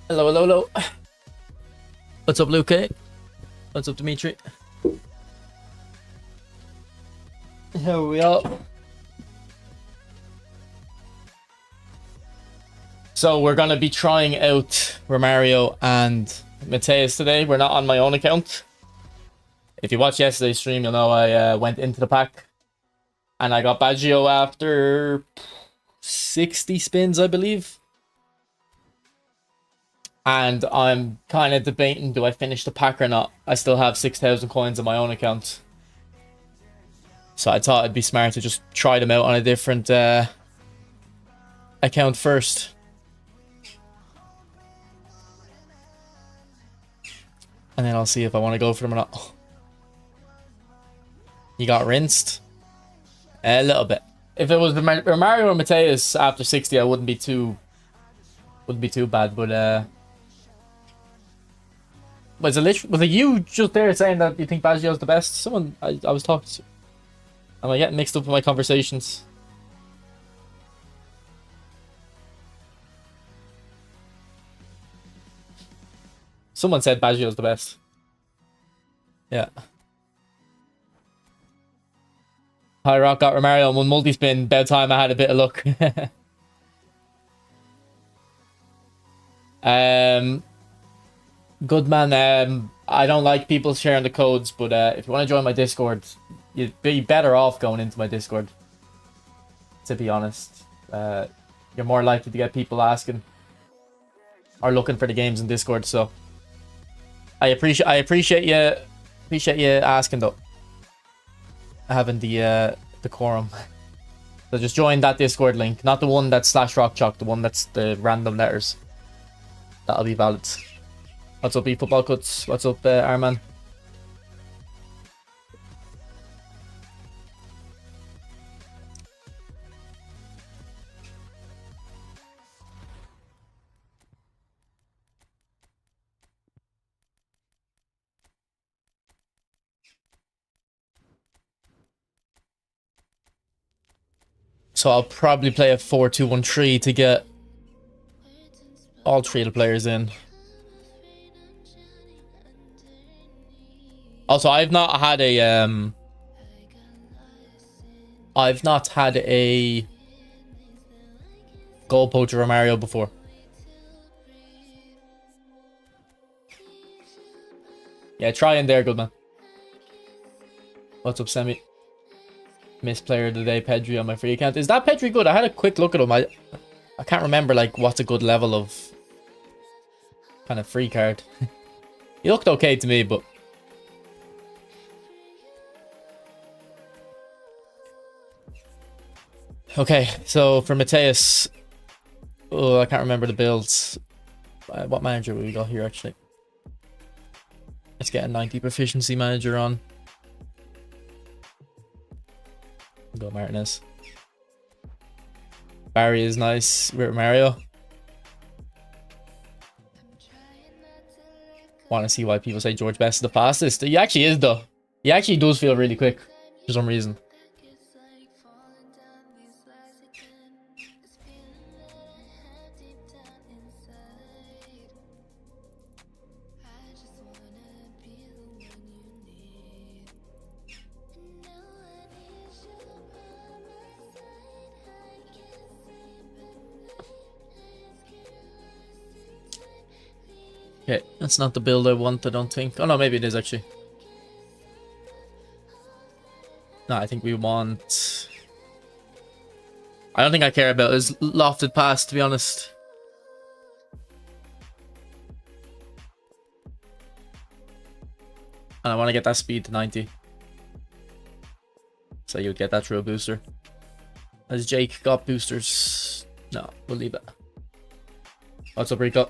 Hello, hello, hello. What's up, Luke? What's up, Dimitri? Here we are. So we're gonna be trying out Romario and Matthaus today. We're not on my own account. If you watched yesterday's stream, you'll know I went into the pack and I got Baggio after 60 spins, I believe. And I'm kind of debating, do I finish the pack or not? I still have 6,000 coins on my own account. So I thought it'd be smart to just try them out on a different account first. And then I'll see if I want to go for them or not. You got rinsed? A little bit. If it was Romario or Matthaus after 60, I wouldn't be too bad, but was it you just there saying that you think Baggio's the best? Someone I was talking to. Am I getting mixed up in my conversations? Someone said Baggio's the best. Yeah. High Rock got Romario on one multi-spin. About time I had a bit of luck. Good man. I don't like people sharing the codes, but if you want to join my Discord, you'd be better off going into my Discord. To be honest, you're more likely to get people asking or looking for the games in Discord. So I appreciate you asking though. Having the decorum. So just join that Discord link, not the one that's /rockchalk, the one that's the random letters. That'll be valid. What's up, eFootball Cuts? What's up, Arman? So I'll probably play a 4-2-1-3 to get all three of the players in. Also, I've not had a goal poacher Romario before. Yeah, try in there, good man. What's up, Semi? Missed player of the day, Pedri on my free account. Is that Pedri good? I had a quick look at him. I can't remember like what's a good level of kind of free card. He looked okay to me, but okay. So for Matthaus, oh, I can't remember the builds. What manager we got here actually? Let's get a 90 proficiency manager on. Go Martinez. Barry is nice. Mario. Want to see why people say George Best is the fastest. He actually is though. He actually does feel really quick for some reason. Okay, that's not the build I want, I don't think. Oh no, maybe it is actually. No, I think we want... I don't think I care about his lofted pass, to be honest. And I want to get that speed to 90. So you'd get that through a booster. Has Jake got boosters? No, we'll leave it. What's up, Rico?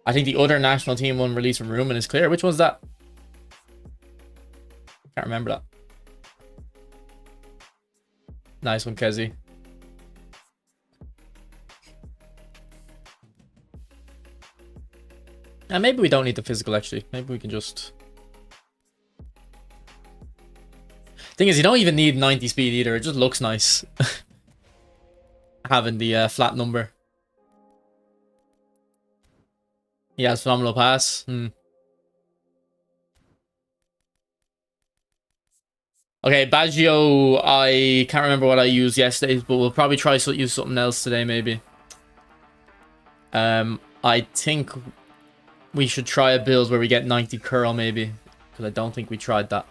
I think the other national team one released from Roman is clear. Which one's that? Can't remember that. Nice one, Kezi. And maybe we don't need the physical, actually. Maybe we can just... Thing is, you don't even need 90 speed either. It just looks nice. Having the flat number. He has phenomenal pass. Okay, Baggio, I can't remember what I used yesterday, but we'll probably try to use something else today, maybe. I think we should try a build where we get 90 curl, maybe. Because I don't think we tried that.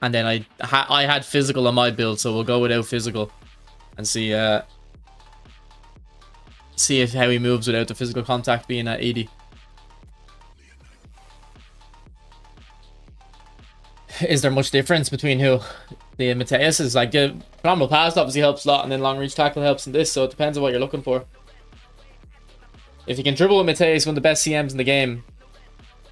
And then I had physical on my build, so we'll go without physical. And see if how he moves without the physical contact being at 80. Is there much difference between who? The Matthäus is like, phenomenal pass obviously helps a lot, and then long reach tackle helps in this, so it depends on what you're looking for. If you can dribble with Matthäus, one of the best CMs in the game.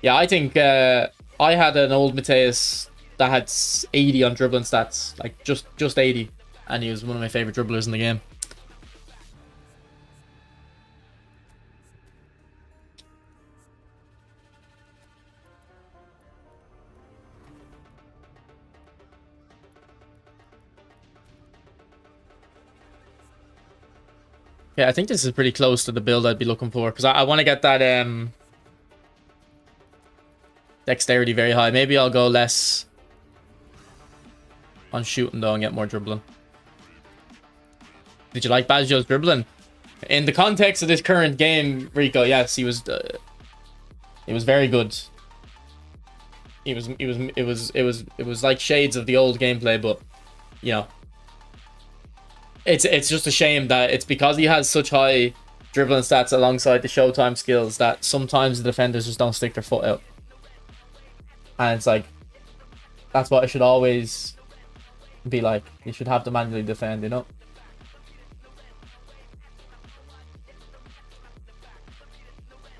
Yeah, I think I had an old Matthäus that had 80 on dribbling stats, like just 80, and he was one of my favorite dribblers in the game. Yeah, I think this is pretty close to the build I'd be looking for, because I want to get that dexterity very high. Maybe I'll go less on shooting though and get more dribbling. Did you like Baggio's dribbling? In the context of this current game, Rico, yes, he was very good. It was like shades of the old gameplay, but you know, it's just a shame that it's because he has such high dribbling stats alongside the showtime skills that sometimes the defenders just don't stick their foot out. And it's like, that's what it should always be like. You should have to manually defend, you know?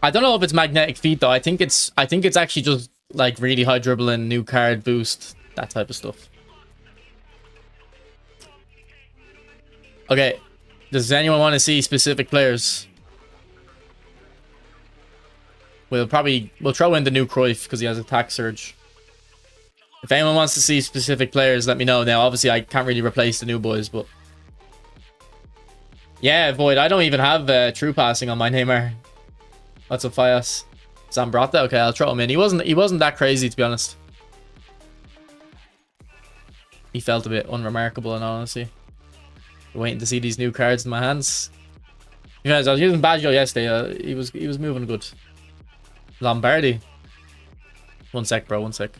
I don't know if it's magnetic feet though. I think it's actually just like really high dribbling, new card boost, that type of stuff. Okay. Does anyone want to see specific players? We'll throw in the new Cruyff because he has attack surge. If anyone wants to see specific players, let me know. Now, obviously, I can't really replace the new boys, but yeah, Void. I don't even have true passing on my Neymar. What's up, Fias? Zambrata? Okay, I'll throw him in. He wasn't that crazy, to be honest. He felt a bit unremarkable, in all honesty. Waiting to see these new cards in my hands. You guys, I was using Baggio yesterday. He was moving good. Lombardi. One sec, bro. One sec.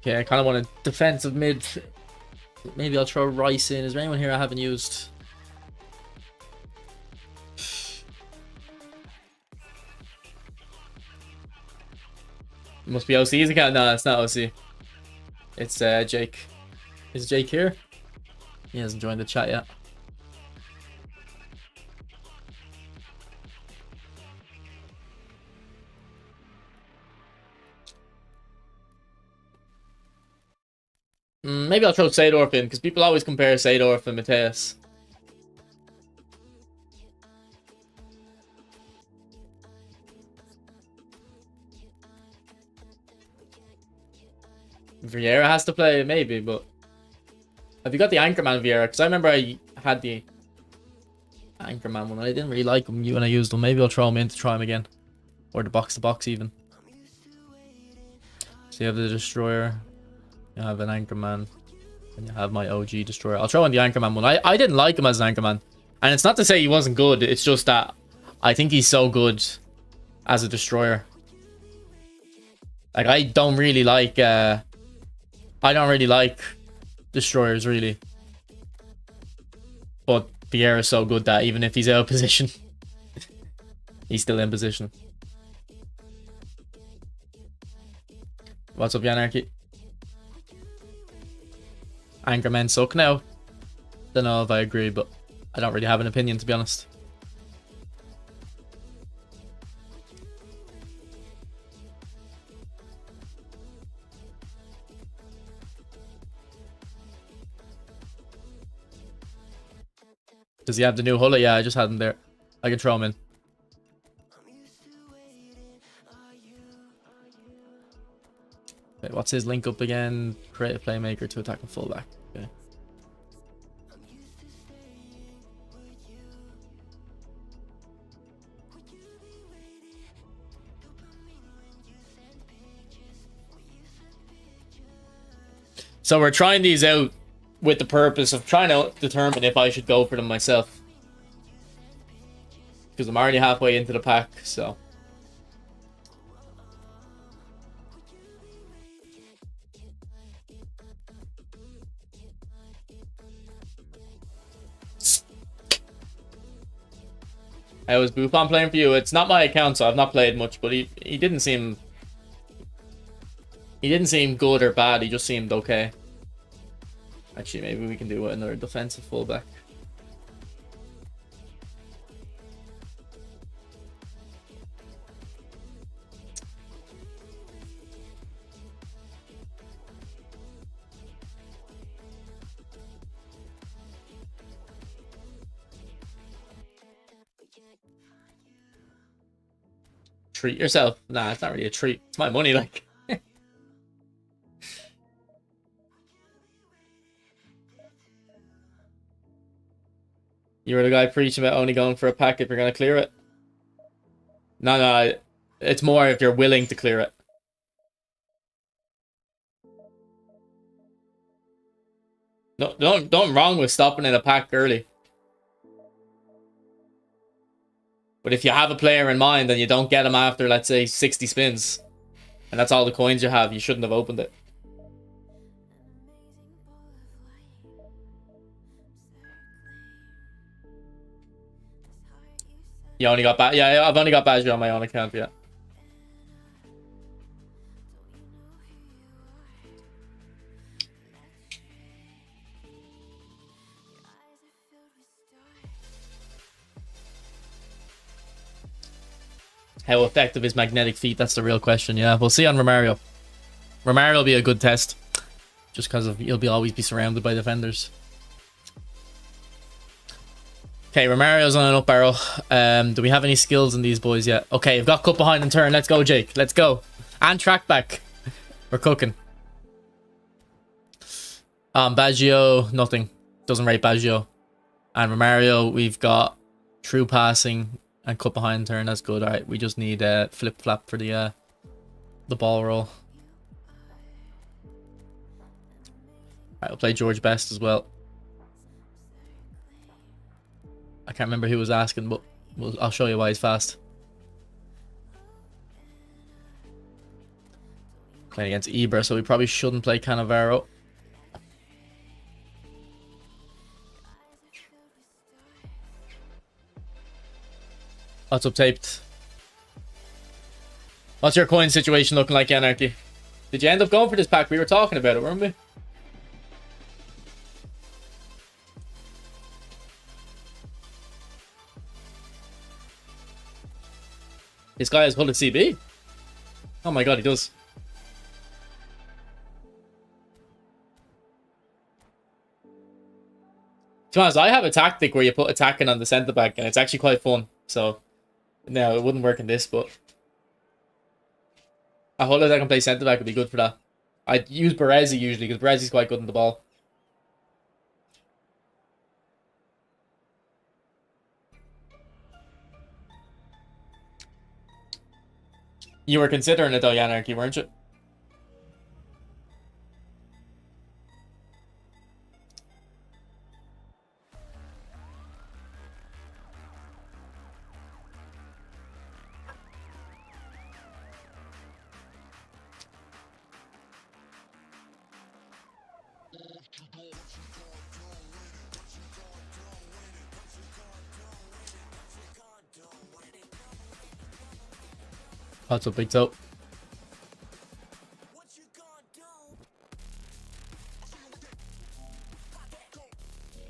Okay, I kind of want a defensive mid. Maybe I'll throw Rice in. Is there anyone here I haven't used? It must be OC's account. No, it's not OC. It's Jake. Is Jake here? He hasn't joined the chat yet. Maybe I'll throw Seedorf in, because people always compare Seedorf and Matthäus. Vieira has to play, maybe, but have you got the Anchorman Vieira? Because I remember I had the Anchorman one. I didn't really like him when I used him. Maybe I'll throw him in to try him again. Or the box-to-box even. So you have the Destroyer. You have an Anchorman. And you have my OG Destroyer. I'll throw in the Anchorman one. I didn't like him as an Anchorman. And it's not to say he wasn't good. It's just that I think he's so good as a Destroyer. Like, I don't really like Destroyers, really. But Vieira's so good that even if he's out of position, he's still in position. What's up, Yanarchy? Anchor men suck now. Don't know if I agree, but I don't really have an opinion, to be honest. Does he have the new Hulla? Yeah, I just had him there. I can throw him in. Okay, what's his link up again? Create a playmaker to attack a fullback. Okay. So we're trying these out with the purpose of trying to determine if I should go for them myself. Because I'm already halfway into the pack, so. How was Buffon playing for you? It's not my account, so I've not played much, but he didn't seem... He didn't seem good or bad, he just seemed okay. Actually, maybe we can do another defensive fullback. Treat yourself. Nah, it's not really a treat. It's my money, like. You were the guy preaching about only going for a pack if you're going to clear it. No, it's more if you're willing to clear it. No, don't wrong with stopping in a pack early. But if you have a player in mind and you don't get him after, let's say, 60 spins, and that's all the coins you have, you shouldn't have opened it. You only got yeah, I've only got Badger on my own account, yeah. How effective is magnetic feet? That's the real question. Yeah, we'll see on Romario. Romario will be a good test, just because he'll always be surrounded by defenders. Okay, Romario's on an up arrow. Do we have any skills in these boys yet? Okay, I've got cut behind and turn. Let's go, Jake. Let's go. And track back. We're cooking. Baggio, nothing. Doesn't rate Baggio. And Romario, we've got true passing and cut behind turn. That's good. All right, we just need flip flap for the ball roll. All right, we'll play George Best as well. I can't remember who was asking, but I'll show you why he's fast. Playing against Ibra, so we probably shouldn't play Cannavaro. What's up, Taped? What's your coin situation looking like, Anarchy? Did you end up going for this pack? We were talking about it, weren't we? This guy has Hulla CB? Oh my god, he does. To be honest, I have a tactic where you put attacking on the centre back, and it's actually quite fun. So, no, it wouldn't work in this, but a Hulla that can play centre back would be good for that. I'd use Baresi usually, because Baresi's quite good in the ball. You were considering it though, Yanarchy, weren't you? What's up, Big Toe?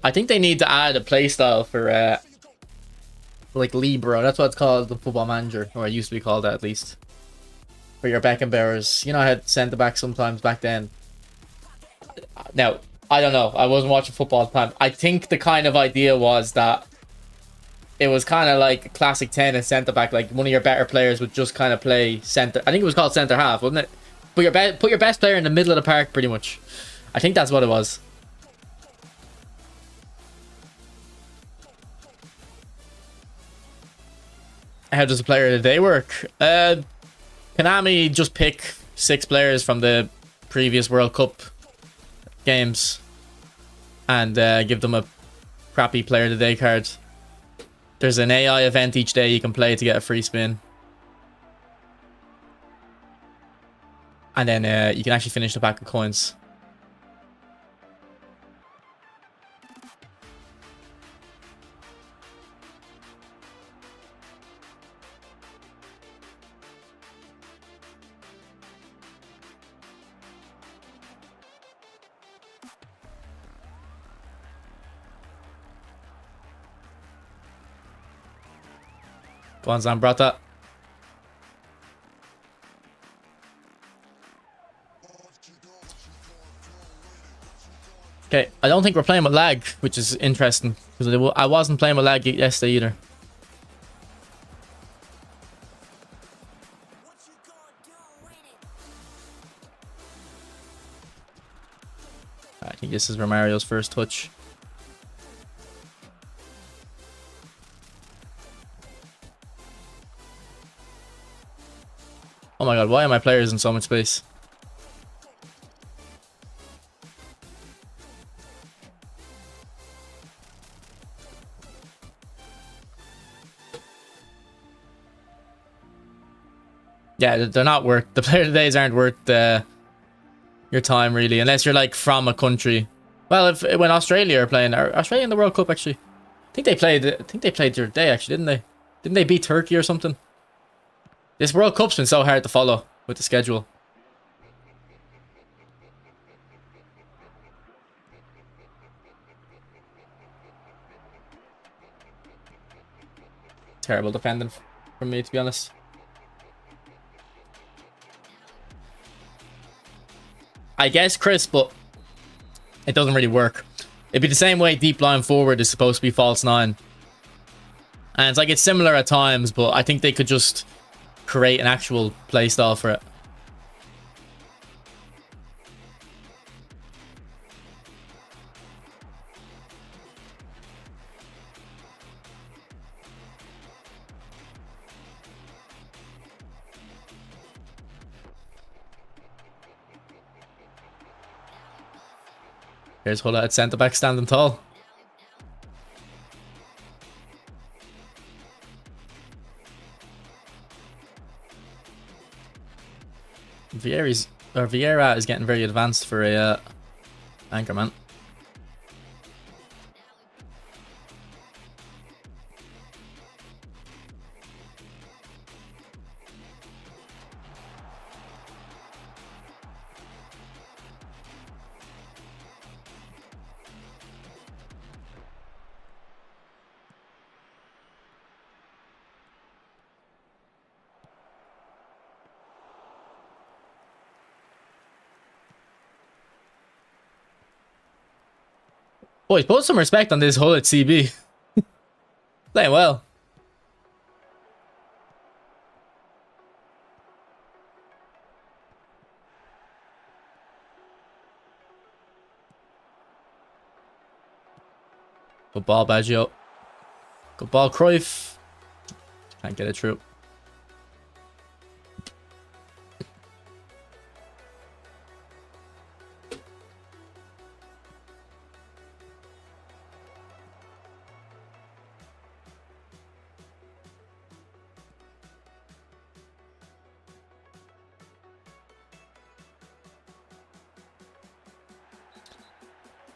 I think they need to add a playstyle for like Libero. That's what it's called, the Football Manager, or it used to be called that at least. For your Beckenbauers, you know, I had centre back sometimes back then. Now, I don't know. I wasn't watching football at the time. I think the kind of idea was that it was kind of like classic 10 and centre back. Like one of your better players would just kind of play centre. I think it was called centre half, wasn't it? Put your best player in the middle of the park, pretty much. I think that's what it was. How does a player of the day work? Konami just pick 6 players from the previous World Cup games and give them a crappy player of the day card. There's an AI event each day you can play to get a free spin. And then you can actually finish the pack of coins. Go on, Zambrata. Okay, I don't think we're playing with lag, which is interesting, because I wasn't playing with lag yesterday either. I think this is Romario's first touch. Oh my god, why are my players in so much space? Yeah, they're not worth... The player of the days aren't worth your time, really. Unless you're, like, from a country. Well, when Australia are playing... Are Australia in the World Cup, actually? I think they played the other day, actually, didn't they? Didn't they beat Turkey or something? This World Cup's been so hard to follow with the schedule. Terrible defending from me, to be honest. I guess, Chris, but it doesn't really work. It'd be the same way deep line forward is supposed to be false 9. And it's like, it's similar at times, but I think they could just create an actual playstyle for it. Here's Hulla at centre back standing tall. Vieira is getting very advanced for a anchorman. Boys, put some respect on this Hull at CB. Playing well. Good ball, Baggio. Good ball, Cruyff. Can't get it through.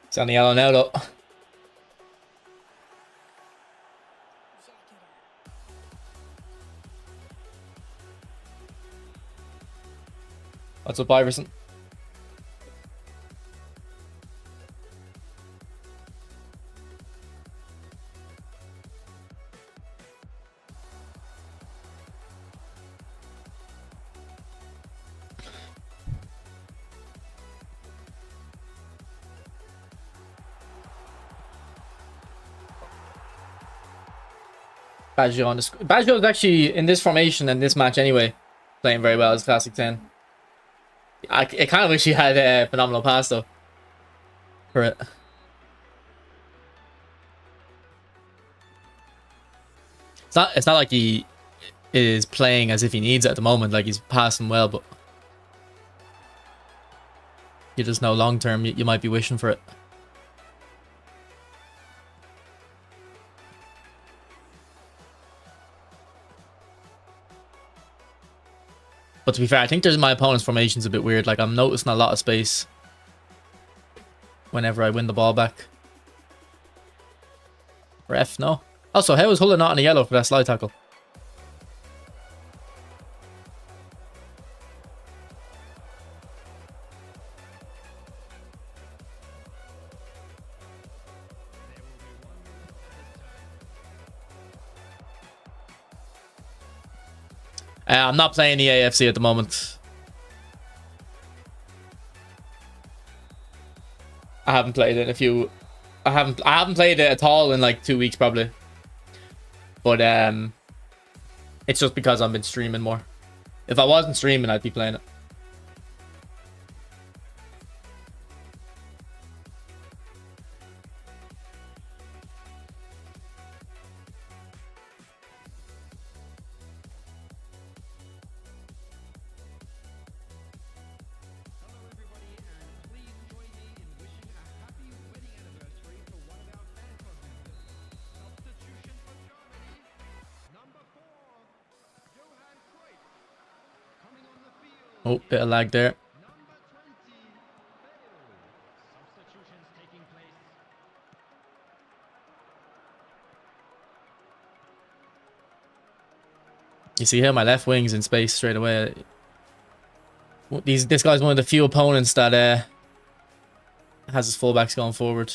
It's on the yellow now, though. What's up, Iverson? Baggio on the Baggio is actually in this formation and this match anyway, playing very well as classic 10. I kind of wish he had a phenomenal pass though for it. It's not like he is playing as if he needs it at the moment. Like he's passing well, but you just know long term you might be wishing for it. But to be fair, I think my opponent's formation's a bit weird. Like I'm noticing a lot of space whenever I win the ball back. Ref, no. Also, how is Hulla not on a yellow for that slide tackle? I'm not playing the AFC at the moment. I haven't played it in a few. I haven't played it at all in like 2 weeks probably. But it's just because I've been streaming more. If I wasn't streaming, I'd be playing it. Oh, bit of lag there. You see here, my left wing's in space straight away. This guy's one of the few opponents that has his fullbacks going forward.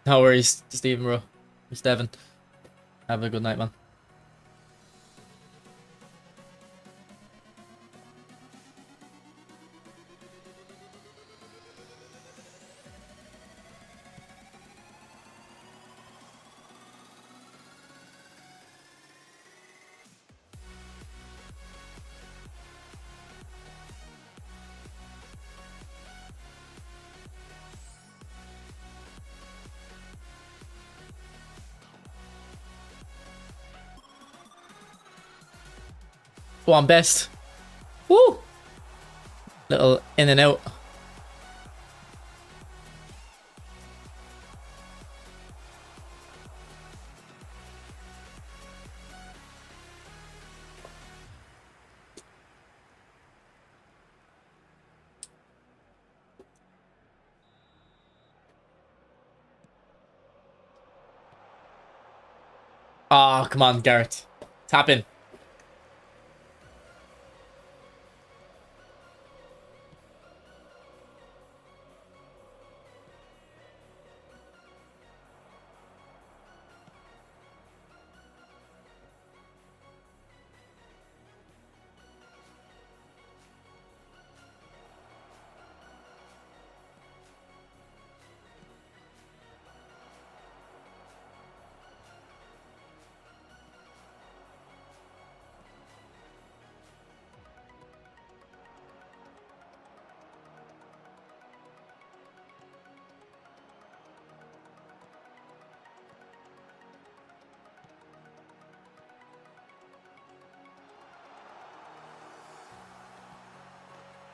No worries, Stephen, bro. It's Devin. Have a good night, man. Go on, best. Woo! Little in and out. Ah, oh, come on, Garrett. Tap in.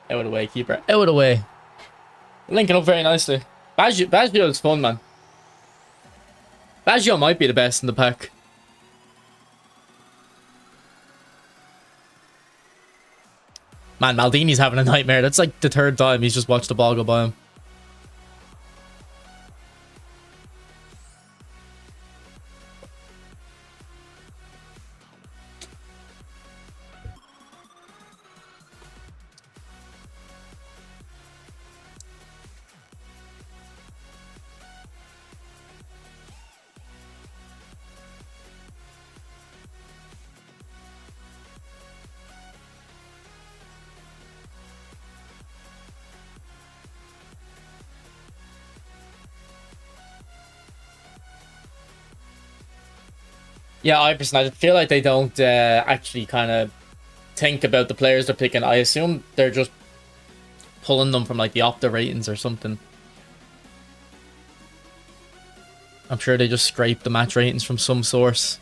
Out of the way, keeper. Out of the way. Linking up very nicely. Baggio is fun, man. Baggio might be the best in the pack. Man, Maldini's having a nightmare. That's like the third time he's just watched the ball go by him. Yeah, I feel like they don't actually kind of think about the players they're picking. I assume they're just pulling them from like the Opta ratings or something. I'm sure they just scrape the match ratings from some source.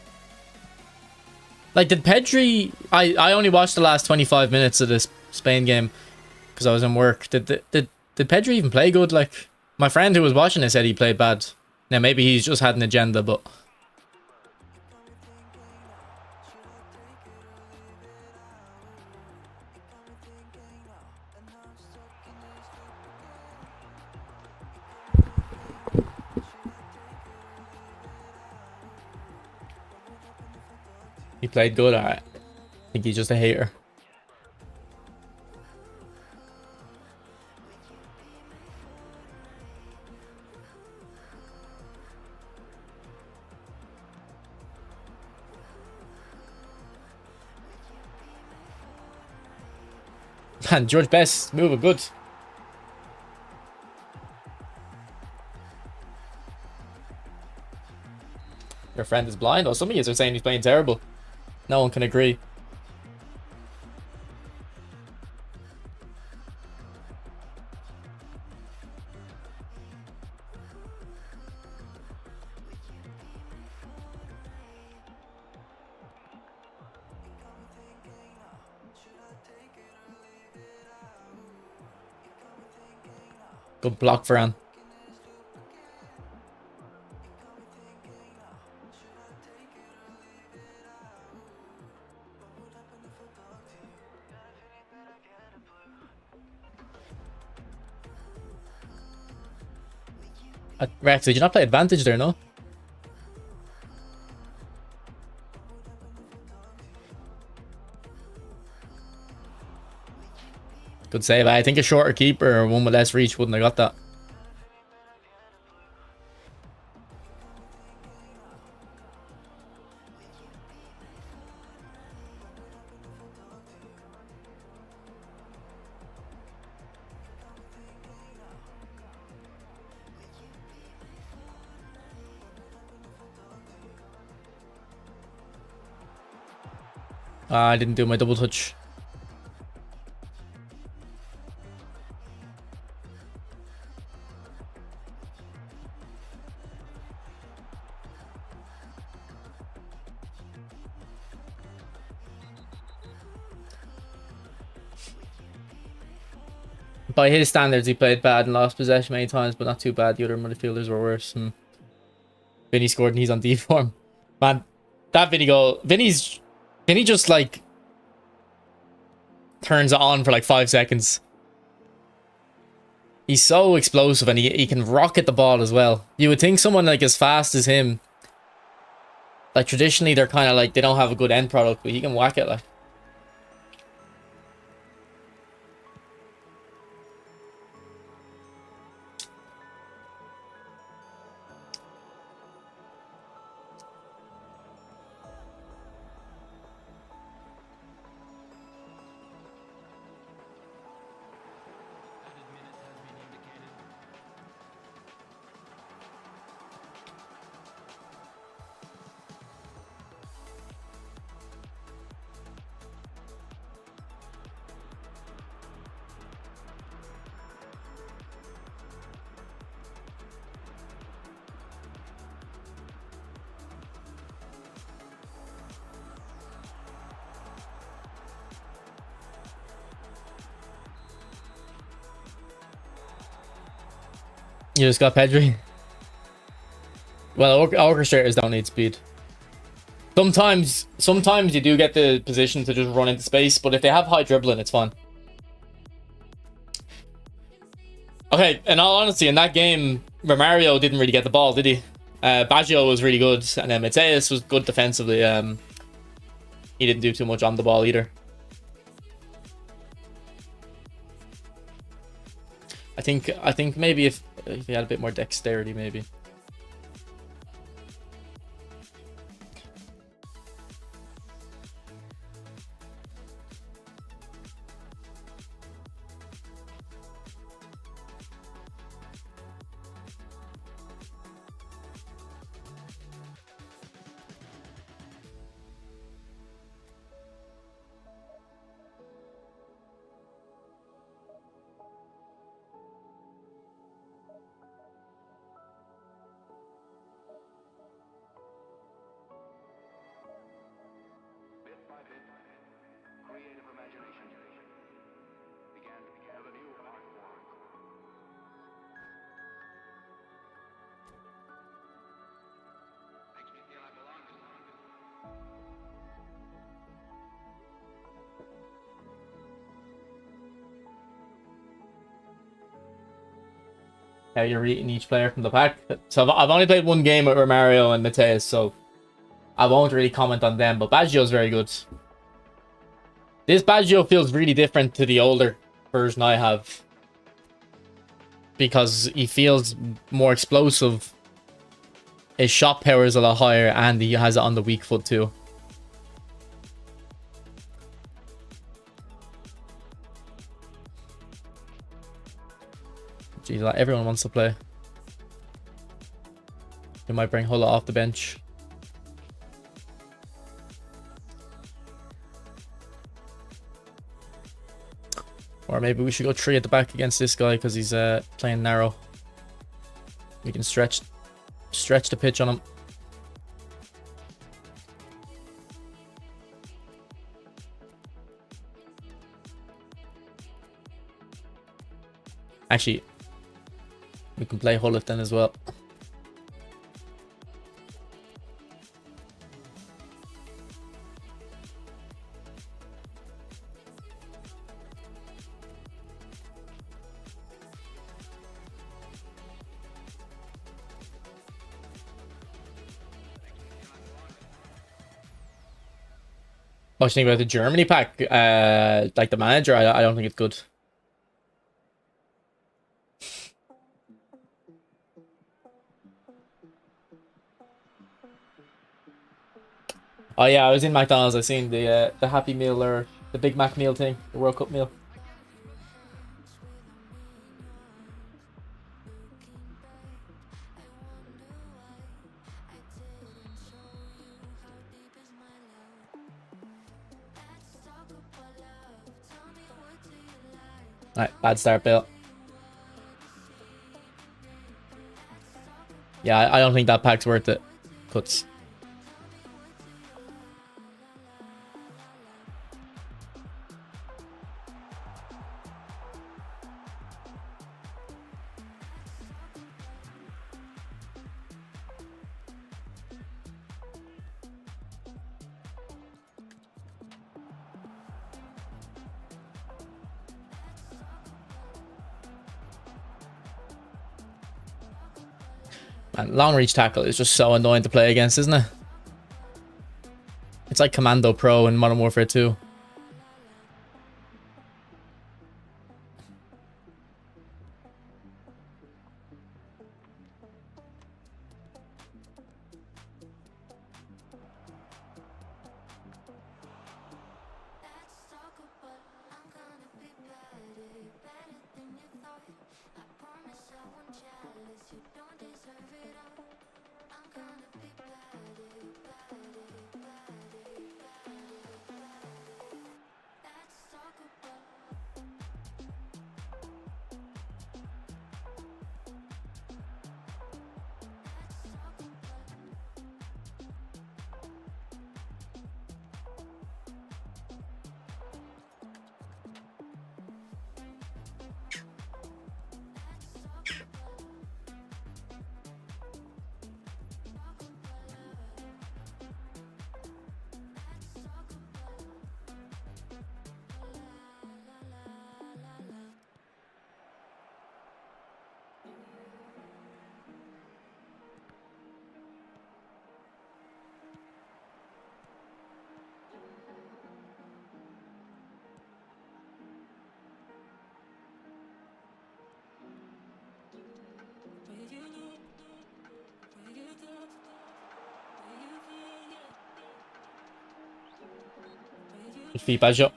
Like, did Pedri... I only watched the last 25 minutes of this Spain game because I was in work. Did Pedri even play good? Like, my friend who was watching it said he played bad. Now, maybe he's just had an agenda, but... He played good. I think he's just a hater. Man, George Best moving good. Your friend is blind? Or some of you are saying he's playing terrible. No one can agree. Good block, Varane. Rex, did you not play advantage there, no? Good save. I think a shorter keeper or one with less reach wouldn't have got that. I didn't do my double touch. By his standards, he played bad and lost possession many times, but not too bad. The other midfielders were worse. Vinny scored and he's on D form. Man, that Vinny goal. Vinny just like turns it on for like 5 seconds. He's so explosive and he can rocket the ball as well. You would think someone like as fast as him, like traditionally they're kind of like, they don't have a good end product, but he can whack it like. You just got Pedri. Well, orchestrators don't need speed. Sometimes you do get the position to just run into space, but if they have high dribbling, it's fine. Okay, in all honesty, in that game, Romario didn't really get the ball, did he? Baggio was really good, and then Matthäus was good defensively. He didn't do too much on the ball either. I think maybe if he had a bit more dexterity, maybe. how you're rating each player from the pack. So I've only played one game with Romario and Matthäus, so I won't really comment on them, but Baggio's very good. This Baggio feels really different to the older version I have, because he feels more explosive. His shot power is a lot higher, and he has it on the weak foot too. Jeez, like everyone wants to play. We might bring Hulla off the bench. Or maybe we should go 3 at the back against this guy because he's playing narrow. We can stretch the pitch on him. Actually, we can play Hullet then as well. What do you think about the Germany pack? Like the manager, I don't think it's good. Oh yeah, I was in McDonald's. I seen the Happy Meal, or the Big Mac meal thing, the World Cup meal. Alright, bad start, Bill. Yeah, I don't think that pack's worth it. Cuts. Man, long reach tackle is just so annoying to play against, isn't it? It's like Commando Pro in Modern Warfare 2. Feet Baggio.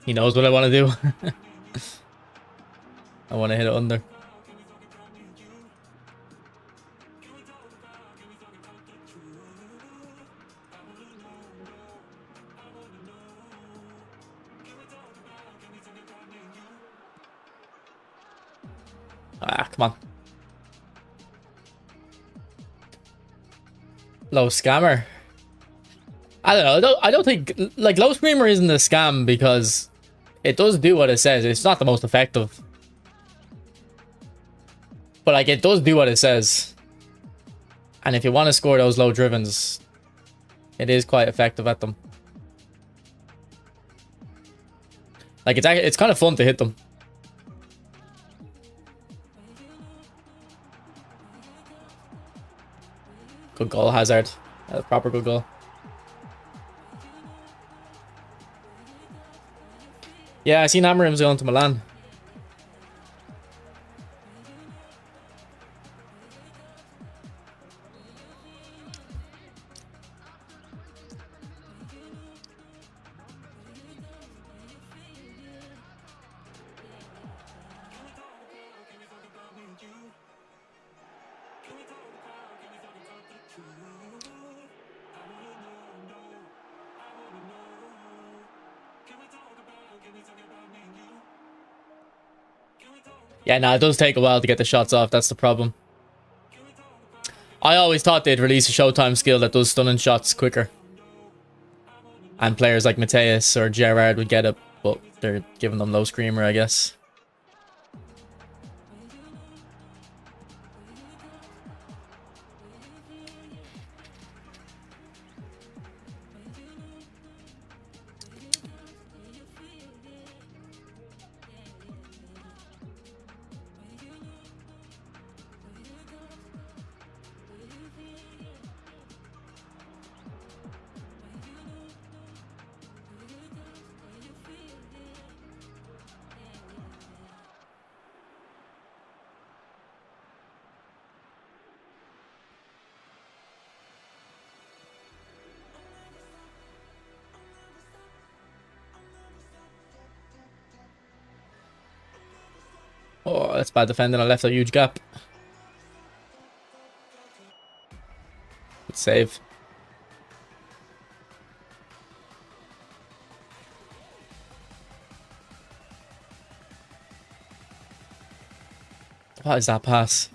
He knows what I want to do. I want to hit it under. Ah, come on. Low scammer. I don't know. I don't think like low screamer isn't a scam because it does do what it says. It's not the most effective. But like, it does do what it says. And if you want to score those low drivens, it is quite effective at them. Like, it's kind of fun to hit them. Good goal, Hazard. A proper good goal. Yeah, I seen Amarim's going to Milan. Yeah, no, it does take a while to get the shots off. That's the problem. I always thought they'd release a Showtime skill that does stunning shots quicker. And players like Matthäus or Gerrard would get it, but they're giving them low screamer, I guess. Oh, that's bad defending. I left a huge gap. Good save. What is that pass?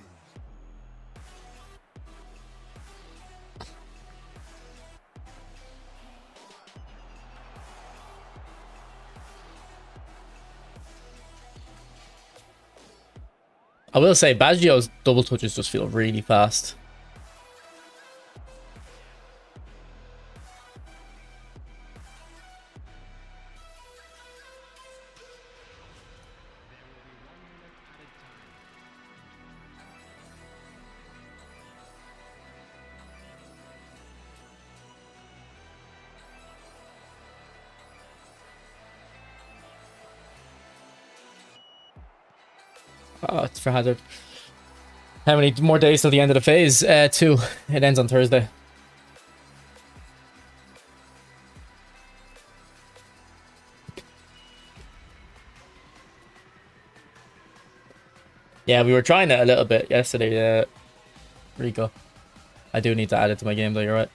I will say, Baggio's double touches just feel really fast. Oh, it's for Hazard. How many more days till the end of the phase? 2. It ends on Thursday. Yeah, we were trying it a little bit yesterday, Rico. I do need to add it to my game though, you're right.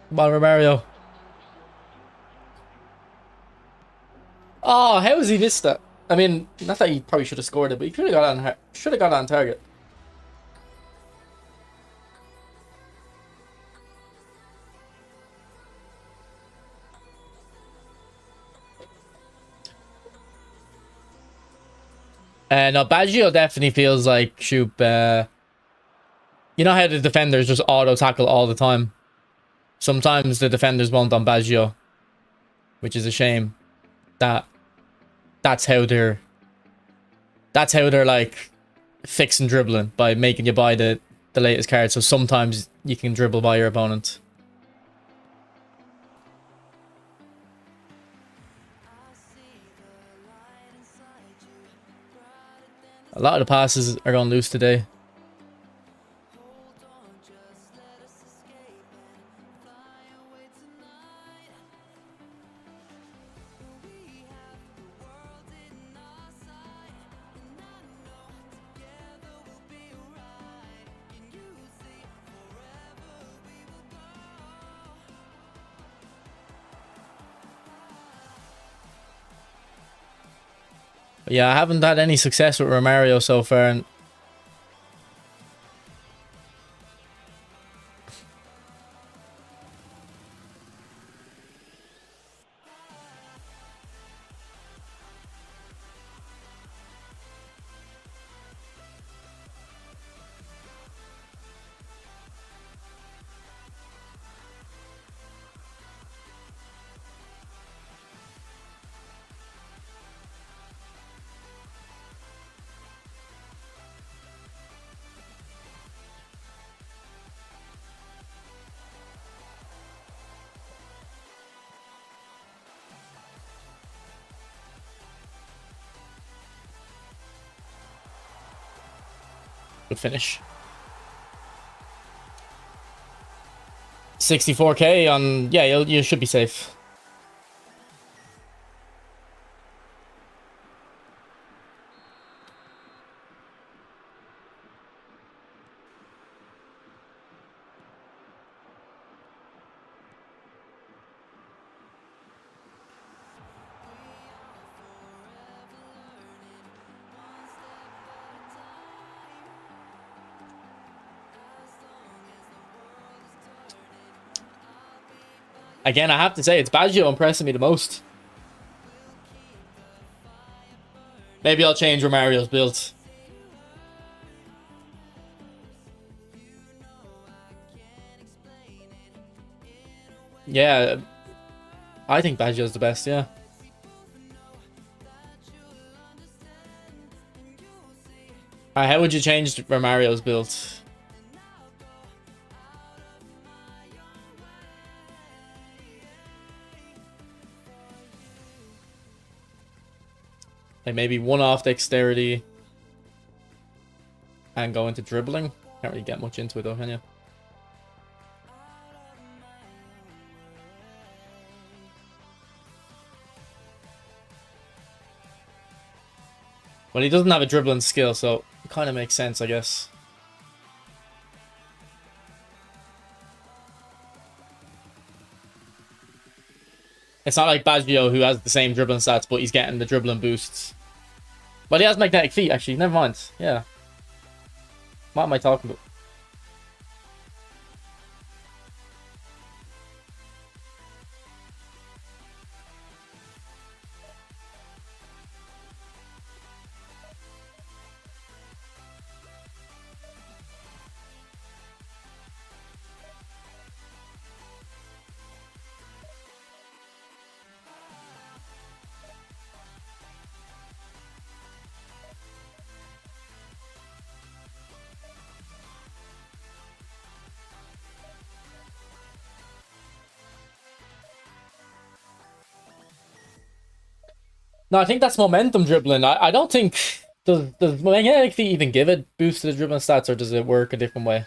Come on, Romario. Oh, how has he missed that? I mean, not that he probably should have scored it, but he should have got on target. No, Baggio definitely feels like Shoop. You know how the defenders just auto tackle all the time? Sometimes the defenders won't on Baggio, which is a shame. That's how they're like fixing dribbling, by making you buy the latest card. So sometimes you can dribble by your opponent. A lot of the passes are going loose today. Yeah, I haven't had any success with Romario so far. And good finish. 64k on... Yeah, you should be safe. Again, I have to say, it's Baggio impressing me the most. Maybe I'll change Romario's build. Yeah, I think Baggio's the best, yeah. Alright, how would you change Romario's build? Like maybe one off dexterity and go into dribbling. Can't really get much into it though, can you? Well, he doesn't have a dribbling skill, so it kind of makes sense, I guess. It's not like Baggio, who has the same dribbling stats, but he's getting the dribbling boosts. But he has magnetic feet, actually. Never mind. Yeah. What am I talking about? No, I think that's momentum dribbling. I don't think... Does magnetic feet even give it boost to the dribbling stats, or does it work a different way?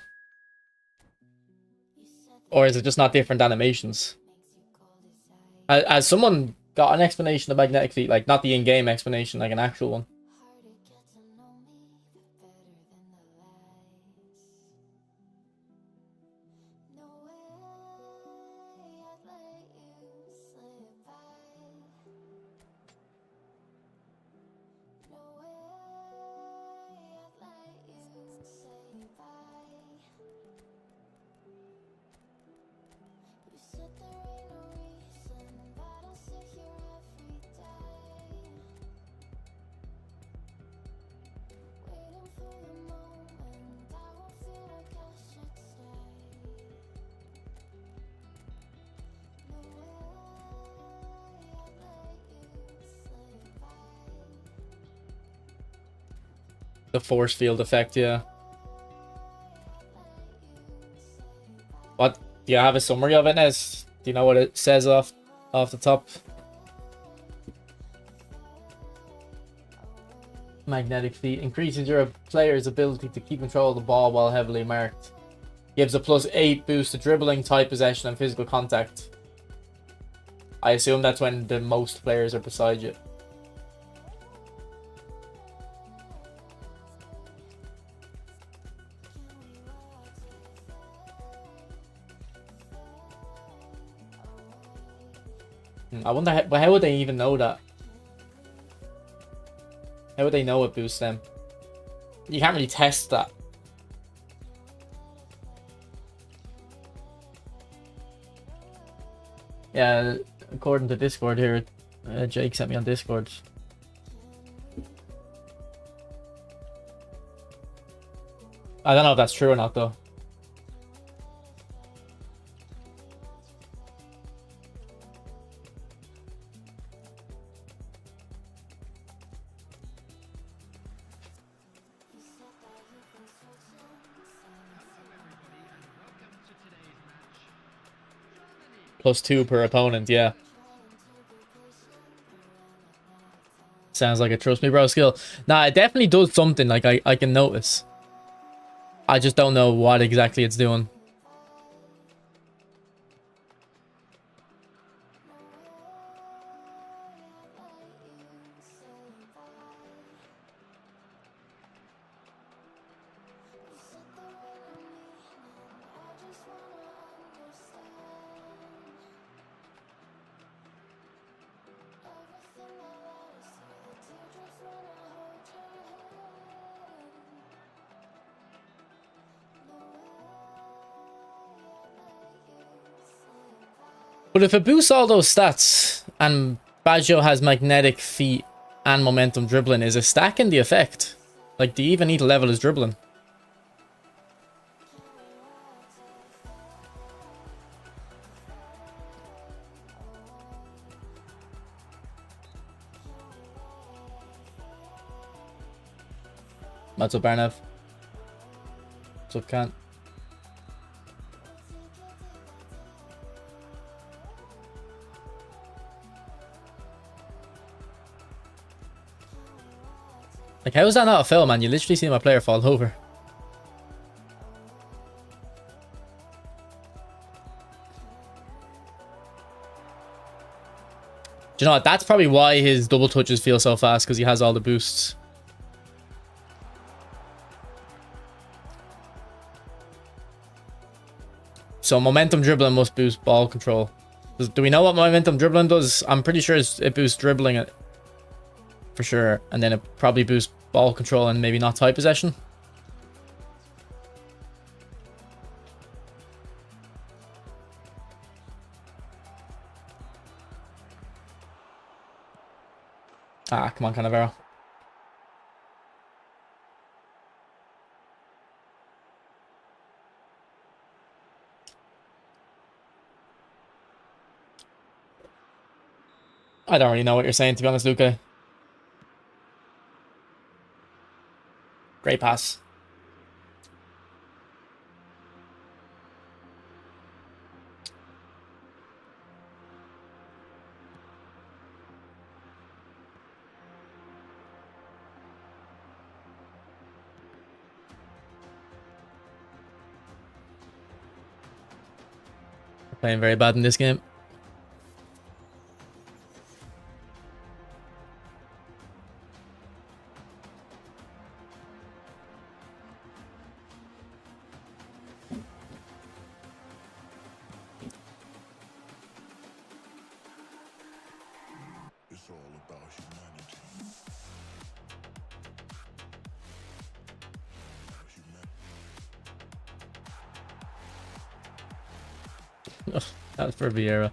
Or is it just not different animations? Has someone got an explanation of magnetic feet? Like, not the in-game explanation, like an actual one. The force field effect, yeah. What? Do you have a summary of it, Nez? Do you know what it says off the top? Magnetic feet increases your player's ability to keep control of the ball while heavily marked. Gives a +8 boost to dribbling, tight possession, and physical contact. I assume that's when the most players are beside you. I wonder how would they even know that? How would they know it boosts them? You can't really test that. Yeah, according to Discord here, Jake sent me on Discord. I don't know if that's true or not, though. +2 per opponent, yeah. Sounds like a trust me bro skill. Nah, it definitely does something, like I can notice. I just don't know what exactly it's doing. But if it boosts all those stats, and Baggio has magnetic feet and momentum dribbling, is it stacking the effect? Like, do you even need to level his dribbling? What's up, Barnev? What's up, Kant? Like, how is that not a foul, man? You literally see my player fall over. Do you know what? That's probably why his double touches feel so fast, because he has all the boosts. So momentum dribbling must boost ball control. Do we know what momentum dribbling does? I'm pretty sure it boosts dribbling it. For sure. And then it probably boosts ball control and maybe not tight possession. Ah, come on, Cannavaro. I don't really know what you're saying, to be honest, Luca. Great pass. We're playing very bad in this game. That was for Vieira.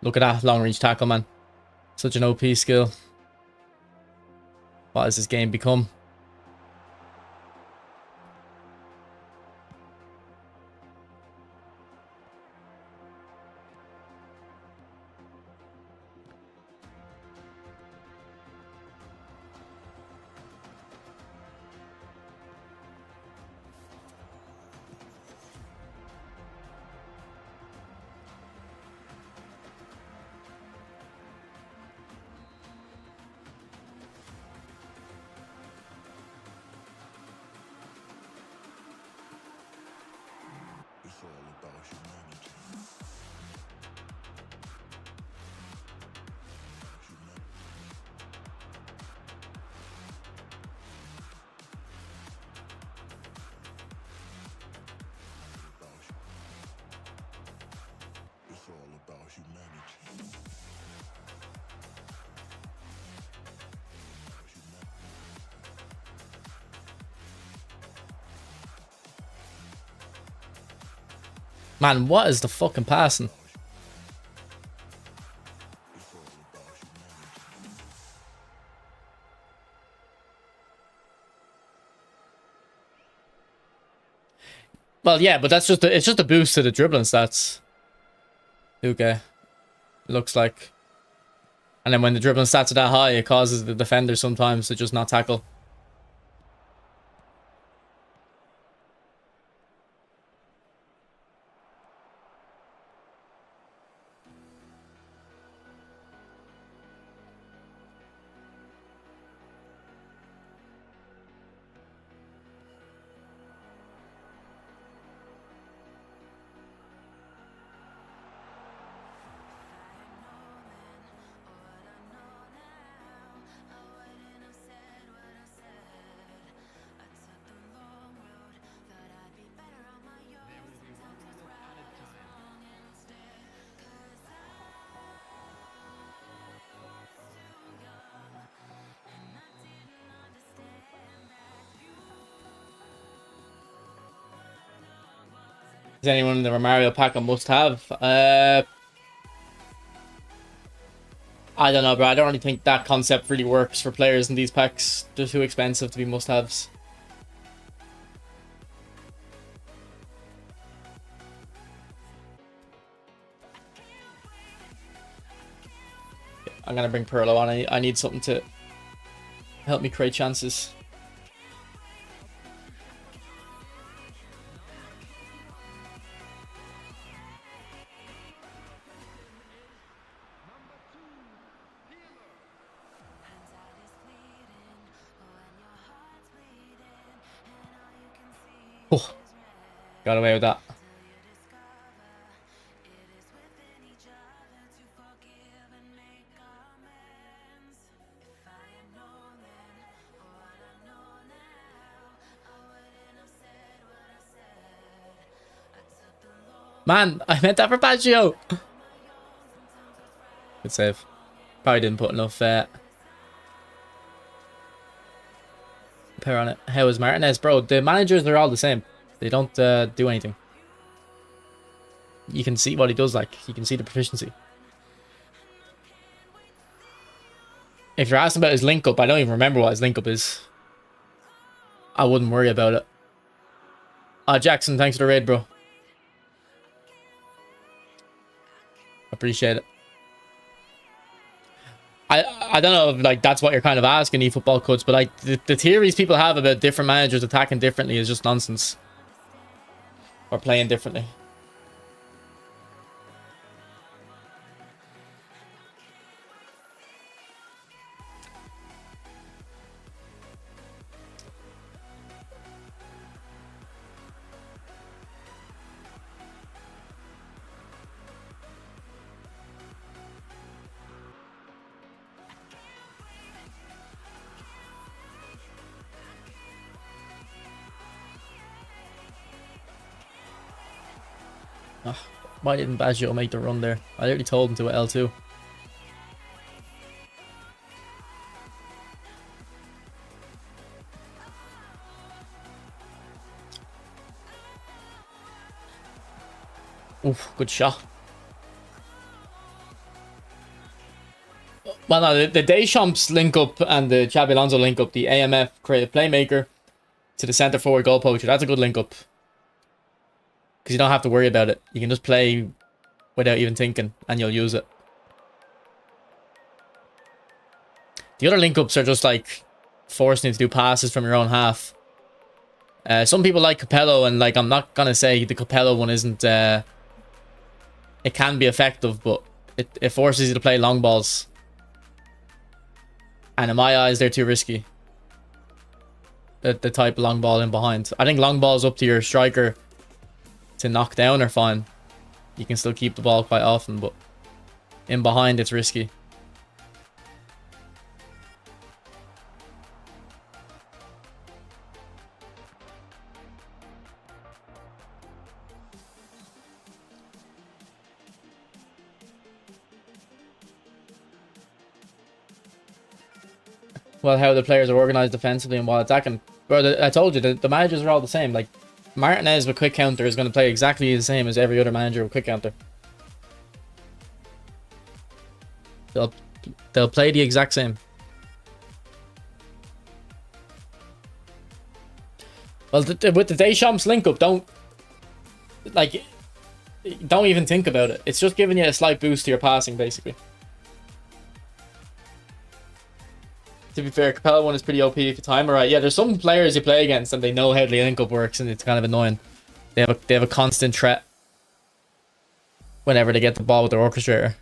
Look at that long range tackle, man. Such an OP skill. What has this game become? Man, what is the fucking passing? Well, yeah, but that's just it's just a boost to the dribbling stats. Okay, looks like. And then when the dribbling stats are that high, it causes the defender sometimes to just not tackle. Is anyone in the Romario pack a must-have? I don't know, bro. I don't really think that concept really works for players in these packs. They're too expensive to be must-haves. I'm gonna bring Perlo on. I need something to help me create chances. Oh, got away with that. Man, I meant that for Baggio. Good save. Probably didn't put enough pair on it. How is Martinez? Bro, the managers are all the same. They don't do anything. You can see what he does, like. You can see the proficiency. If you're asking about his link-up, I don't even remember what his link-up is. I wouldn't worry about it. Jackson, thanks for the raid, bro. Appreciate it. I don't know if like that's what you're kind of asking eFootball Cuts, but like the theories people have about different managers attacking differently is just nonsense. Or playing differently. Oh, why didn't Baggio make the run there? I already told him to at L2. Oof, good shot. Well, no, the Deschamps link up and the Xabi Alonso link up, the AMF creative playmaker to the centre forward goal poacher. That's a good link up. Because you don't have to worry about it. You can just play without even thinking and you'll use it. The other link ups are just like forcing you to do passes from your own half. Some people like Capello, and like I'm not gonna say the Capello one isn't it can be effective, but it forces you to play long balls. And in my eyes, they're too risky. The type of long ball in behind. I think long balls up to your striker to knock down are fine. You can still keep the ball quite often, but in behind it's risky. Well, how the players are organized defensively and while attacking. Bro, I told you, the managers are all the same. Like, Martinez with quick counter is going to play exactly the same as every other manager with quick counter. They'll play the exact same. Well, with the Deschamps link up, don't even think about it. It's just giving you a slight boost to your passing, basically. To be fair, Capella one is pretty OP if you time it right. Yeah, there's some players you play against and they know how the link up works, and it's kind of annoying. They have a constant threat whenever they get the ball with their orchestrator.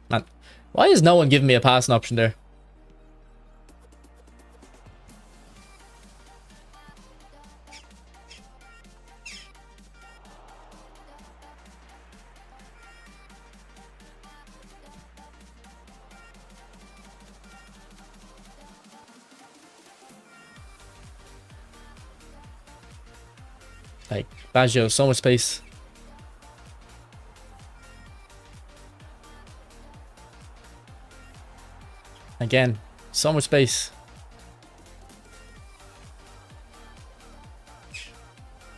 Man, why is no one giving me a passing option there? Like, Baggio, so much space. Again, so much space.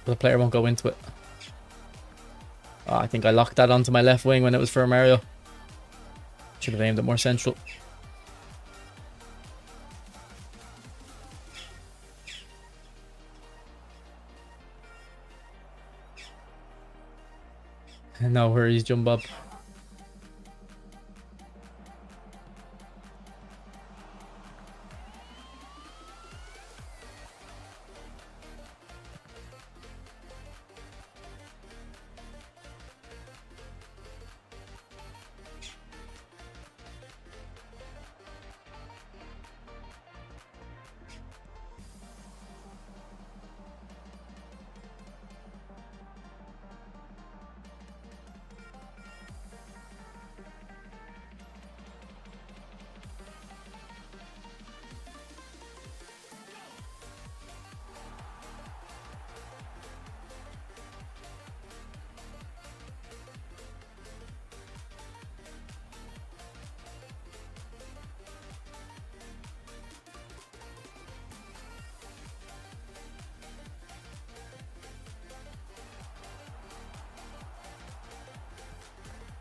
But the player won't go into it. Oh, I think I locked that onto my left wing when it was for Romario. Should have aimed it more central. No worries, Jump Bob.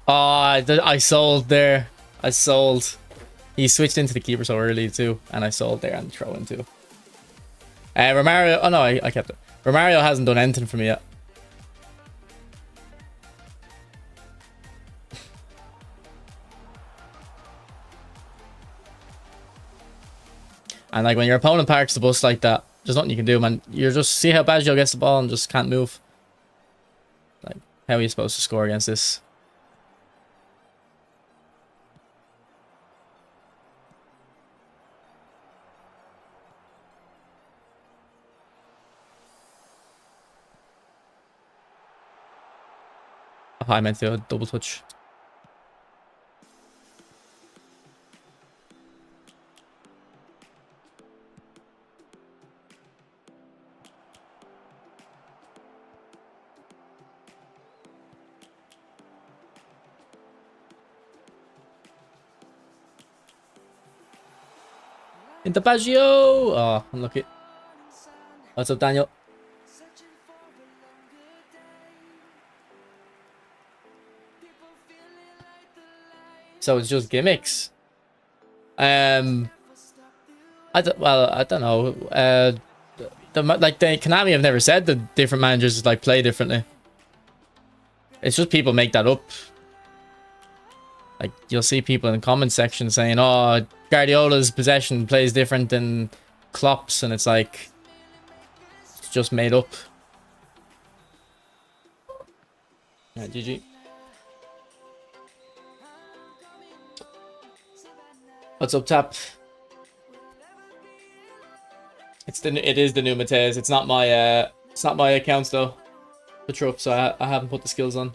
Oh, I sold there. I sold. He switched into the keeper so early too, and I sold there and throw in too. Romario. Oh no, I kept it. Romario hasn't done anything for me yet. And like when your opponent parks the bus like that, there's nothing you can do, man. You just see how Baggio gets the ball and just can't move. Like, how are you supposed to score against this? Oh, I meant to do a double touch. Into Baggio! Oh, unlucky. What's up, Daniel? So it's just gimmicks. I don't know. The Konami have never said that different managers like play differently. It's just people make that up. Like, you'll see people in the comment section saying, "Oh, Guardiola's possession plays different than Klopp's," and it's like, it's just made up. Alright, GG. What's up, Tap? It is the new Matthäus. It's not my account though. The troop, so I haven't put the skills on.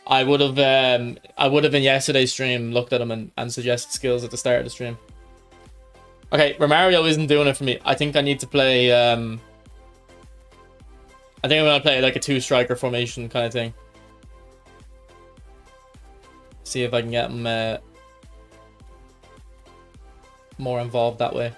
I would have in yesterday's stream looked at him and suggested skills at the start of the stream. Okay, Romario isn't doing it for me. I think I need to play I think I'm gonna play like a 2-striker formation kind of thing. See if I can get him more involved that way.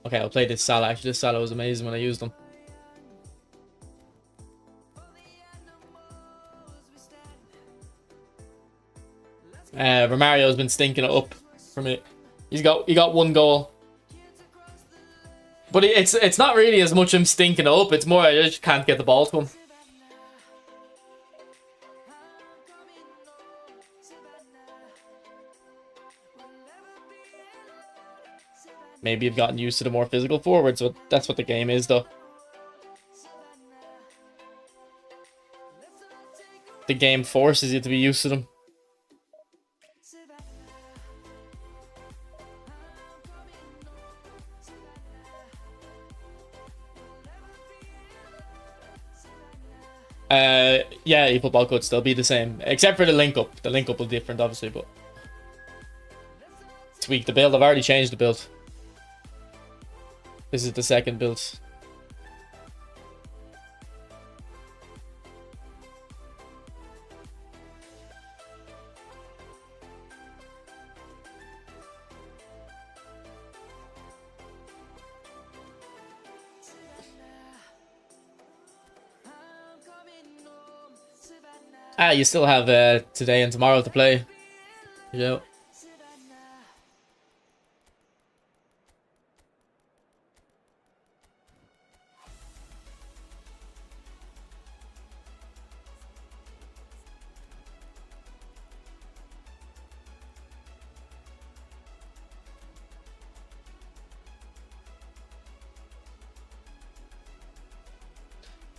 Okay, I'll play this Salah. Actually, this Salah was amazing when I used them. Romario's been stinking it up for me. He got 1 goal. But it's not really as much him stinking it up. It's more I just can't get the ball to him. Maybe I've gotten used to the more physical forwards, so that's what the game is, though. The game forces you to be used to them. Yeah, eFootball could still be the same, except for the link up. The link up will be different, obviously, but tweak the build. I've already changed the build. This is the second build. You still have today and tomorrow to play. Yeah.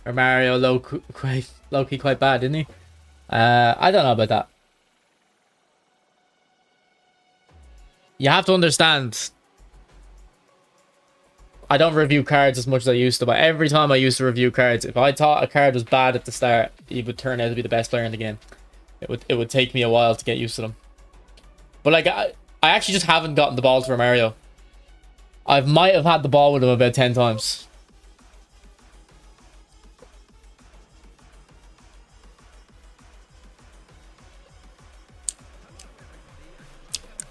Romario low-key quite bad, didn't he? I don't know about that. You have to understand, I don't review cards as much as I used to, but every time I used to review cards, if I thought a card was bad at the start, he would turn out to be the best player in the game. It would take me a while to get used to them. But like, I actually just haven't gotten the ball to Romario. I might have had the ball with him about 10 times.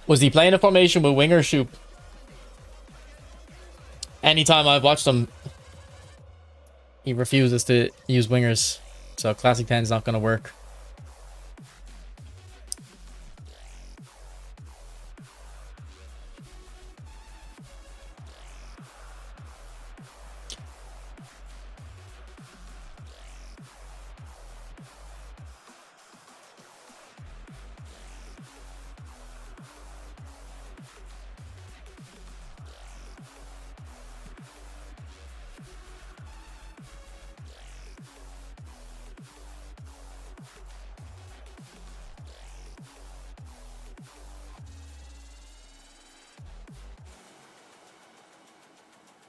Was he playing a formation with winger shoot? Anytime I've watched him, he refuses to use wingers. So Classic 10 is not going to work.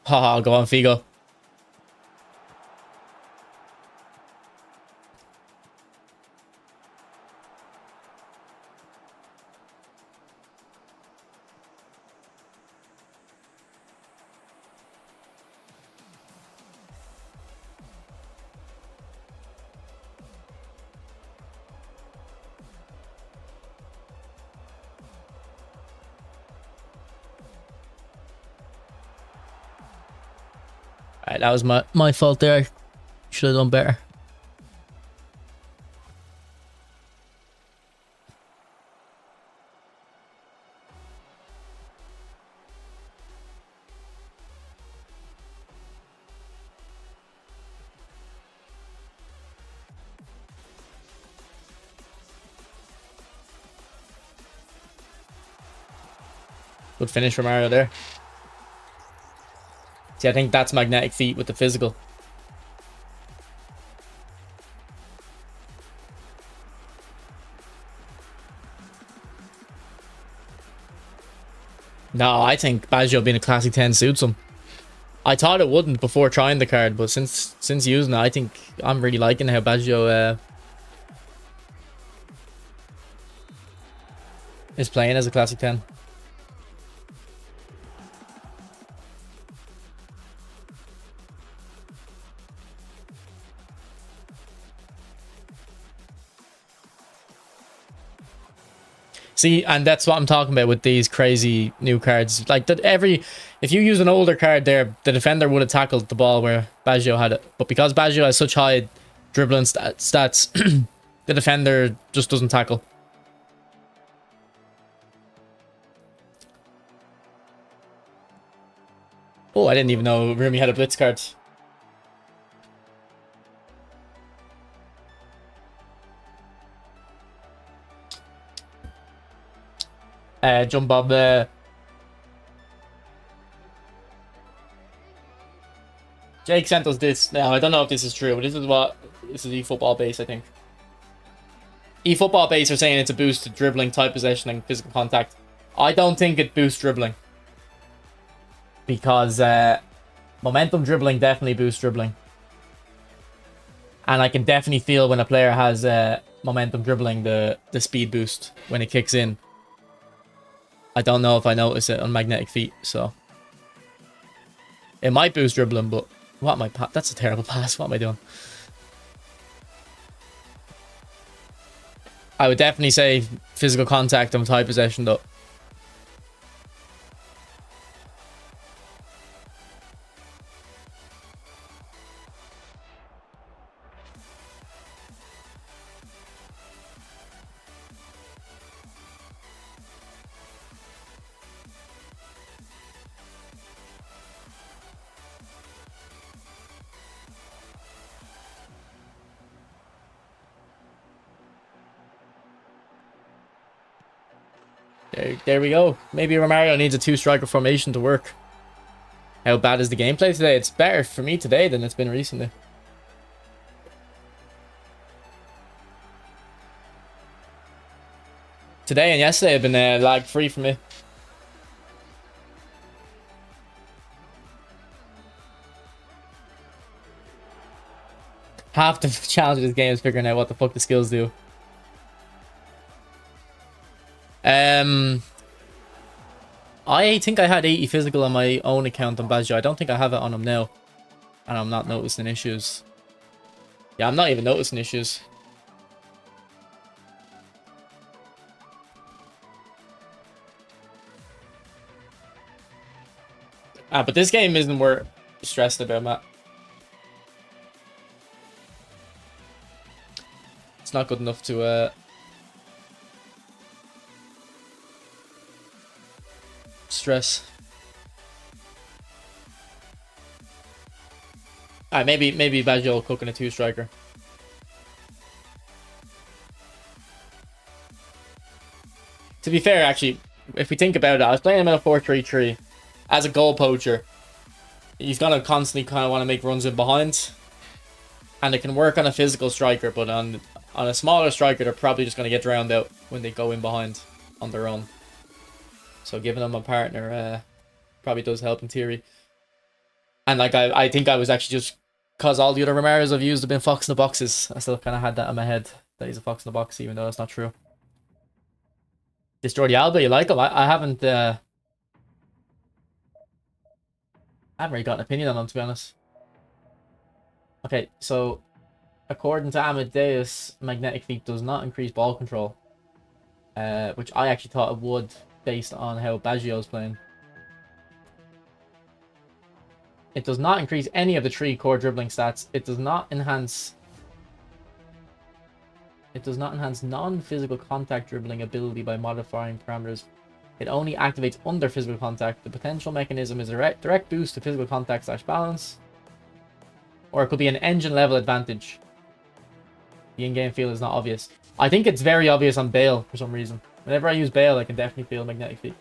Haha, go on, Figo. Alright, that was my fault there. I should have done better. Good finish from Mario there. See, I think that's magnetic feet with the physical. No, I think Baggio being a Classic 10 suits him. I thought it wouldn't before trying the card, but since using it, I think I'm really liking how Baggio is playing as a Classic 10. See, and that's what I'm talking about with these crazy new cards. Like that, if you use an older card there, the defender would have tackled the ball where Baggio had it. But because Baggio has such high dribbling stats, the defender just doesn't tackle. Oh, I didn't even know Rumi had a blitz card. Jump Bob. Jake sent us this. Now, I don't know if this is true, but this is eFootball base, I think. eFootball base are saying it's a boost to dribbling, tight possession, and physical contact. I don't think it boosts dribbling. Because momentum dribbling definitely boosts dribbling. And I can definitely feel when a player has momentum dribbling, the speed boost when it kicks in. I don't know if I notice it on magnetic feet, so. It might boost dribbling, but what am I... That's a terrible pass. What am I doing? I would definitely say physical contact and tight possession, though. There we go. Maybe Romario needs a two-striker formation to work. How bad is the gameplay today? It's better for me today than it's been recently. Today and yesterday have been lag-free for me. Half the challenge of this game is figuring out what the fuck the skills do. I think I had 80 physical on my own account on Baggio. I don't think I have it on him now. And I'm not noticing issues. Yeah, I'm not even noticing issues. But this game isn't worth stressing about, Matt. It's not good enough to stress. Alright, maybe Baggio will cook in a two-striker. To be fair, actually, if we think about it, I was playing him in a 4-3-3 as a goal poacher. He's gonna constantly kind of want to make runs in behind, and it can work on a physical striker, but on a smaller striker, they're probably just gonna get drowned out when they go in behind on their own. So giving them a partner probably does help in theory. And like I think I was actually just, because all the other Romarios I've used have been fox in the boxes, I still kind of had that in my head that he's a fox in the box, even though that's not true. This Jordi Alba, you like him? I haven't really got an opinion on him, to be honest. Okay, so according to Amadeus, magnetic feet does not increase ball control, which I actually thought it would, based on how Baggio's playing. It does not increase any of the 3 core dribbling stats. It does not enhance non-physical contact dribbling ability by modifying parameters. It only activates under physical contact. The potential mechanism is a direct boost to physical contact / balance. Or it could be an engine level advantage. The in-game feel is not obvious. I think it's very obvious on Bale for some reason. Whenever I use Bale, I can definitely feel magnetic feet.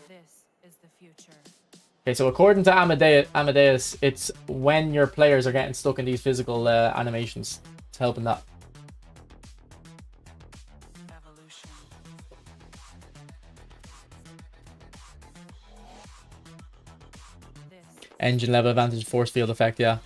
This is the future. Okay, so according to Amadeus, it's when your players are getting stuck in these physical animations. It's helping that. Evolution. Engine level advantage, force field effect, yeah.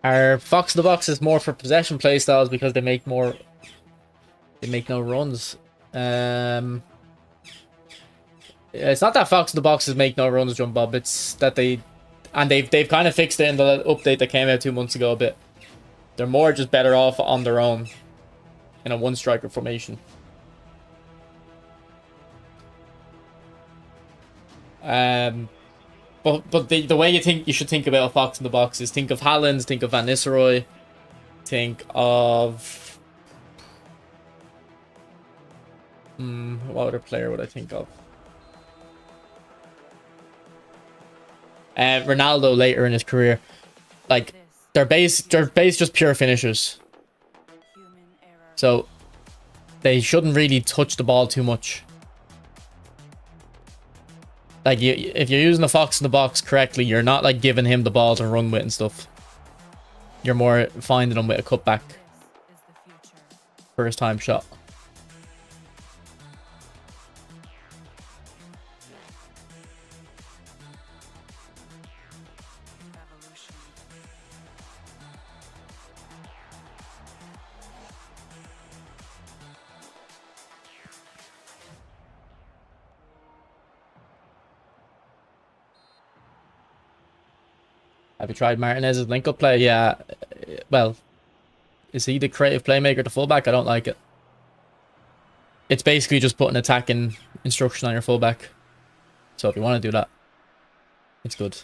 Our Fox in the Box is more for possession playstyles because they make more. They make no runs. It's not that Fox in the Boxes make no runs, John Bob. It's that they've kind of fixed it in the update that came out 2 months ago a bit. They're more just better off on their own in a one-striker formation. But the way you should think about a Fox in the Box is think of Haaland, think of Van Nistelrooy, think of what other player would I think of? Ronaldo later in his career. Like their base just pure finishers. So they shouldn't really touch the ball too much. Like if you're using the Fox in the Box correctly, you're not like giving him the ball to run with and stuff. You're more finding him with a cutback. First time shot. Have you tried Martinez's link-up play? Yeah. Well, is he the creative playmaker to fullback? I don't like it. It's basically just putting attacking instruction on your fullback. So if you want to do that, it's good.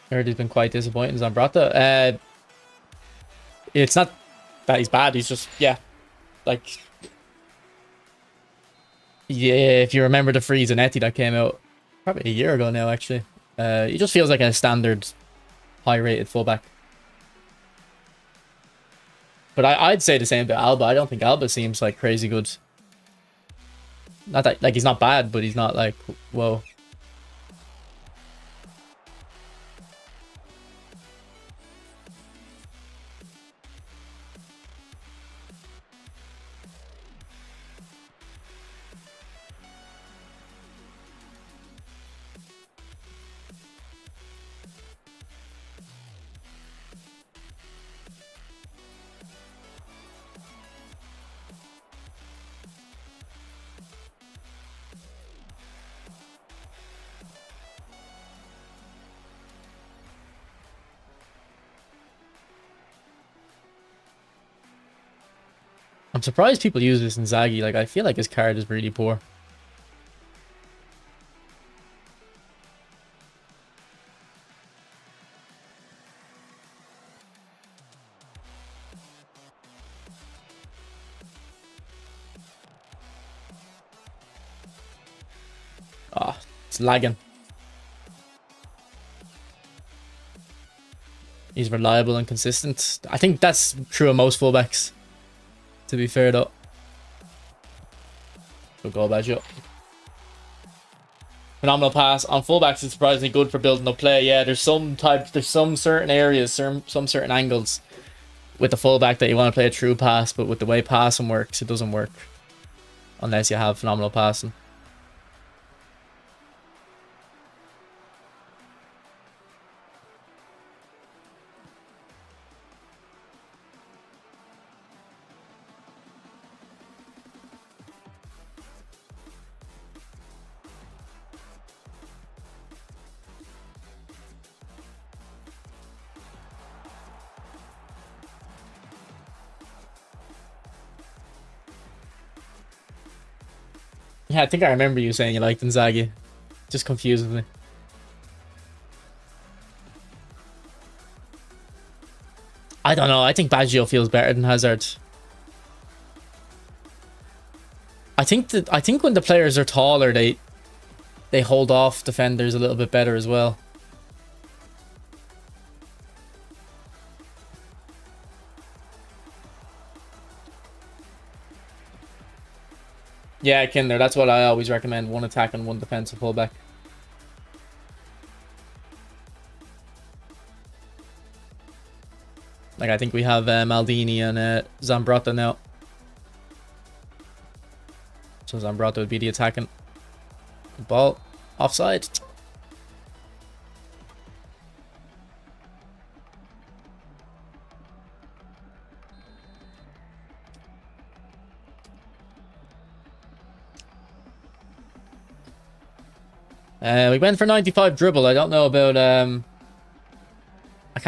I heard he's been quite disappointing, Zambrata. It's not that he's bad. He's just, yeah. Like, yeah, if you remember the free Zanetti that came out probably a year ago now, actually. He just feels like a standard high-rated fullback. But I'd say the same about Alba. I don't think Alba seems like crazy good. Not that, like, he's not bad, but he's not like, whoa. I'm surprised people use this in Zaggy. Like, I feel like his card is really poor. Ah, it's lagging. He's reliable and consistent. I think that's true of most fullbacks. To be fair, though. Good goal, Baggio. Phenomenal pass. On fullbacks, it's surprisingly good for building up play. Yeah, there's some certain areas, some certain angles with the fullback that you want to play a true pass, but with the way passing works, it doesn't work. Unless you have phenomenal passing. Yeah, I think I remember you saying you liked Inzaghi. Just confuses me. I don't know. I think Baggio feels better than Hazard. I think when the players are taller, they hold off defenders a little bit better as well. Yeah, Kinder, that's what I always recommend. One attack and one defensive fullback. Like, I think we have Maldini and Zambrotta now. So Zambrotta would be the attacking. Ball offside. We went for 95 dribble. I don't know about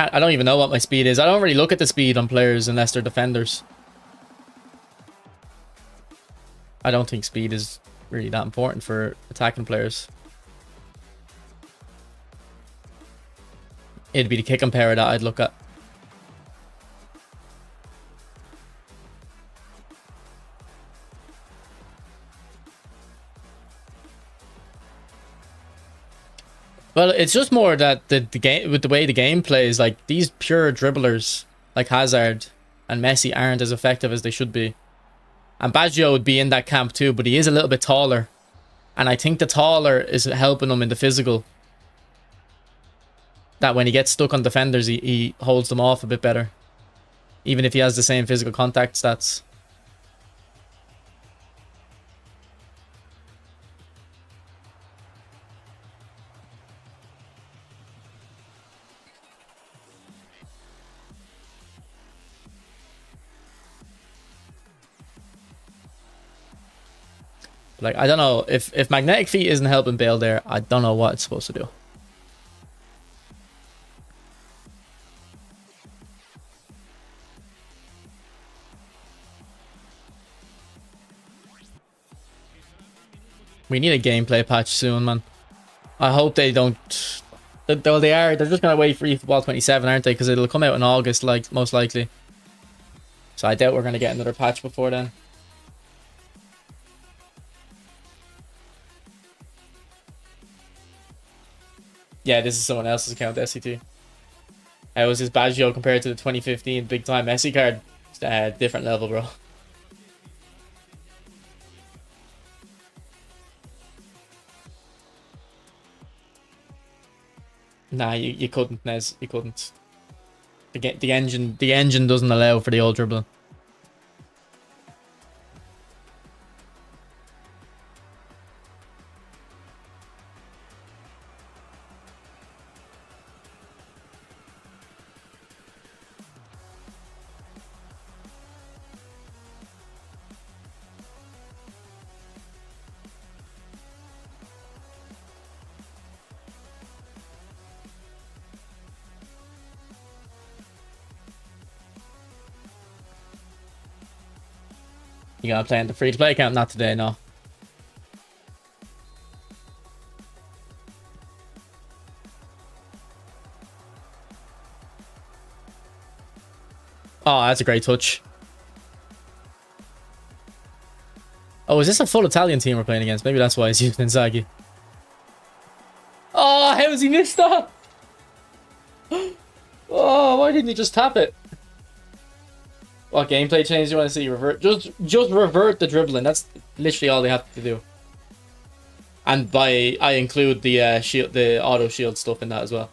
I don't even know what my speed is. I don't really look at the speed on players unless they're defenders. I don't think speed is really that important for attacking players. It'd be the kick and pair that I'd look at. Well, it's just more that the game, with the way the game plays, like these pure dribblers like Hazard and Messi aren't as effective as they should be. And Baggio would be in that camp too, but he is a little bit taller. And I think the taller is helping him in the physical. That when he gets stuck on defenders, he holds them off a bit better. Even if he has the same physical contact stats. Like, I don't know. If Magnetic Feet isn't helping Bale there, I don't know what it's supposed to do. We need a gameplay patch soon, man. I hope they don't... Though they are, they're just going to wait for eFootball 27, aren't they? Because it'll come out in August, like, most likely. So I doubt we're going to get another patch before then. Yeah, this is someone else's account, SCT. How was his Baggio compared to the 2015 big time Messi card? Different level, bro. Nah, you couldn't, Nez. You couldn't. The engine doesn't allow for the old dribbling. You gotta play in the free-to-play account? Not today, no. Oh, that's a great touch. Oh, is this a full Italian team we're playing against? Maybe that's why he's using Inzaghi. Oh, how has he missed that? Oh, why didn't he just tap it? What gameplay change do you want to see? Revert, just revert the dribbling. That's literally all they have to do. And I include the shield, the auto shield stuff in that as well.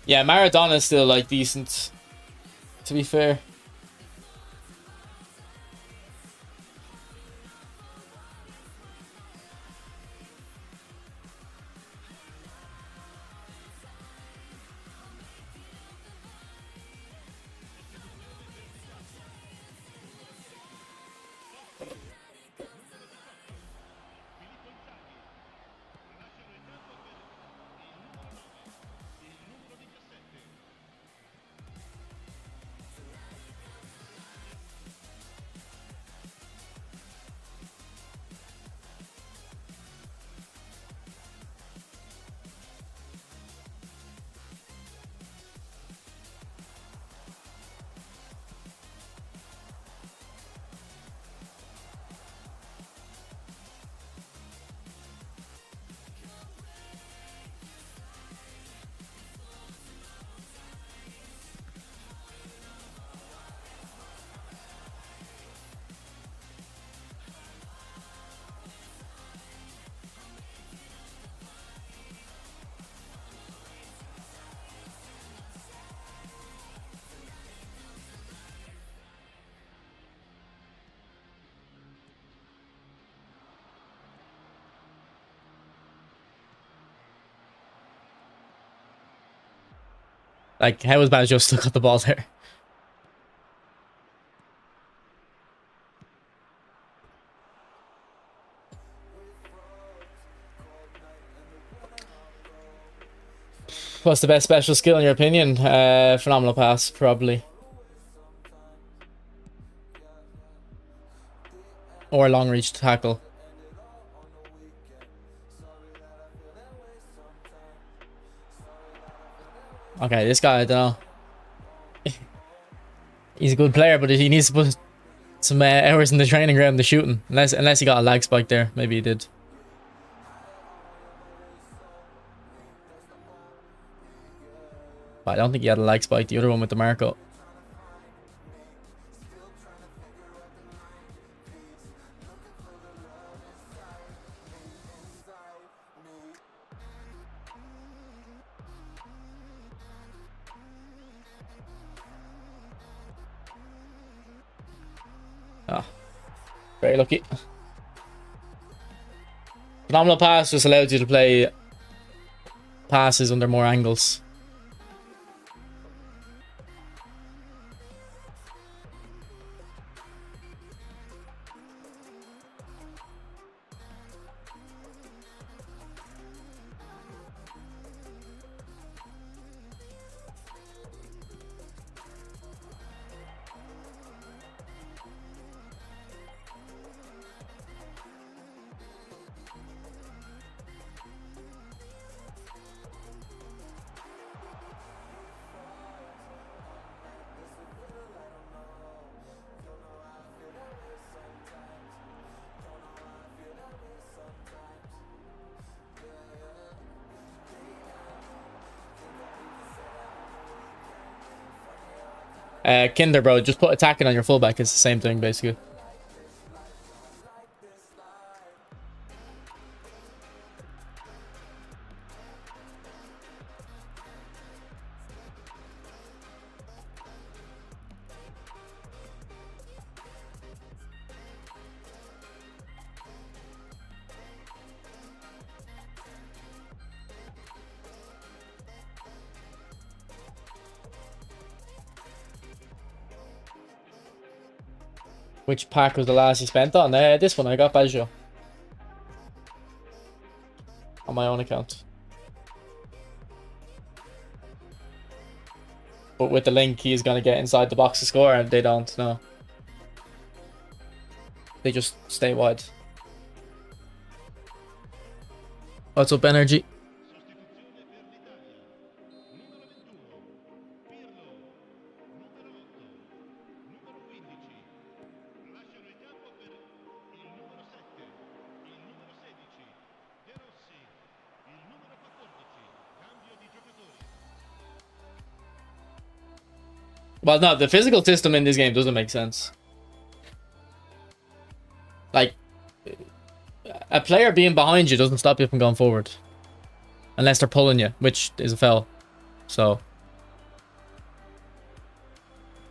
Yeah, Maradona's still like decent, to be fair. Like, how was Banjo still got the ball there? What's the best special skill in your opinion? Phenomenal pass, probably. Or long reach tackle. Okay, this guy, I don't know. He's a good player, but he needs to put some hours in the training ground to shooting. Unless he got a lag spike there. Maybe he did. But I don't think he had a lag spike. The other one with the Marco. Ah, very lucky. Phenomenal pass just allows you to play passes under more angles. Kinder, bro, just put attacking on your fullback. It's the same thing, basically. Which pack was the last you spent on? This one, I got Baggio. On my own account. But with the link, he's going to get inside the box to score, and they don't, no. They just stay wide. What's up, Energy? Well, no, the physical system in this game doesn't make sense. Like, a player being behind you doesn't stop you from going forward. Unless they're pulling you, which is a foul. So,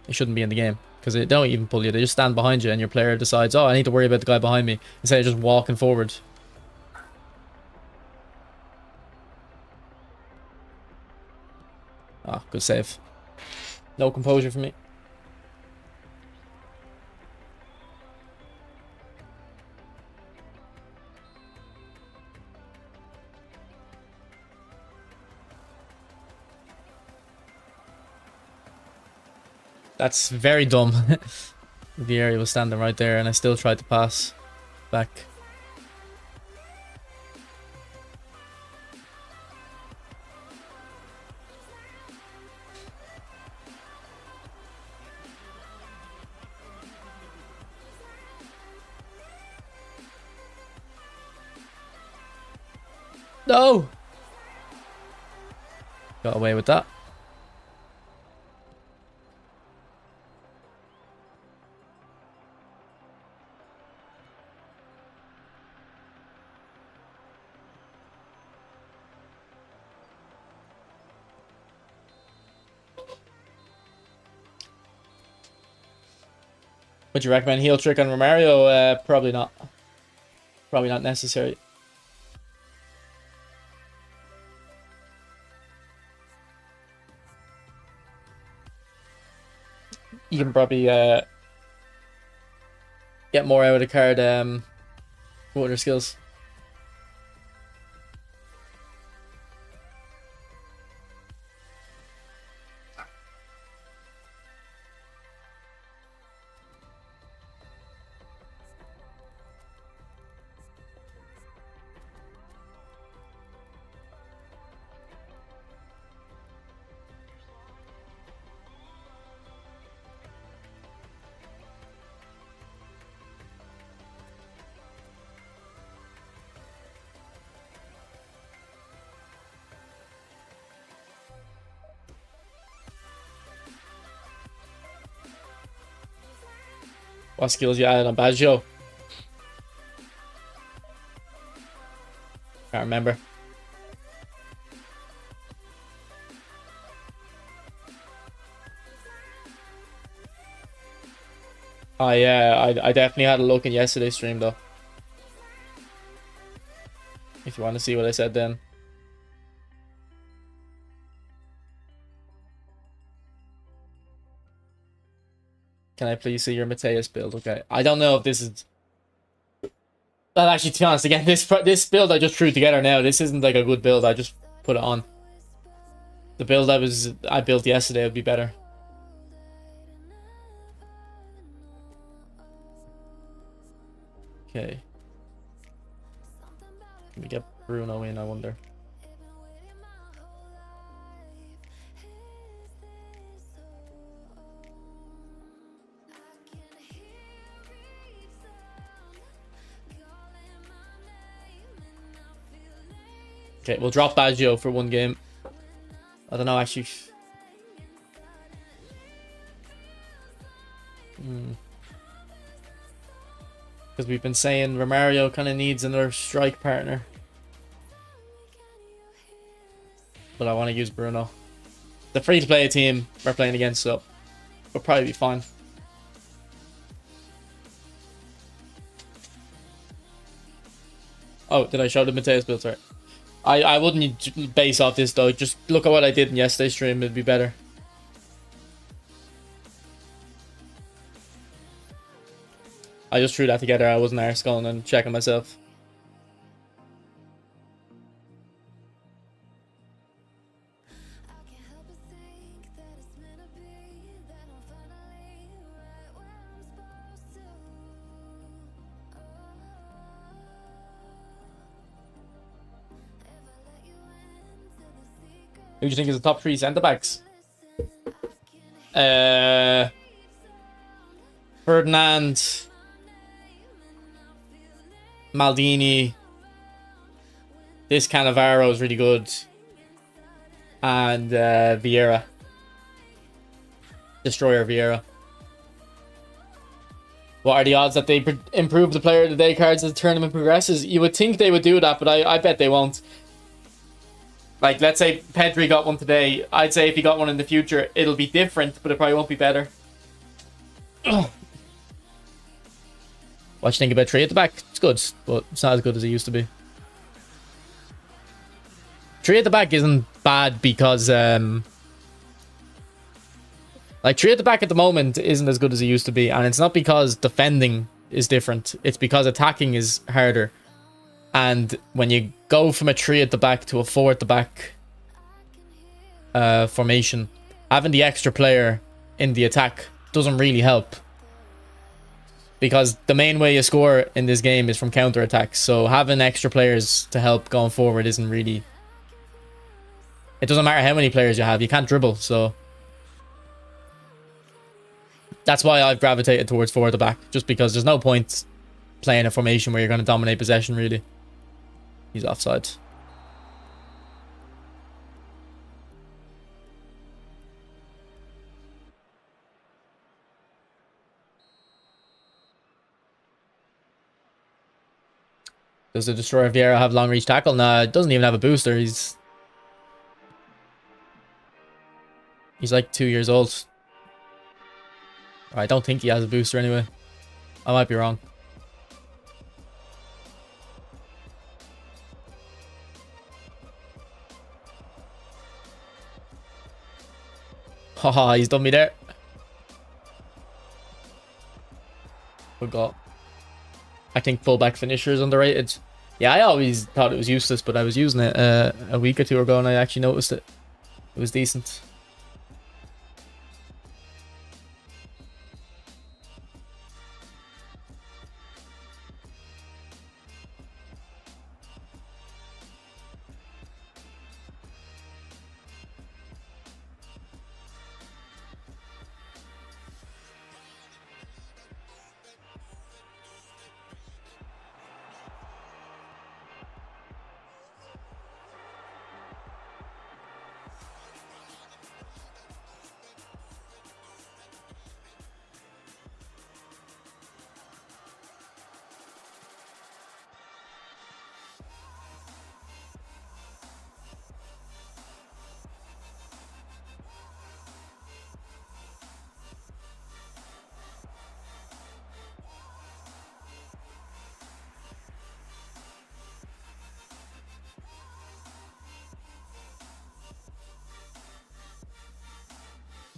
it shouldn't be in the game. Because they don't even pull you, they just stand behind you and your player decides, oh, I need to worry about the guy behind me. Instead of just walking forward. Ah, good save. No composure for me. That's very dumb. The area was standing right there and I still tried to pass back. No! Got away with that. Would you recommend heel trick on Romario? Probably not. Probably not necessary. you can probably get more out of the card with other skills. What skills you added on Baggio? Can't remember. Oh yeah, I definitely had a look in yesterday's stream though. If you want to see what I said then. Can I please see your Matthaus build? Okay. I don't know if this is... Well, actually, to be honest, again, this build I just threw together now, this isn't like a good build. I just put it on. The build I built yesterday would be better. Okay. Can we get Bruno in, I wonder? Okay, we'll drop Baggio for one game. I don't know, actually. Because we've been saying Romario kind of needs another strike partner. But I want to use Bruno. The free-to-play team we're playing against, so we'll probably be fine. Oh, did I show the Matthaus build? Sorry. I wouldn't base off this though. Just look at what I did in yesterday's stream. It'd be better. I just threw that together. I wasn't arse going and checking myself. Who do you think is the top 3 centre backs? Ferdinand, Maldini, this Cannavaro is really good, and Vieira, Destroyer Vieira. What are the odds that they improve the player of the day cards as the tournament progresses? You would think they would do that, but I bet they won't. Like, let's say Pedri got one today. I'd say if he got one in the future, it'll be different, but it probably won't be better. What do you think about Tree at the back? It's good, but it's not as good as it used to be. Tree at the back isn't bad because, like, Tree at the back at the moment isn't as good as it used to be, and it's not because defending is different. It's because attacking is harder. And when you go from a 3 at the back to a 4 at the back formation, having the extra player in the attack doesn't really help. Because the main way you score in this game is from counter attacks. So having extra players to help going forward isn't really... It doesn't matter how many players you have. You can't dribble, so... That's why I've gravitated towards 4 at the back. Just because there's no point playing a formation where you're going to dominate possession, really. He's offside. Does the Destroyer Vieira have long reach tackle? Nah, it doesn't even have a booster. He's like 2 years old. I don't think he has a booster anyway. I might be wrong. Haha, he's done me there. We got, I think, fullback finisher is underrated. Yeah, I always thought it was useless, but I was using it a week or two ago and I actually noticed it. It was decent.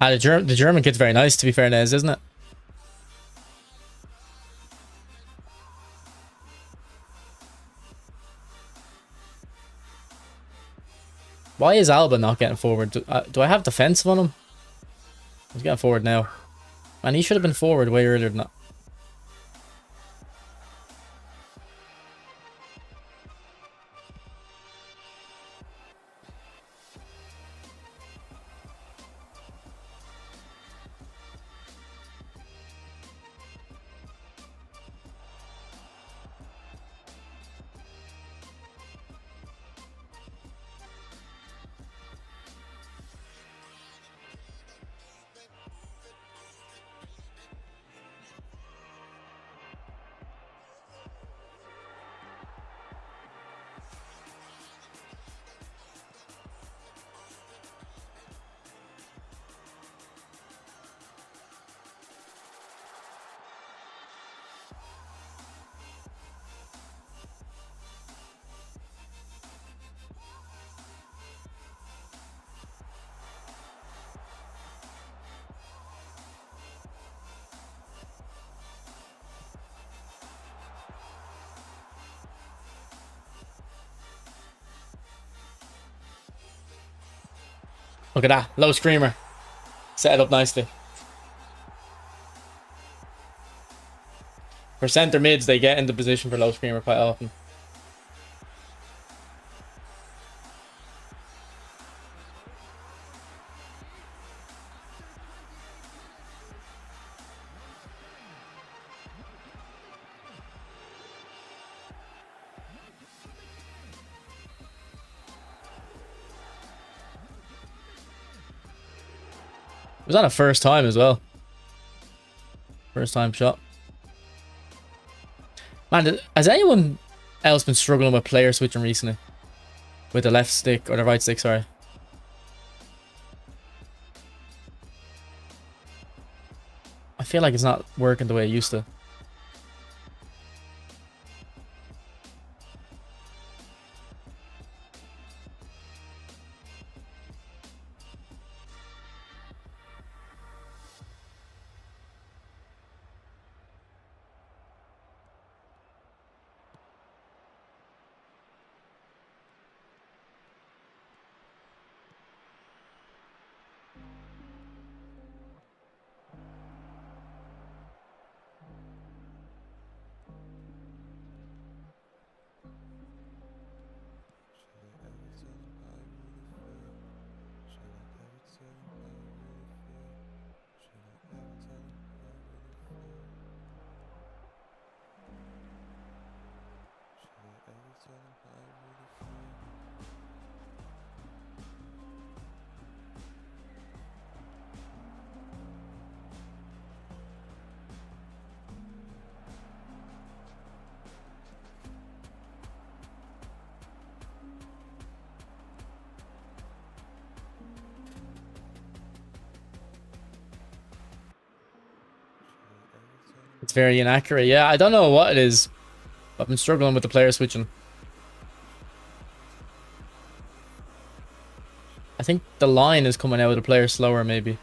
The German kid's very nice, to be fair, Nez, isn't it? Why is Alba not getting forward? Do I have defensive on him? He's getting forward now. Man, he should have been forward way earlier than that. Look at that. Low screamer. Set it up nicely. For centre mids, they get into position for low screamer quite often. It was on a first time as well. First time shot. Man, has anyone else been struggling with player switching recently? With the left stick, or the right stick, sorry. I feel like it's not working the way it used to. It's very inaccurate. Yeah, I don't know what it is. I've been struggling with the player switching. I think the line is coming out of the player slower, maybe,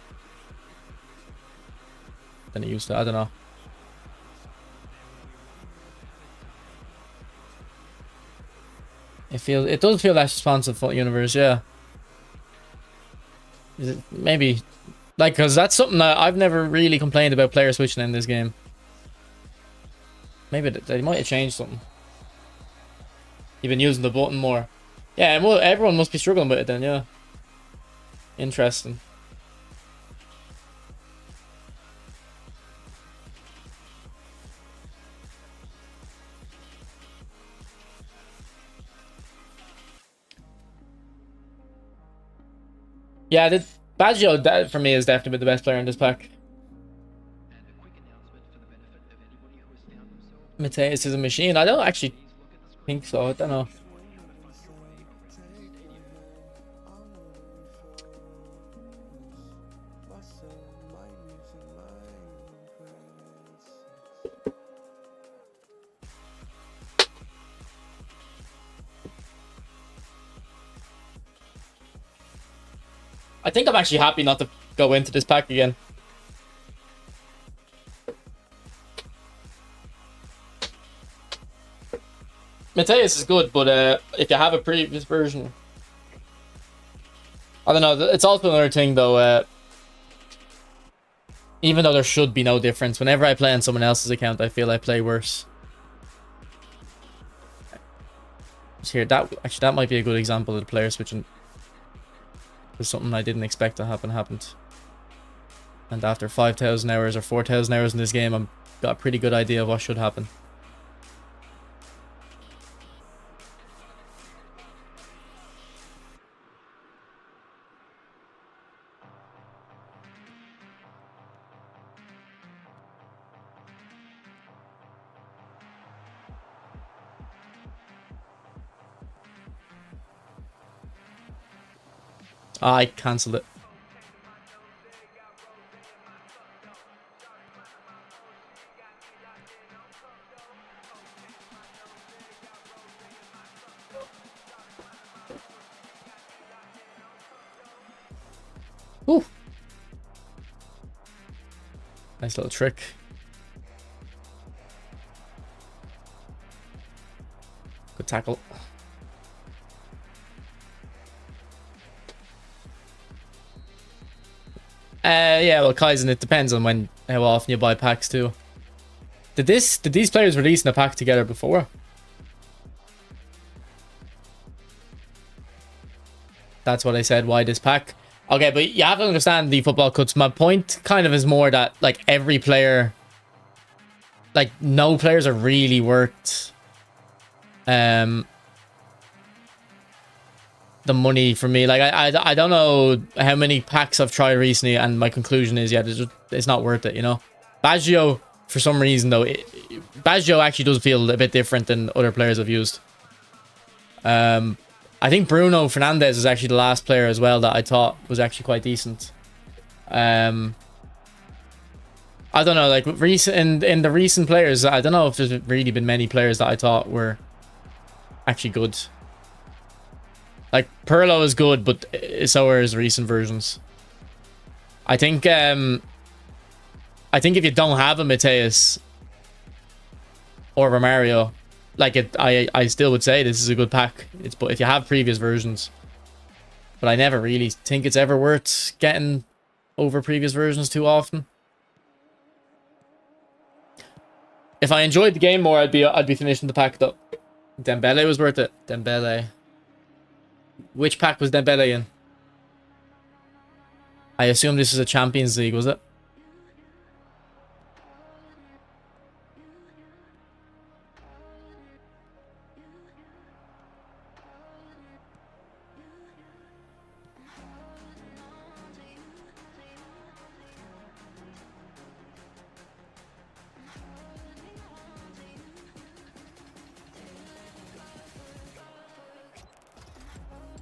than it used to. I don't know. It does feel less responsive for universe, yeah. Is it maybe like, because that's something that I've never really complained about player switching in this game. Maybe they might have changed something. You've been using the button more. Yeah, well, everyone must be struggling with it then, yeah. Interesting. Yeah, Baggio, that for me is definitely the best player in this pack. Mateus is a machine. I don't actually think so. I don't know. I think I'm actually happy not to go into this pack again. Mateus is good, but if you have a previous version, I don't know. It's also another thing though. Even though there should be no difference, whenever I play on someone else's account, I feel I play worse. Here, that might be a good example of the player switching. There's something I didn't expect to happen happened. And after 5,000 hours or 4,000 hours in this game, I've got a pretty good idea of what should happen. I cancelled it. Ooh. Nice little trick. Good tackle. Yeah, well, Kaizen, it depends on how often you buy packs too. Did these players release in a pack together before? That's what I said. Why this pack? Okay, but you have to understand the football cuts. My point kind of is more that like every player, like no players are really worth the money for me. Like I don't know how many packs I've tried recently, and my conclusion is, yeah, it's not worth it, you know. Baggio, for some reason though, Baggio actually does feel a bit different than other players I've used. I think Bruno Fernandes is actually the last player as well that I thought was actually quite decent. I don't know, like in the recent players, I don't know if there's really been many players that I thought were actually good. Like Pirlo is good, but so are his recent versions. I think if you don't have a Mateus or Romario, like I still would say this is a good pack. But if you have previous versions, but I never really think it's ever worth getting over previous versions too often. If I enjoyed the game more, I'd be finishing the pack though. Dembele was worth it. Dembele. Which pack was Dembele in? I assume this is a Champions League, was it?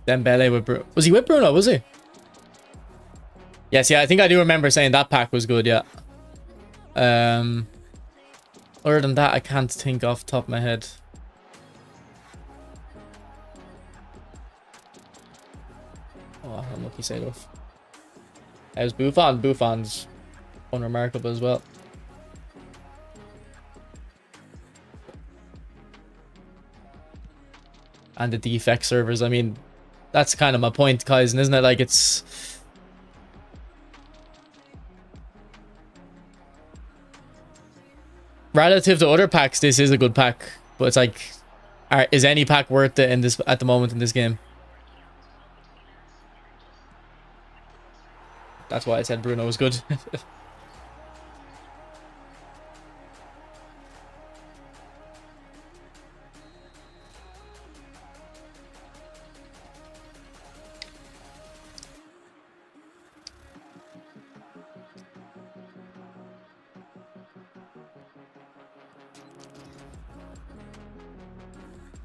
Dembele with Bruno. Was he with Bruno, was he? Yes, yeah, I think I do remember saying that pack was good, yeah. Other than that, I can't think off the top of my head. Oh, unlucky save off. How's Buffon? Buffon's unremarkable as well. and the defect servers. I mean, that's kind of my point, Kaizen, isn't it? Like, it's relative to other packs, this is a good pack, but it's like, is any pack worth it in this at the moment in this game? That's why I said Bruno was good.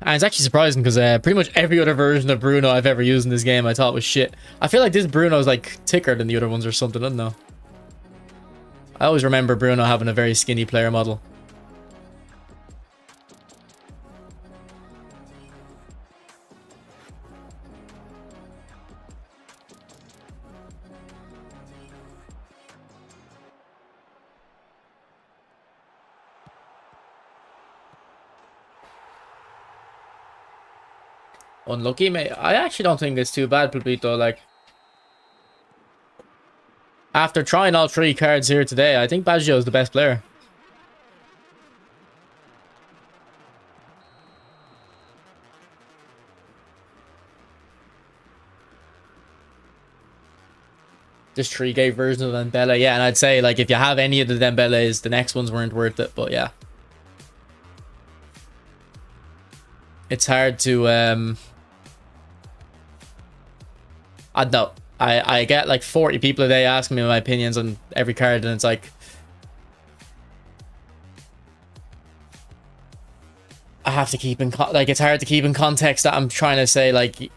And it's actually surprising because pretty much every other version of Bruno I've ever used in this game I thought was shit. I feel like this Bruno is like thicker than the other ones or something, I don't know. I always remember Bruno having a very skinny player model. Unlucky, mate. I actually don't think it's too bad, Pulpito. Like, after trying all three cards here today, I think Baggio is the best player. Just 3 gay version of Dembele. Yeah, and I'd say, like, if you have any of the Dembeles, the next ones weren't worth it, but yeah. It's hard to, I don't know. I get like 40 people a day asking me my opinions on every card, and it's like, I have to keep in like, it's hard to keep in context that I'm trying to say, like,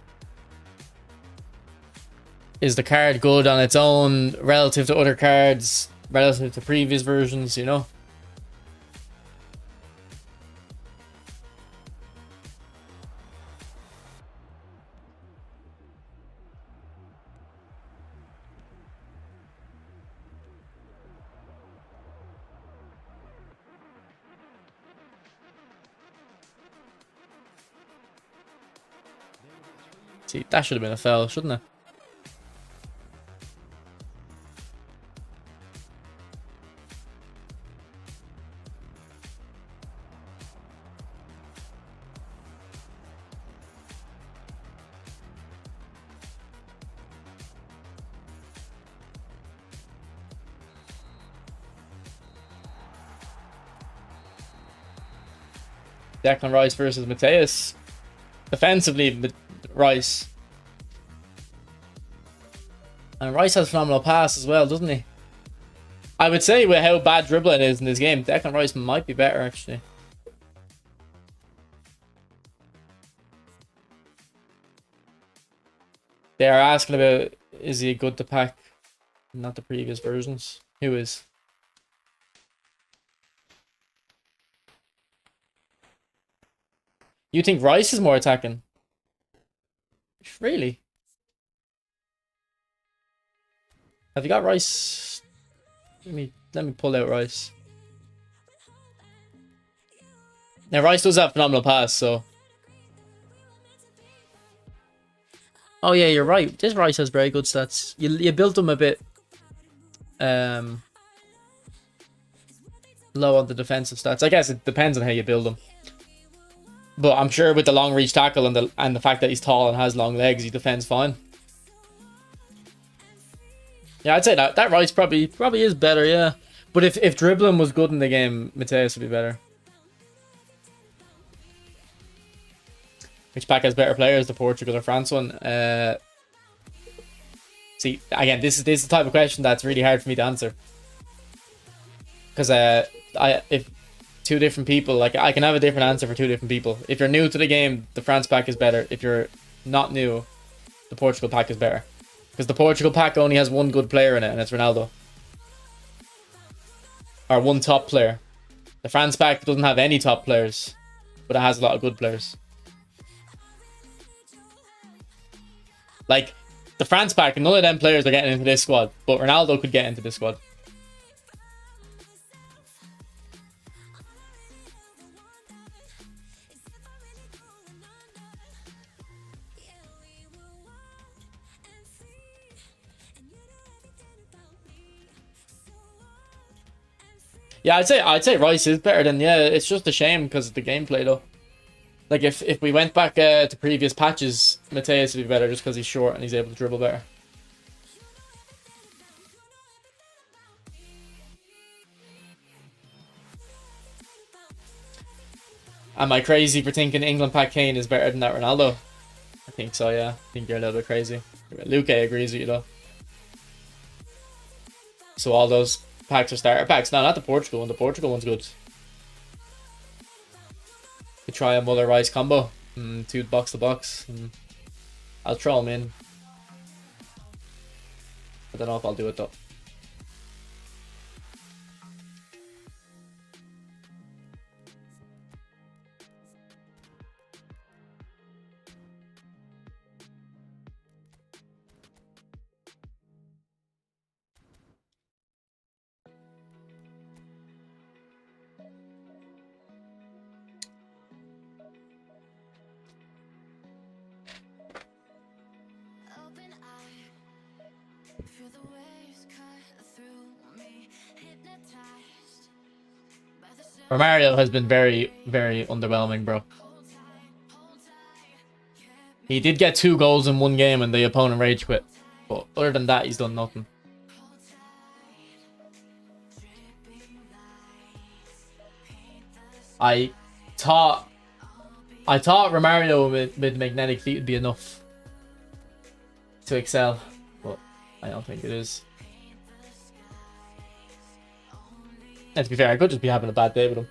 is the card good on its own relative to other cards, relative to previous versions, you know? See, that should have been a foul, shouldn't it? Declan Rice versus Matthäus. Defensively, Rice. And Rice has phenomenal pass as well, doesn't he? I would say with how bad dribbling is in this game, Declan Rice might be better, actually. They are asking about, is he good to pack? Not the previous versions. Who is? You think Rice is more attacking? Really? Have you got Rice? Let me pull out Rice. Now Rice does have phenomenal pass, so. Oh yeah, you're right. This Rice has very good stats. You built him a bit low on the defensive stats. I guess it depends on how you build him. But I'm sure with the long reach tackle and the fact that he's tall and has long legs, he defends fine. Yeah, I'd say that Rice probably is better, yeah. But if dribbling was good in the game, Matthäus would be better. Which pack has better players, the Portugal or France one? See, again, this is the type of question that's really hard for me to answer. Because if two different people, like, I can have a different answer for two different people. If you're new to the game, the France pack is better. If you're not new, the Portugal pack is better. Because the Portugal pack only has one good player in it, and it's Ronaldo. Or one top player. The France pack doesn't have any top players, but it has a lot of good players. Like, the France pack, none of them players are getting into this squad, but Ronaldo could get into this squad. Yeah, I'd say Rice is better than, yeah, it's just a shame because of the gameplay though. Like if we went back to previous patches, Matthaus would be better just because he's short and he's able to dribble better. Am I crazy for thinking England pack Kane is better than that Ronaldo? I think so, yeah. I think you're a little bit crazy. Luke agrees with you though. So all those packs are starter packs. No, not the Portugal one. The Portugal one's good. Could try a Muller Rice combo. 2 box to box. I'll throw them in. I don't know if I'll do it though. Romario has been very, very underwhelming, bro. He did get 2 goals in 1 game and the opponent rage quit. But other than that, he's done nothing. I thought Romario with magnetic feet would be enough to excel, but I don't think it is. And to be fair, I could just be having a bad day with him.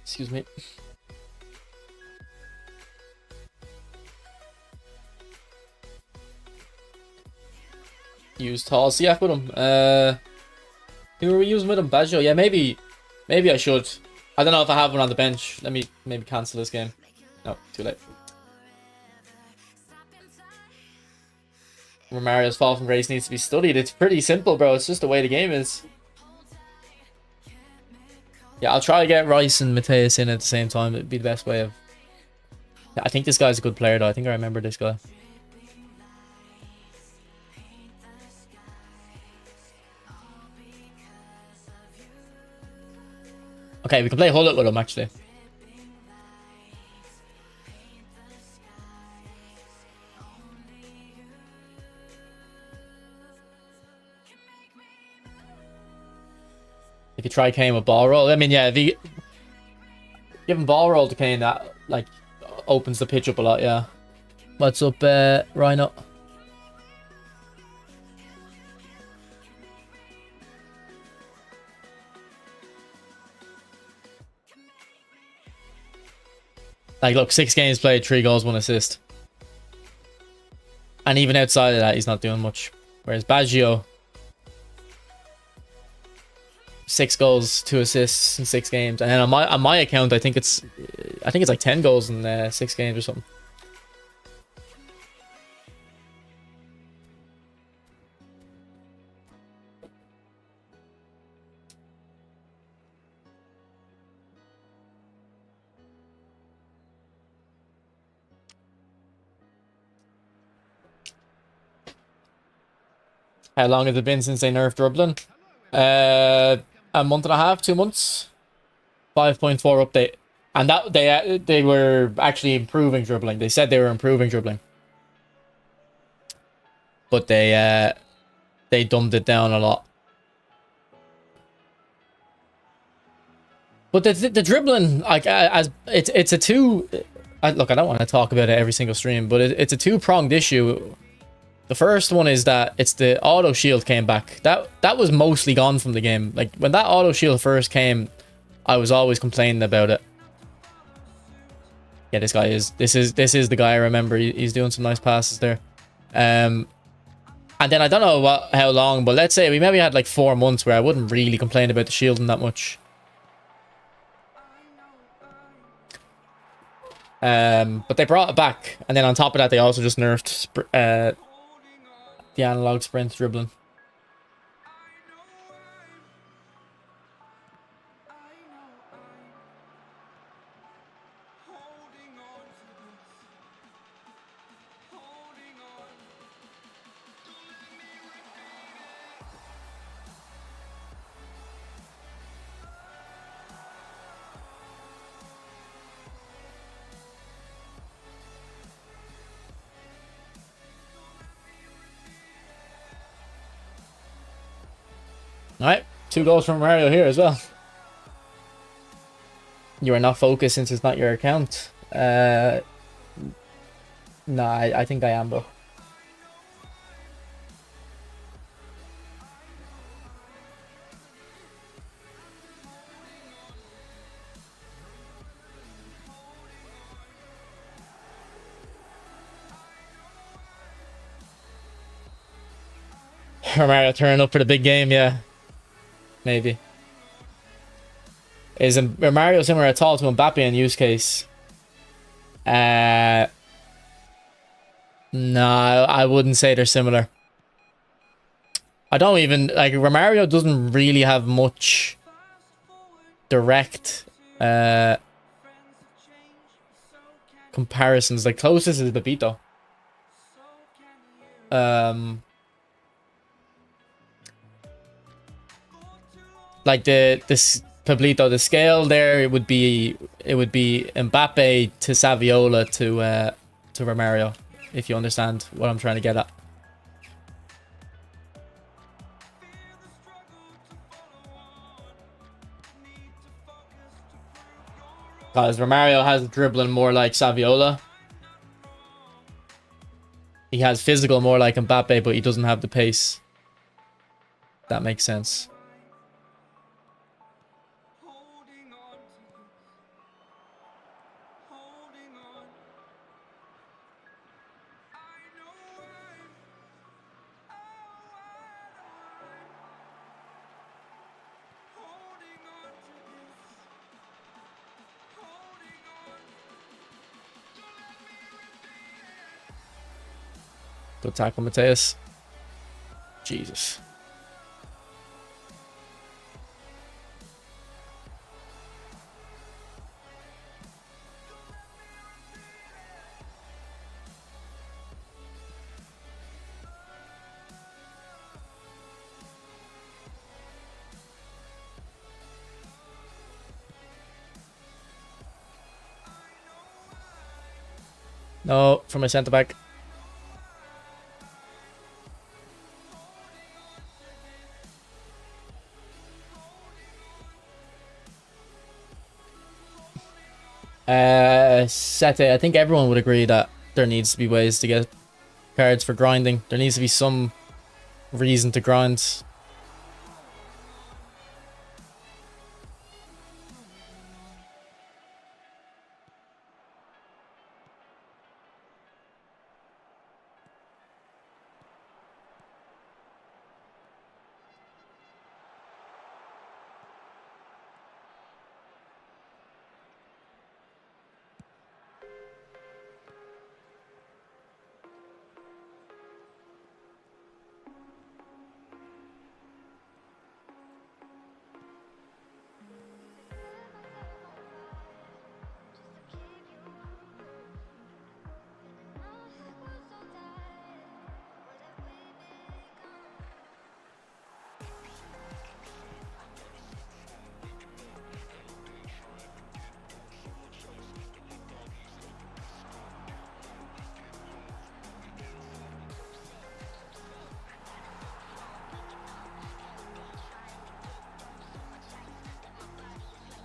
Excuse me. Use tall CF with him. Who are we using with him? Baggio? Yeah, maybe I should. I don't know if I have one on the bench. Let me maybe cancel this game. No, too late. Romario's fall from grace needs to be studied. It's pretty simple, bro. It's just the way the game is. Yeah, I'll try to get Rice and Matthaus in at the same time. It'd be the best way of... Yeah, I think this guy's a good player, though. I think I remember this guy. Okay, we can play Hullet with him, actually. If you try Kane with ball roll, I mean, yeah, if you give him ball roll to Kane, that like opens the pitch up a lot. Yeah. What's up, Rhino? Like, look, 6 games played, 3 goals, 1 assist, and even outside of that, he's not doing much. Whereas Baggio, 6 goals, 2 assists in 6 games, and then on my account, I think it's like 10 goals in 6 games or something. How long has it been since they nerfed dribbling? A month and a half, 2 months. 5.4 update, and that they were actually improving dribbling. They said they were improving dribbling, but they dumbed it down a lot. But the dribbling, like, as it's a two. Look, I don't want to talk about it every single stream, but it's a 2-pronged issue. The first one is that it's the auto shield came back. That was mostly gone from the game. Like, when that auto shield first came, I was always complaining about it. Yeah, this is the guy I remember. He's doing some nice passes there. And then I don't know how long, but let's say we maybe had like 4 months where I wouldn't really complain about the shielding that much. But they brought it back, and then on top of that, they also just nerfed the analog sprint dribbling. Alright, 2 goals from Mario here as well. You are not focused since it's not your account. No, I think I am, though. Mario turning up for the big game, yeah. Maybe. Is Mario similar at all to Mbappe in use case? No, I wouldn't say they're similar. I don't even like Romario doesn't really have much direct comparisons. Like closest is Babito. Like this Pablito, the scale there, it would be Mbappe to Saviola to Romario, if you understand what I'm trying to get at. Because Romario has dribbling more like Saviola. He has physical more like Mbappe, but he doesn't have the pace. That makes sense. Good tackle, Matthäus. Jesus. No, from my centre back. Sete, I think everyone would agree that there needs to be ways to get cards for grinding. There needs to be some reason to grind.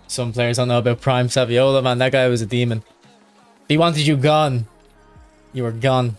Some players don't know about Prime Saviola, man. That guy was a demon. He wanted you gone. You were gone.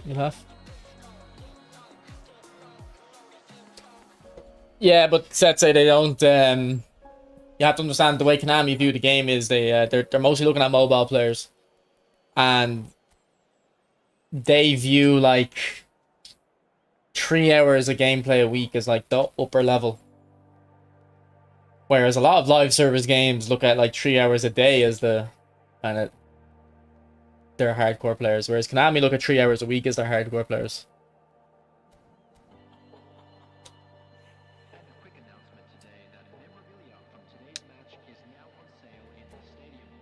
you'll have. Yeah, but let's say they don't. You have to understand the way Konami view the game is they're mostly looking at mobile players, and they view like 3 hours of gameplay a week as like the upper level. Whereas a lot of live service games look at like 3 hours a day as the kind of their hardcore players. Whereas Konami look at 3 hours a week as their hardcore players. And a quick announcement today that memorabilia from today's match is now on sale in the stadium.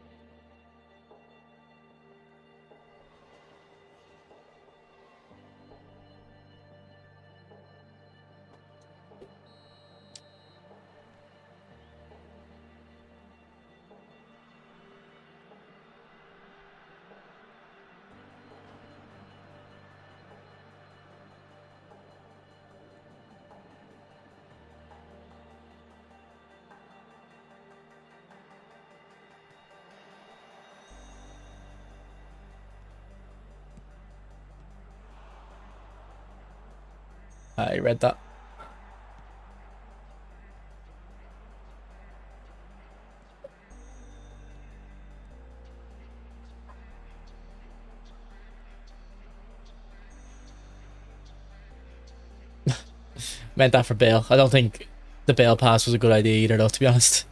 I read that. Meant that for Bale. I don't think the Bale pass was a good idea either, though, to be honest.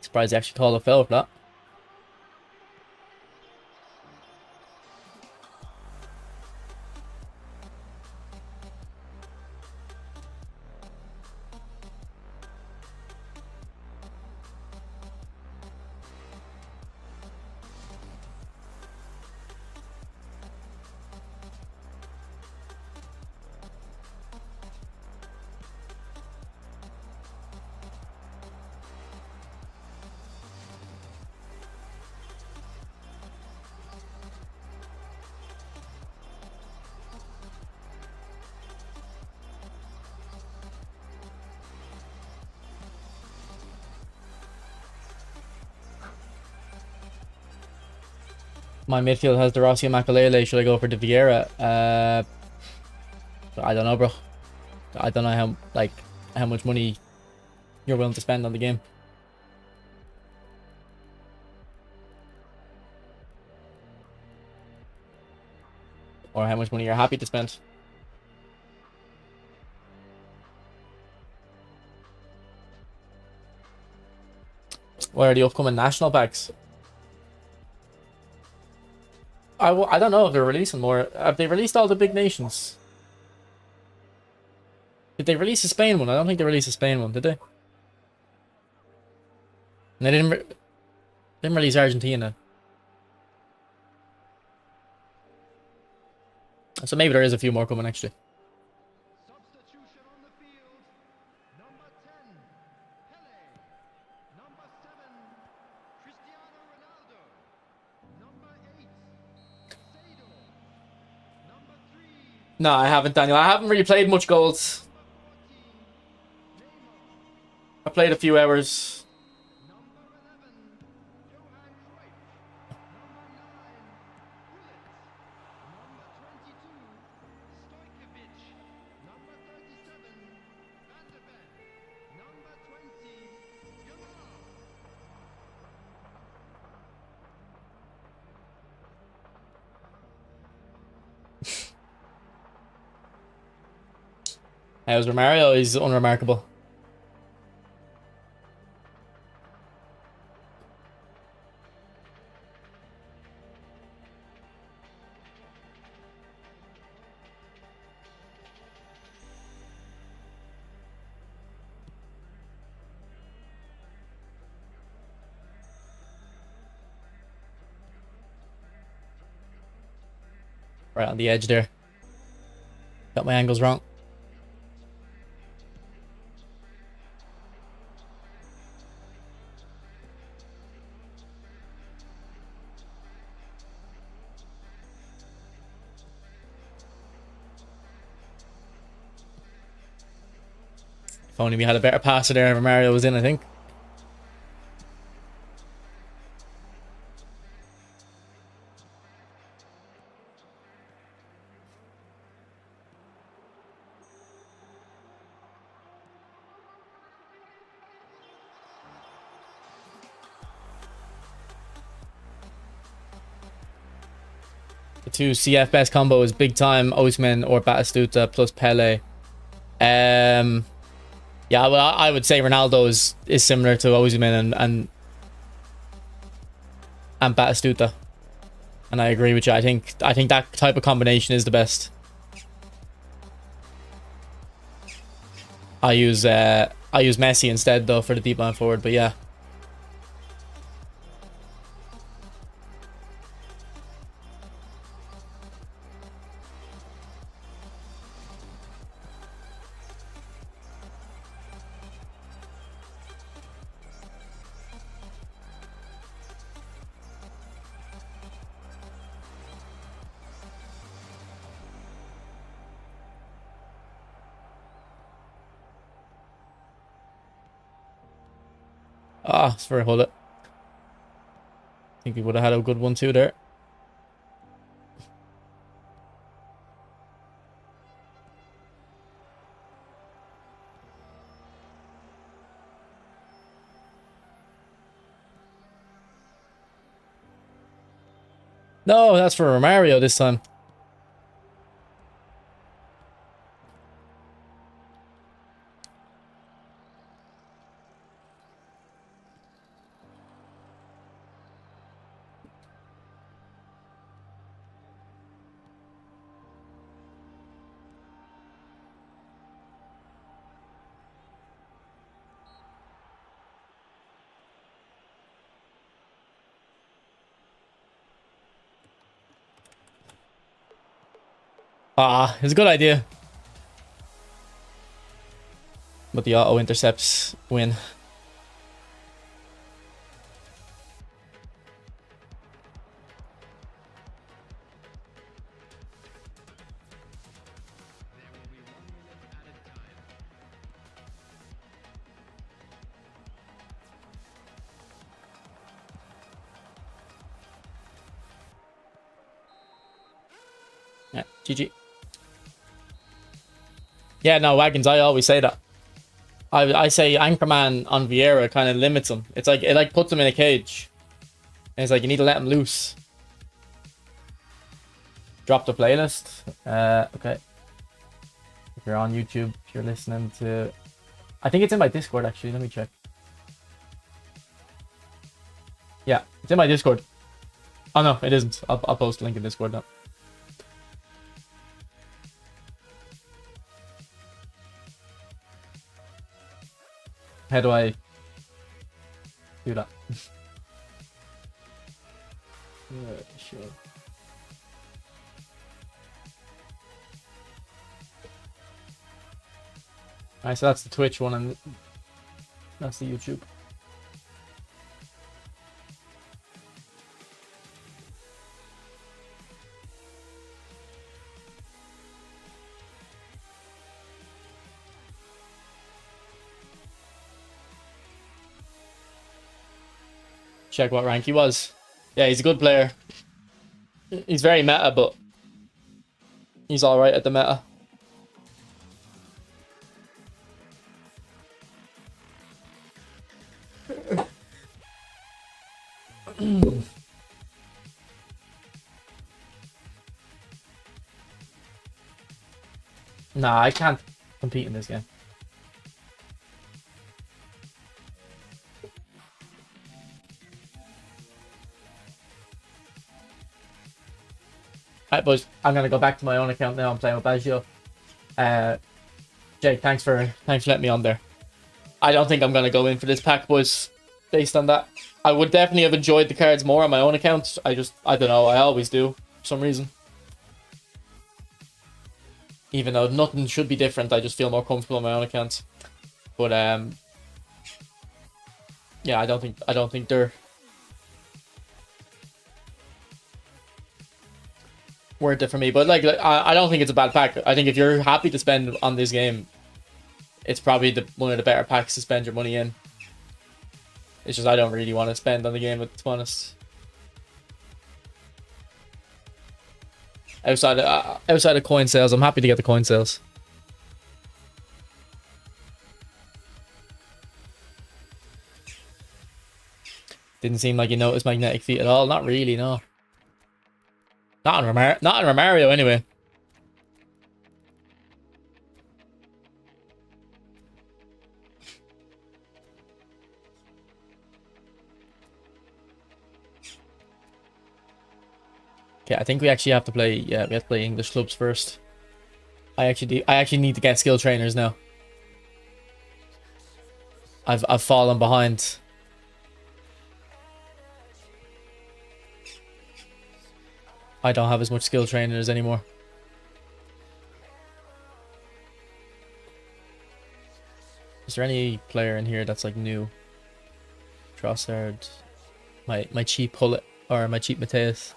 Surprised they actually called a foul for that. My midfield has De Rossi and Makalele. Should I go for De Vieira? I don't know, bro. I don't know how much money you're willing to spend on the game. Or how much money you're happy to spend. Where are the upcoming national packs? I don't know if they're releasing more. Have they released all the big nations? Did they release a Spain one? I don't think they released a Spain one, did they? And they didn't release Argentina. So maybe there is a few more coming actually. Substitution on the field. Number 10, Pele. Number 7, Cristiano Ronaldo. Number 8, Sado. Number 3, No, I haven't, Daniel. I haven't really played much goals. number 14, Neymar. I played a few hours. Number 11, Johan Cruyff. Number 9, Gullit. Number 22, Stojkovic. Number 37, Van de Ven. Number 20, Yamal. How's Romario? He's unremarkable. Right on the edge there. Got my angles wrong. Only we had a better passer there. Romario was in, I think. The two CF best combo is big time Osimhen or Batistuta plus Pele. Yeah, well, I would say Ronaldo is similar to Osimhen and Batistuta, and I agree with you. I think that type of combination is the best. I use Messi instead though for the deep line forward, but yeah. Ah, it's for a hold it. I think we would have had a good one too there. No, that's for Romario this time. Ah, it's a good idea. But the auto intercepts win. Yeah, GG. Yeah, no, Wagons, I always say that. I say Anchorman on Vieira kind of limits him. It's like, it like puts him in a cage. And it's like, you need to let him loose. Drop the playlist. Okay. If you're on YouTube, if you're listening to... I think it's in my Discord, actually. Let me check. Yeah, it's in my Discord. Oh, no, it isn't. I'll post a link in Discord now. How do I do that? Sure. Alright, so that's the Twitch one and that's the YouTube. Check what rank he was. Yeah, he's a good player. He's very meta, but he's alright at the meta. Nah, I can't compete in this game. Alright, boys, I'm gonna go back to my own account now. I'm playing with Baggio. Jake, thanks for letting me on there. I don't think I'm gonna go in for this pack, boys. Based on that, I would definitely have enjoyed the cards more on my own account. I don't know. I always do for some reason. Even though nothing should be different, I just feel more comfortable on my own account. But yeah, I don't think they're worth it for me. But like I don't think it's a bad pack. I think if you're happy to spend on this game, it's probably one of the better packs to spend your money in. It's just I don't really want to spend on the game, to be honest. Outside of coin sales, I'm happy to get the coin sales. Didn't seem like you noticed magnetic feet at all. Not really, no. Not on Romario anyway. Okay, I think we actually have to play. Yeah, we have to play English clubs first. I actually need to get skill trainers now. I've fallen behind. I don't have as much skill trainers anymore. Is there any player in here that's like new? Trossard, my cheap Hullet or my cheap Matthäus.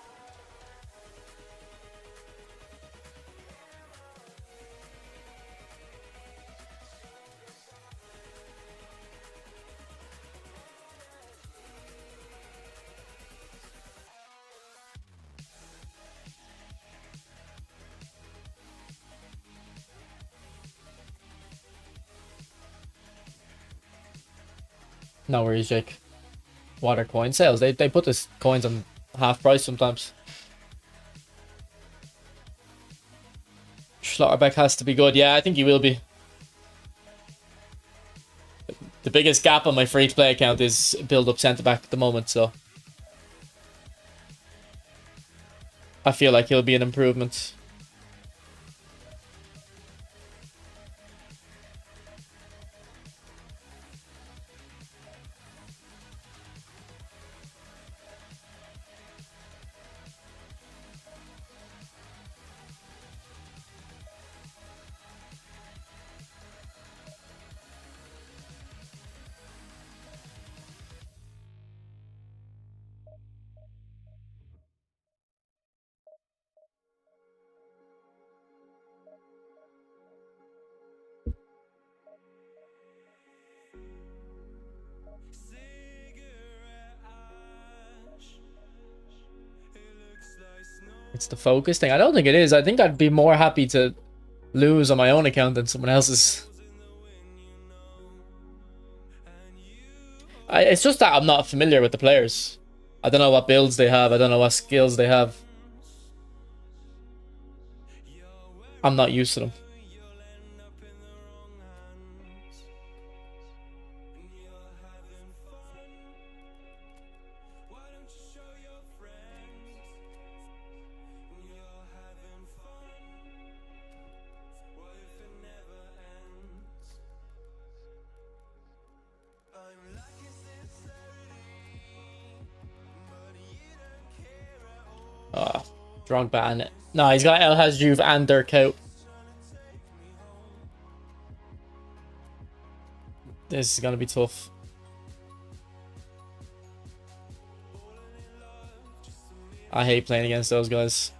No worries, Jake. Water coin sales. They put this coins on half price sometimes. Schlotterbeck has to be good. Yeah, I think he will be. The biggest gap on my free to play account is build up centre back at the moment, so I feel like he'll be an improvement. It's the focus thing. I don't think it is. I think I'd be more happy to lose on my own account than someone else's. It's just that I'm not familiar with the players. I don't know what builds they have. I don't know what skills they have. I'm not used to them. Drunk ban. No, he's got El Has Juve and Dirk out. This is gonna be tough. I hate playing against those guys.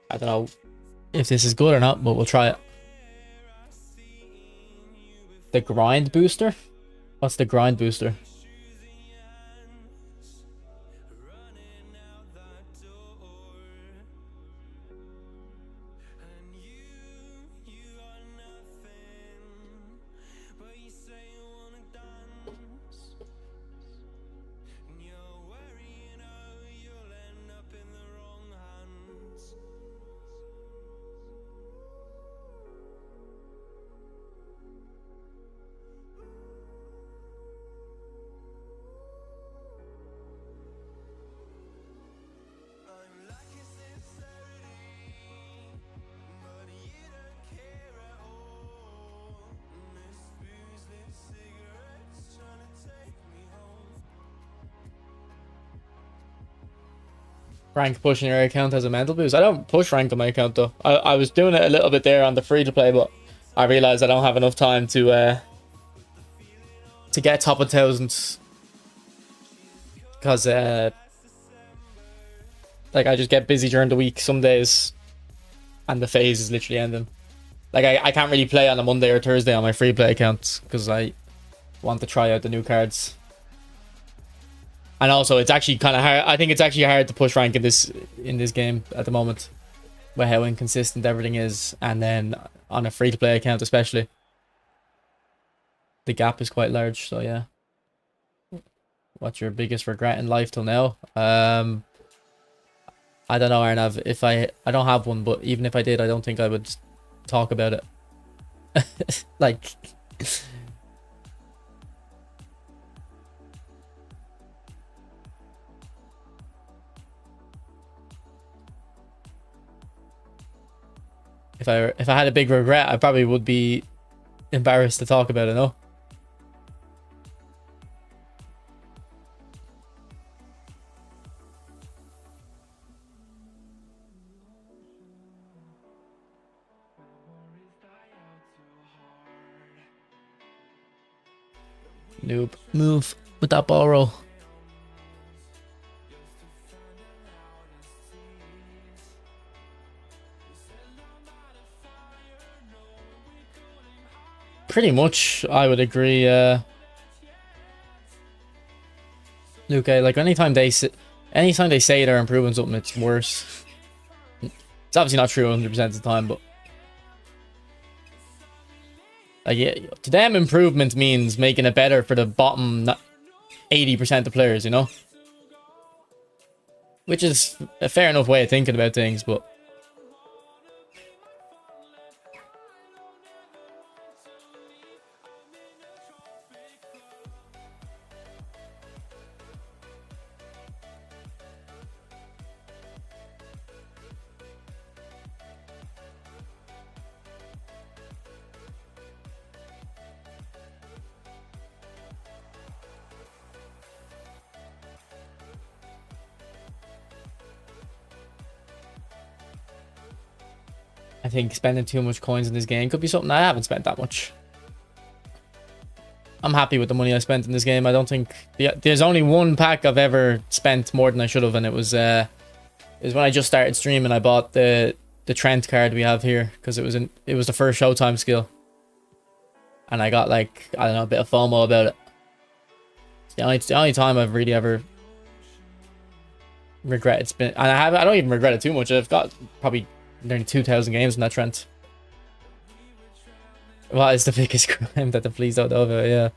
I don't know if this is good or not, but we'll try it. The grind booster? What's the grind booster? Rank pushing your account has a mental boost. I don't push rank on my account though. I was doing it a little bit there on the free to play, but I realized I don't have enough time to get top 1,000 because like I just get busy during the week some days, and the phase is literally ending. Like I can't really play on a Monday or Thursday on my free play account because I want to try out the new cards. And also, it's actually kind of hard. I think it's actually hard to push rank in this game at the moment, with how inconsistent everything is, and then on a free to play account especially, the gap is quite large. So yeah. What's your biggest regret in life till now? I don't know, Arnav. If I don't have one, but even if I did, I don't think I would talk about it. Like, if I had a big regret, I probably would be embarrassed to talk about it. No. Noob, move with that ball roll. Pretty much, I would agree. Luke, like anytime they say they're improving something, it's worse. It's obviously not true 100% of the time, but like, yeah, to them, improvement means making it better for the bottom 80% of players, you know? Which is a fair enough way of thinking about things, but I think spending too much coins in this game could be something. I haven't spent that much. I'm happy with the money I spent in this game. I don't think there's only one pack I've ever spent more than I should have, and it was when I just started streaming. I bought the Trent card we have here because it was the first Showtime skill, and I got, like, I don't know, a bit of FOMO about it. It's the only time I've really ever regretted spending, and I don't even regret it too much. I've got probably nearly 2,000 games in that Trent. What is the biggest crime that the police don't know about? Yeah.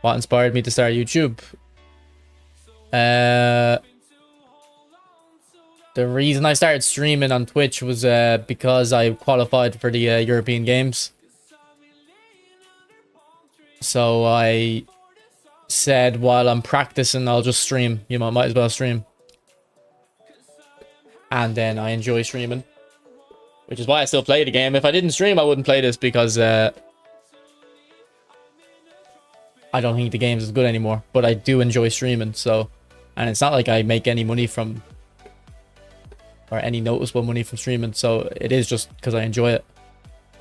What inspired me to start YouTube? The reason I started streaming on Twitch was because I qualified for the European Games. So I said, while I'm practicing, I'll just stream. You might as well stream. And then I enjoy streaming, which is why I still play the game. If I didn't stream, I wouldn't play this because I don't think the game's as good anymore. But I do enjoy streaming, so, and it's not like I make any money from, or any noticeable money from streaming, so it is just because I enjoy it.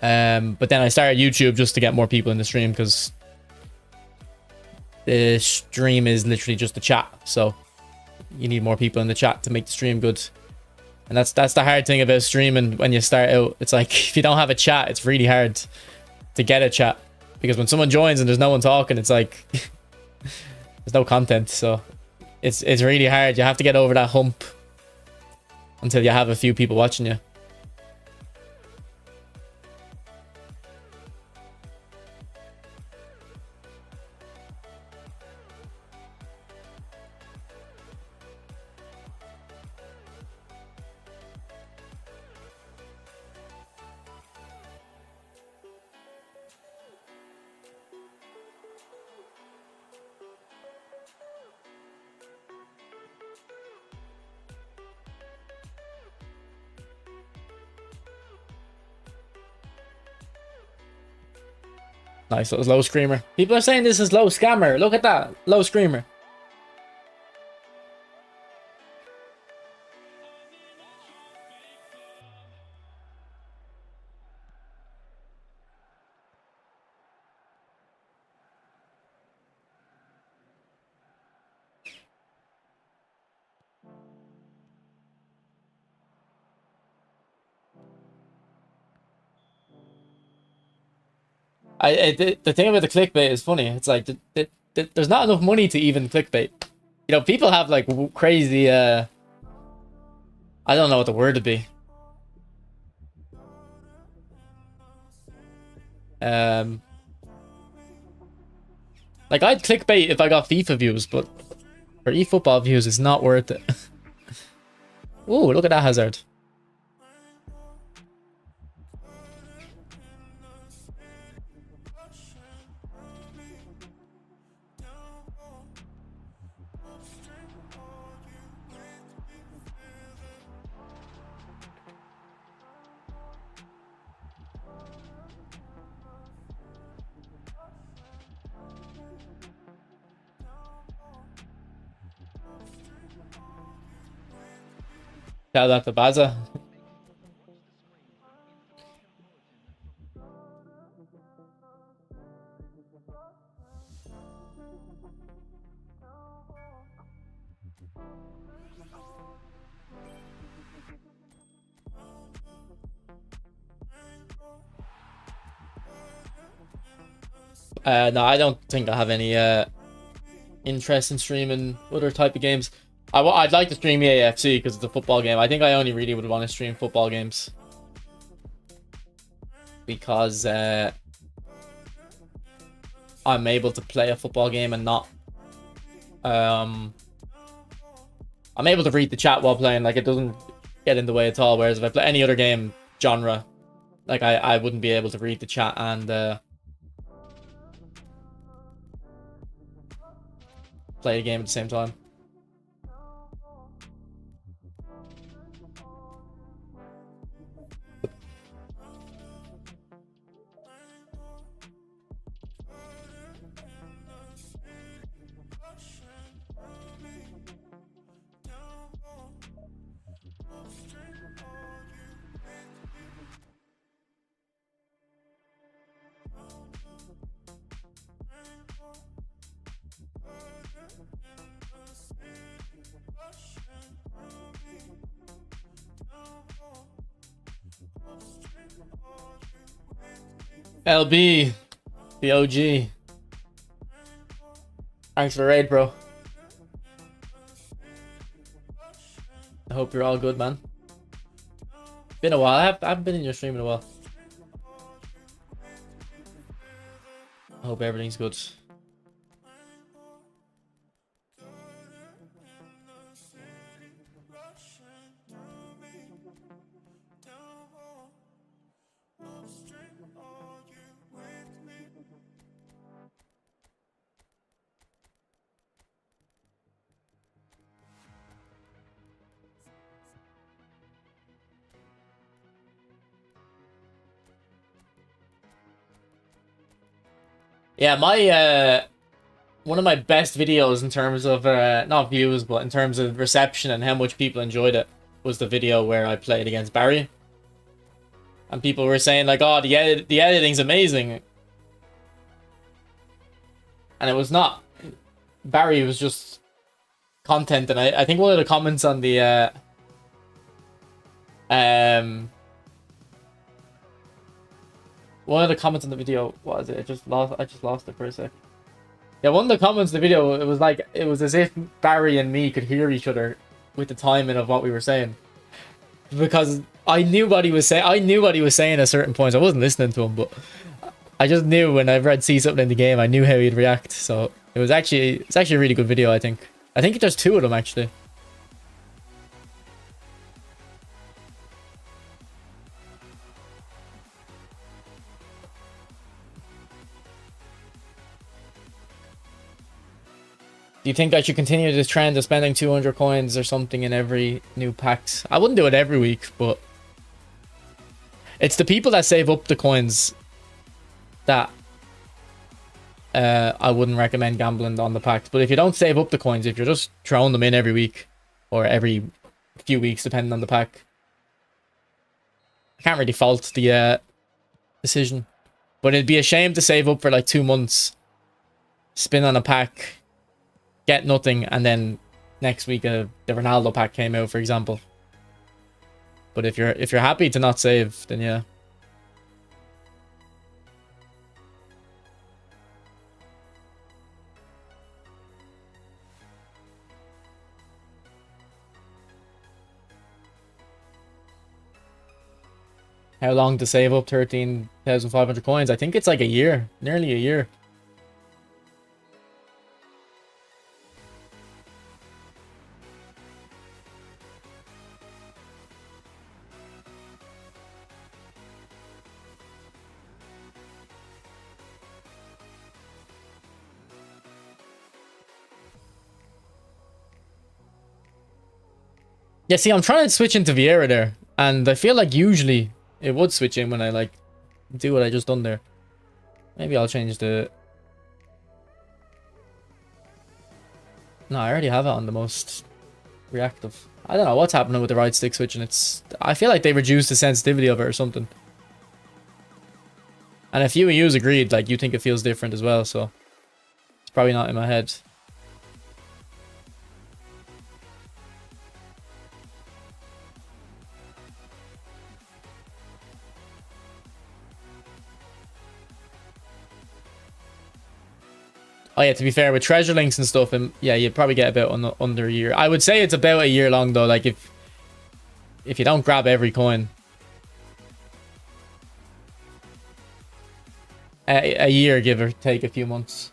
But then I started YouTube just to get more people in the stream, because the stream is literally just a chat, so you need more people in the chat to make the stream good. And that's the hard thing about streaming when you start out. It's like, if you don't have a chat, it's really hard to get a chat, because when someone joins and there's no one talking, it's like there's no content. So it's really hard. You have to get over that hump until you have a few people watching you. Nice little low screamer. People are saying this is low scammer. Look at that. Low screamer. The thing about the clickbait is funny. It's like there's not enough money to even clickbait. You know, people have like crazy. I don't know what the word would be. Like I'd clickbait if I got FIFA views, but for eFootball views, it's not worth it. Ooh, look at that hazard. Shout out to Baza. No, I don't think I have any interest in streaming other type of games. I'd like to stream EAFC because it's a football game. I think I only really would want to stream football games because I'm able to play a football game and not I'm able to read the chat while playing. Like, it doesn't get in the way at all. Whereas if I play any other game genre, like I wouldn't be able to read the chat and play a game at the same time. LB, the OG. Thanks for the raid, bro. I hope you're all good, man. Been a while. I haven't been in your stream in a while. I hope everything's good. Yeah, my one of my best videos in terms of not views, but in terms of reception and how much people enjoyed it was the video where I played against Barry. And people were saying like, "Oh, the editing's amazing," and it was not. Barry was just content, and I think one of the comments on the one of the comments on the video was I just lost it for a sec. Yeah, one of the comments in the video, it was as if Barry and me could hear each other with the timing of what we were saying. Because I knew what he was saying. I knew what he was saying at certain points. I wasn't listening to him, but I just knew whenever I'd see something in the game, I knew how he'd react. So it's actually a really good video, I think. I think there's two of them actually. Do you think I should continue this trend of spending 200 coins or something in every new packs? I wouldn't do it every week, but it's the people that save up the coins that I wouldn't recommend gambling on the packs. But if you don't save up the coins, if you're just throwing them in every week or every few weeks, depending on the pack, I can't really fault the decision. But it'd be a shame to save up for like 2 months, spin on a pack, get nothing, and then next week the Ronaldo pack came out, for example. But if you're happy to not save, then yeah. How long to save up 13,500 coins? I think it's like a year, nearly a year. Yeah, see, I'm trying to switch into Vieira there, and I feel like usually it would switch in when I like do what I just done there. Maybe I'll change the... No, I already have it on the most reactive. I don't know what's happening with the right stick switching. I feel like they reduced the sensitivity of it or something. And a few of yous agreed, like you think it feels different as well, so it's probably not in my head. Oh yeah, to be fair, with treasure links and stuff, and yeah, you'd probably get about under a year. I would say it's about a year long though. Like if you don't grab every coin, a year, give or take a few months.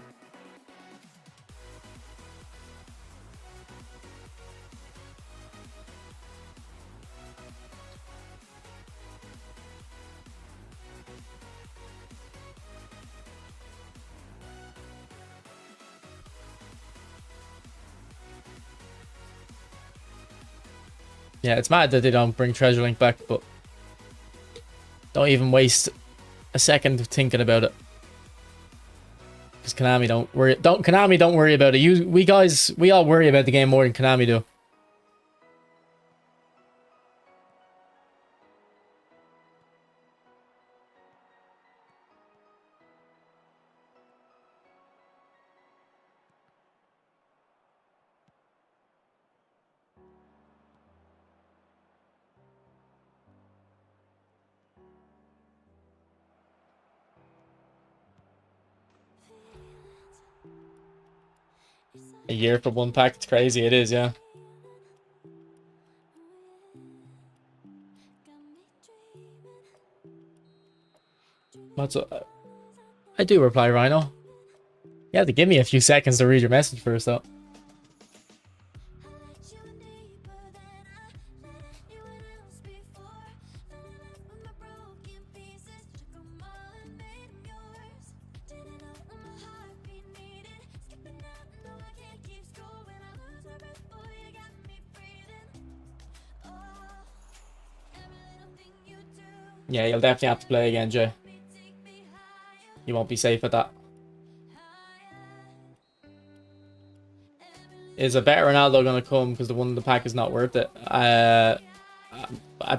Yeah, it's mad that they don't bring Treasure Link back, but don't even waste a second thinking about it. Because Konami don't worry. Konami don't worry about it. We all worry about the game more than Konami do. A year for one pack, it's crazy. It is, yeah. What's up? I do reply, Rhino. You have to give me a few seconds to read your message first, though. Yeah, you'll definitely have to play again, Jay. You won't be safe at that. Is a better Ronaldo going to come because the one in the pack is not worth it? A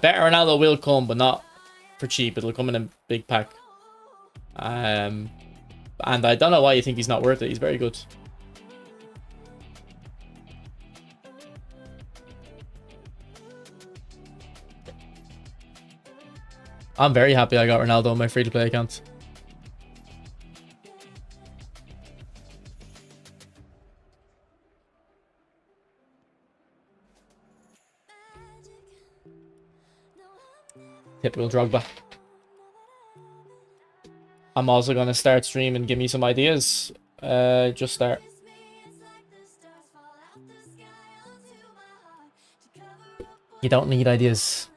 better Ronaldo will come, but not for cheap. It'll come in a big pack. And I don't know why you think he's not worth it. He's very good. I'm very happy I got Ronaldo on my free-to-play account. Typical Drogba. I'm also going to start streaming. Give me some ideas. Just start. You don't need ideas.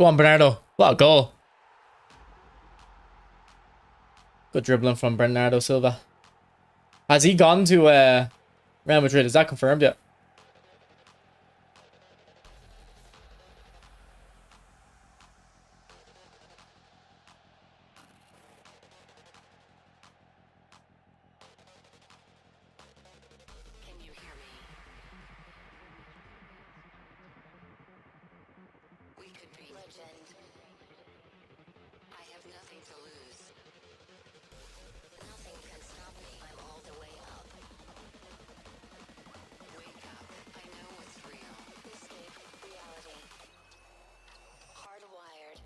Go on, Bernardo. What a goal. Good dribbling from Bernardo Silva. Has he gone to Real Madrid? Is that confirmed yet? Can you hear me? We could be legend. I have nothing to lose. Nothing can stop me. I'm all the way up. Wake up. I know what's real. Escape reality. Hardwired.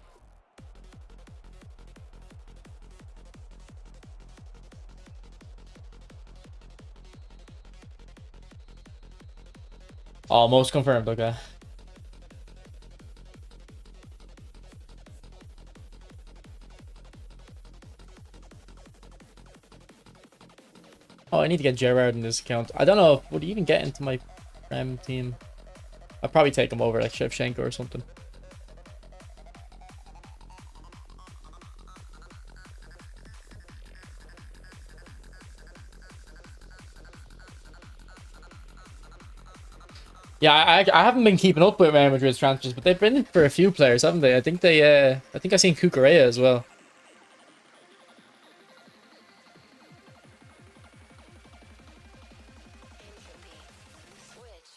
Almost confirmed, okay. Oh, I need to get Gerrard in this account. I don't know, would he even get into my Prem team? I'd probably take him over like Shevchenko or something. Yeah, I haven't been keeping up with Real Madrid's transfers, but they've been in for a few players, haven't they? I think I seen Cucurella as well. Entropy. Switch.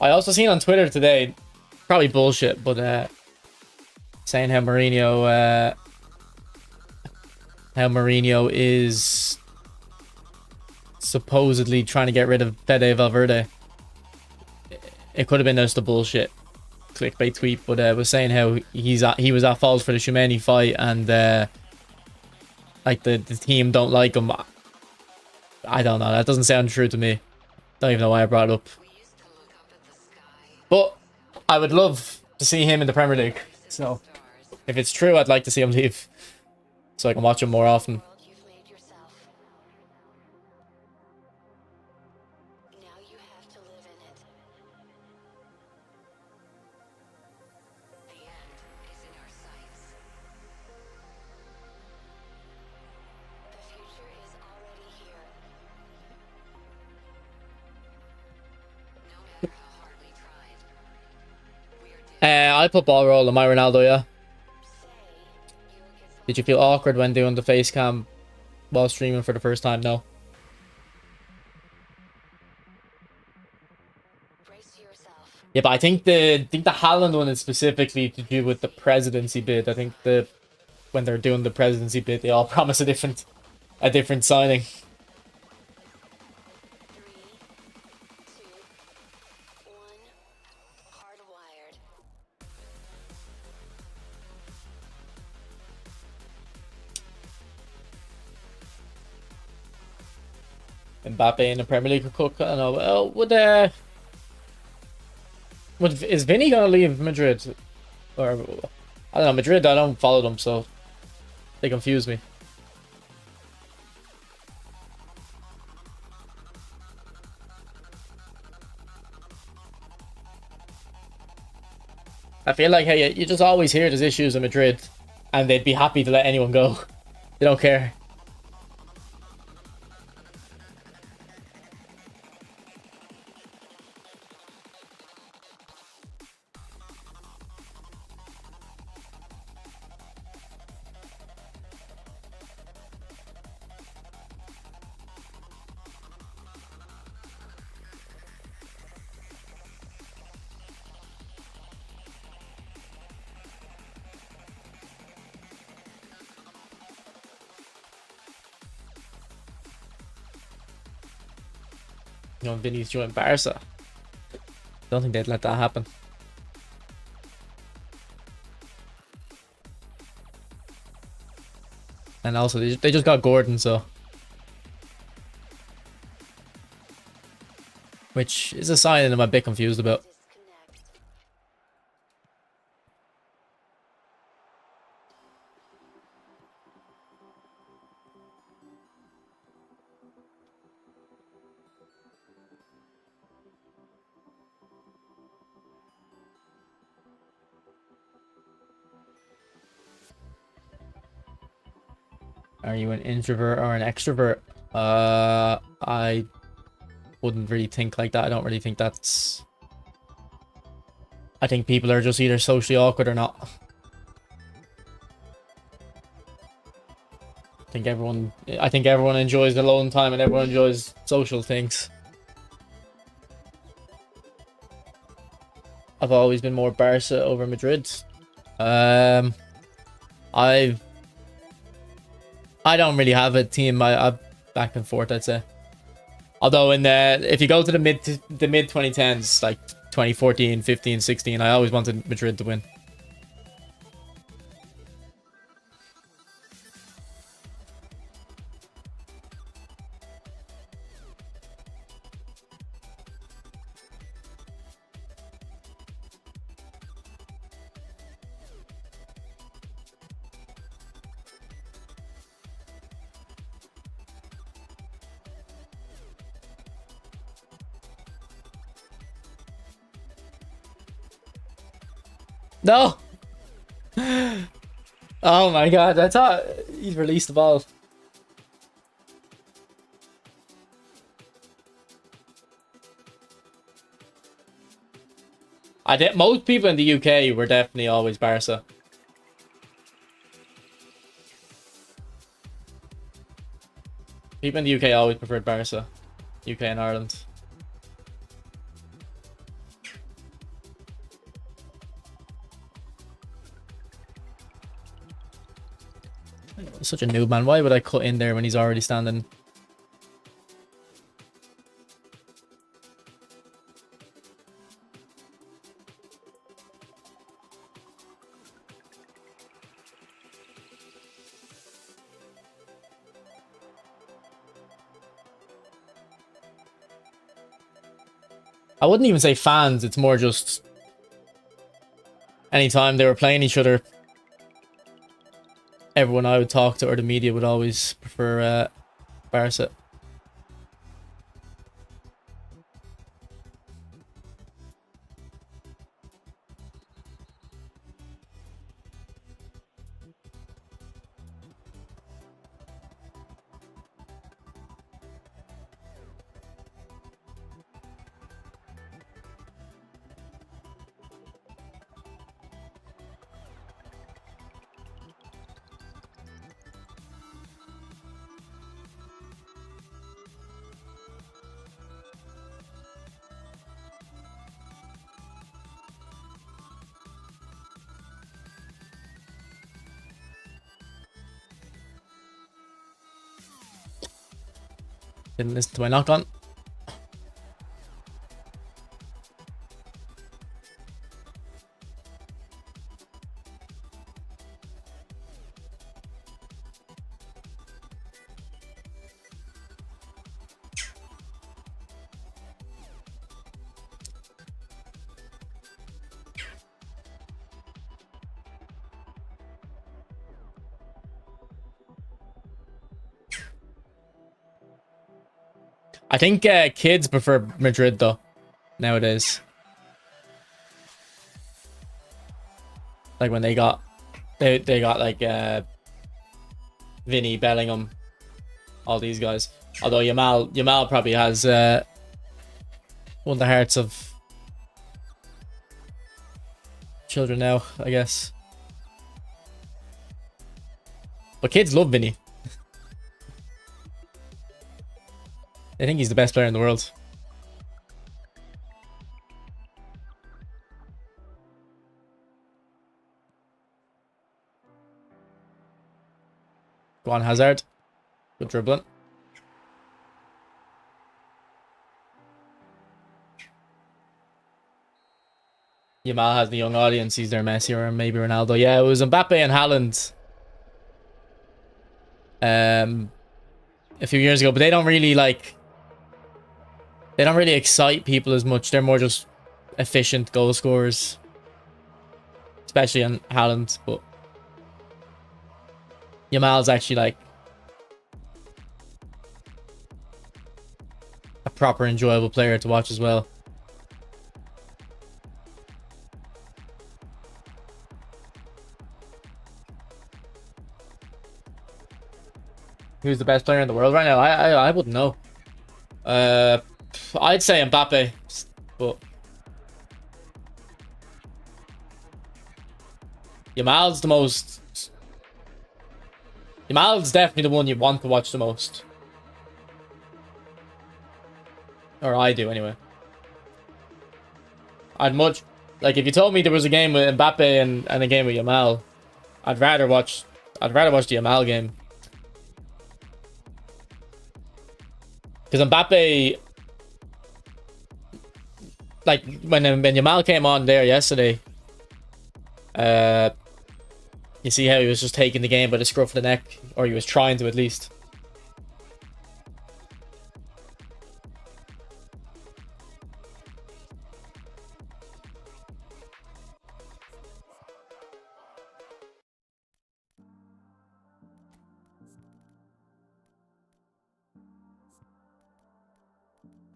I also seen on Twitter today, probably bullshit, but saying how Mourinho is supposedly trying to get rid of Fede Valverde. It could have been just a bullshit clickbait tweet, but was saying how he was at fault for the Tchouaméni fight, and like the team don't like him. I don't know. That doesn't sound true to me. Don't even know why I brought it up. We used to look up at the sky. But I would love to see him in the Premier League. So Stars. if it's true, I'd like to see him leave so I can watch him more often. World you've made yourself. Now you have to live in it. The end is in our sights. The future is already here. No matter how hard we tried, we are doomed. I put ball roll on my Ronaldo, yeah. Say you will get Did you feel awkward when doing the face cam while streaming for the first time? No. brace yourself. Yeah, but I think the Haaland one is specifically to do with the presidency bid. I think when they're doing the presidency bid, they all promise a different signing. 3, 2, 1. Hardwired. Mbappe in the Premier League could cook. I don't know. Well, is Vinny gonna leave Madrid? Or I don't know. Madrid, I don't follow them, so they confuse me. I feel like, hey, you just always hear there's issues in Madrid, and they'd be happy to let anyone go. They don't care. You know, Vinny's joined Barca. Don't think they'd let that happen. And also, they just got Gordon, so. Which is a sign I'm a bit confused about. Disconnect. Are you an introvert or an extrovert? I wouldn't really think like that. I don't really think that's... I think people are just either socially awkward or not. I think everyone enjoys alone time and everyone enjoys social things. I've always been more Barca over Madrid. I don't really have a team. I'm back and forth, I'd say. Although if you go to the mid 2010s, like 2014, 15, 16, I always wanted Madrid to win. No! Oh my god, I thought he'd released the ball. Most people in the UK were definitely always Barca. People in the UK always preferred Barca. UK and Ireland. Such a noob, man. Why would I cut in there when he's already standing? I wouldn't even say fans. It's more just anytime they were playing each other, everyone I would talk to or the media would always prefer Barca. Didn't listen to my knock on. I think kids prefer Madrid though nowadays. Like when they got like Vinny, Bellingham, all these guys. Although Yamal probably has won the hearts of children now, I guess. But kids love Vinny. They think he's the best player in the world. Go on, Hazard. Good dribbling. Yamal has the young audience. He's their Messi or maybe Ronaldo. Yeah, it was Mbappe and Haaland. A few years ago, but they don't really excite people as much. They're more just efficient goal scorers, especially on Haaland. But Yamal's actually like a proper enjoyable player to watch as well. Who's the best player in the world right now? I wouldn't know. I'd say Mbappe, but Yamal's the most. Yamal's definitely the one you want to watch the most. Or I do, anyway. I'd much... Like, if you told me there was a game with Mbappe and a game with Yamal, I'd rather watch the Yamal game. Because Mbappe... Like, when Yamal came on there yesterday, you see how he was just taking the game by the scruff of the neck, or he was trying to at least.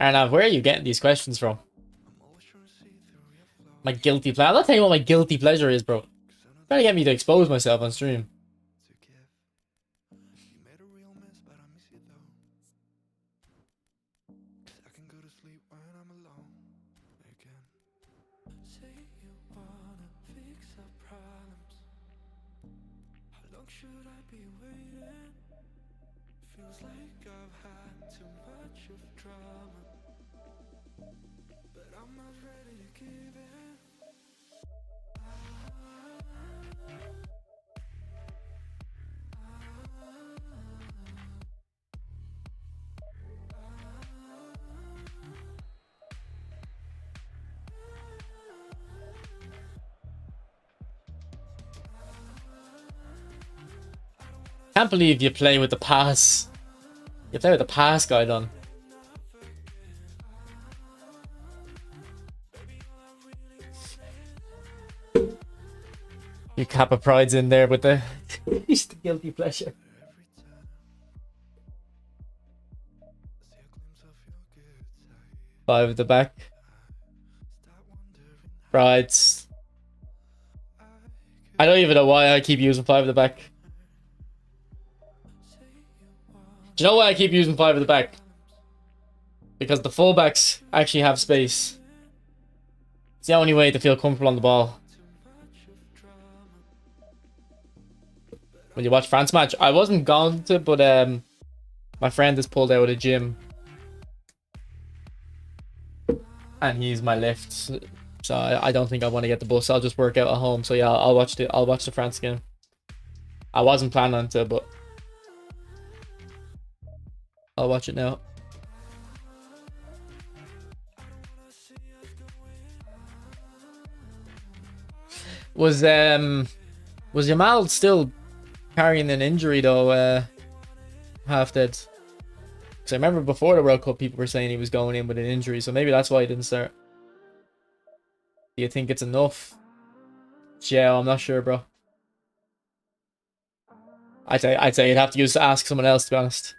And where are you getting these questions from? My guilty pleasure. I'm not telling you what my guilty pleasure is, bro. Trying to get me to expose myself on stream. Can't believe you play with the pass. You play with the pass guide on. You Kappa Pride's in there with the, the guilty pleasure. Five at the back. Prides. I don't even know why I keep using five at the back. Do you know why I keep using five at the back? Because the fullbacks actually have space. It's the only way to feel comfortable on the ball. When you watch France match, I wasn't going to, but my friend has pulled out of the gym. And he's my lift. So I don't think I want to get the bus. I'll just work out at home. So yeah, I'll watch the France game. I wasn't planning to, but I'll watch it now. Was Yamal still carrying an injury though? Half dead. Because I remember before the World Cup, people were saying he was going in with an injury, so maybe that's why he didn't start. Do you think it's enough? Yeah, I'm not sure, bro. I'd say you'd have to ask someone else, to be honest.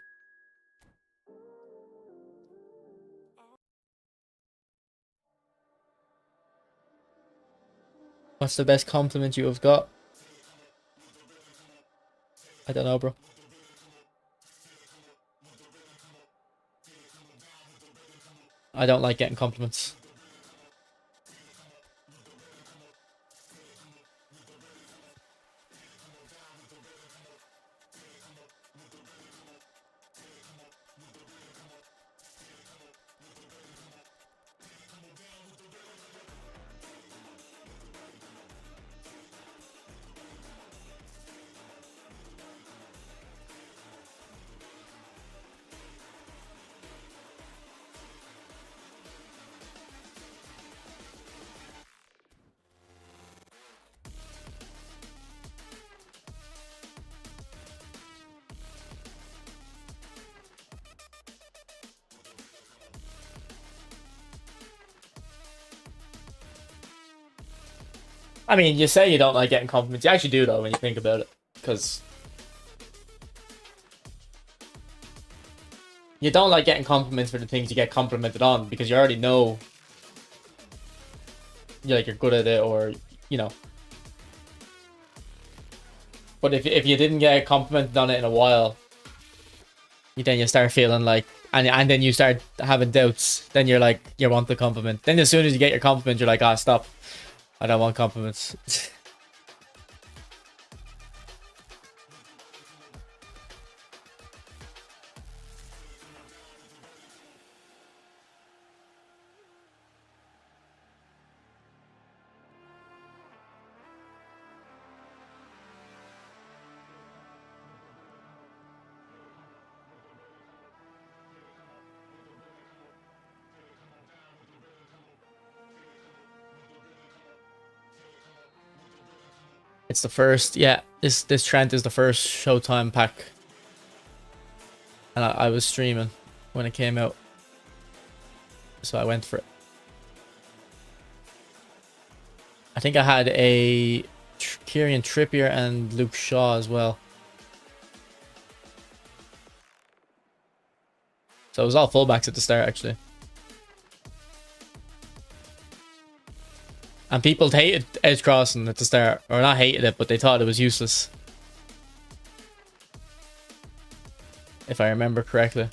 What's the best compliment you have got? I don't know, bro. I don't like getting compliments. I mean, you say you don't like getting compliments. You actually do, though, when you think about it. Because you don't like getting compliments for the things you get complimented on, because you already know you're good at it, or, you know. But if you didn't get complimented on it in a while, then you start feeling like, and then you start having doubts. Then you're like, you want the compliment. Then as soon as you get your compliment, you're like, ah, stop. I don't want compliments. It's the first, yeah, this Trent is the first Showtime pack. And I was streaming when it came out. So I went for it. I think I had a Kieran Trippier and Luke Shaw as well. So it was all fullbacks at the start, actually. And people hated edge crossing at the start. Or not hated it, but they thought it was useless. If I remember correctly.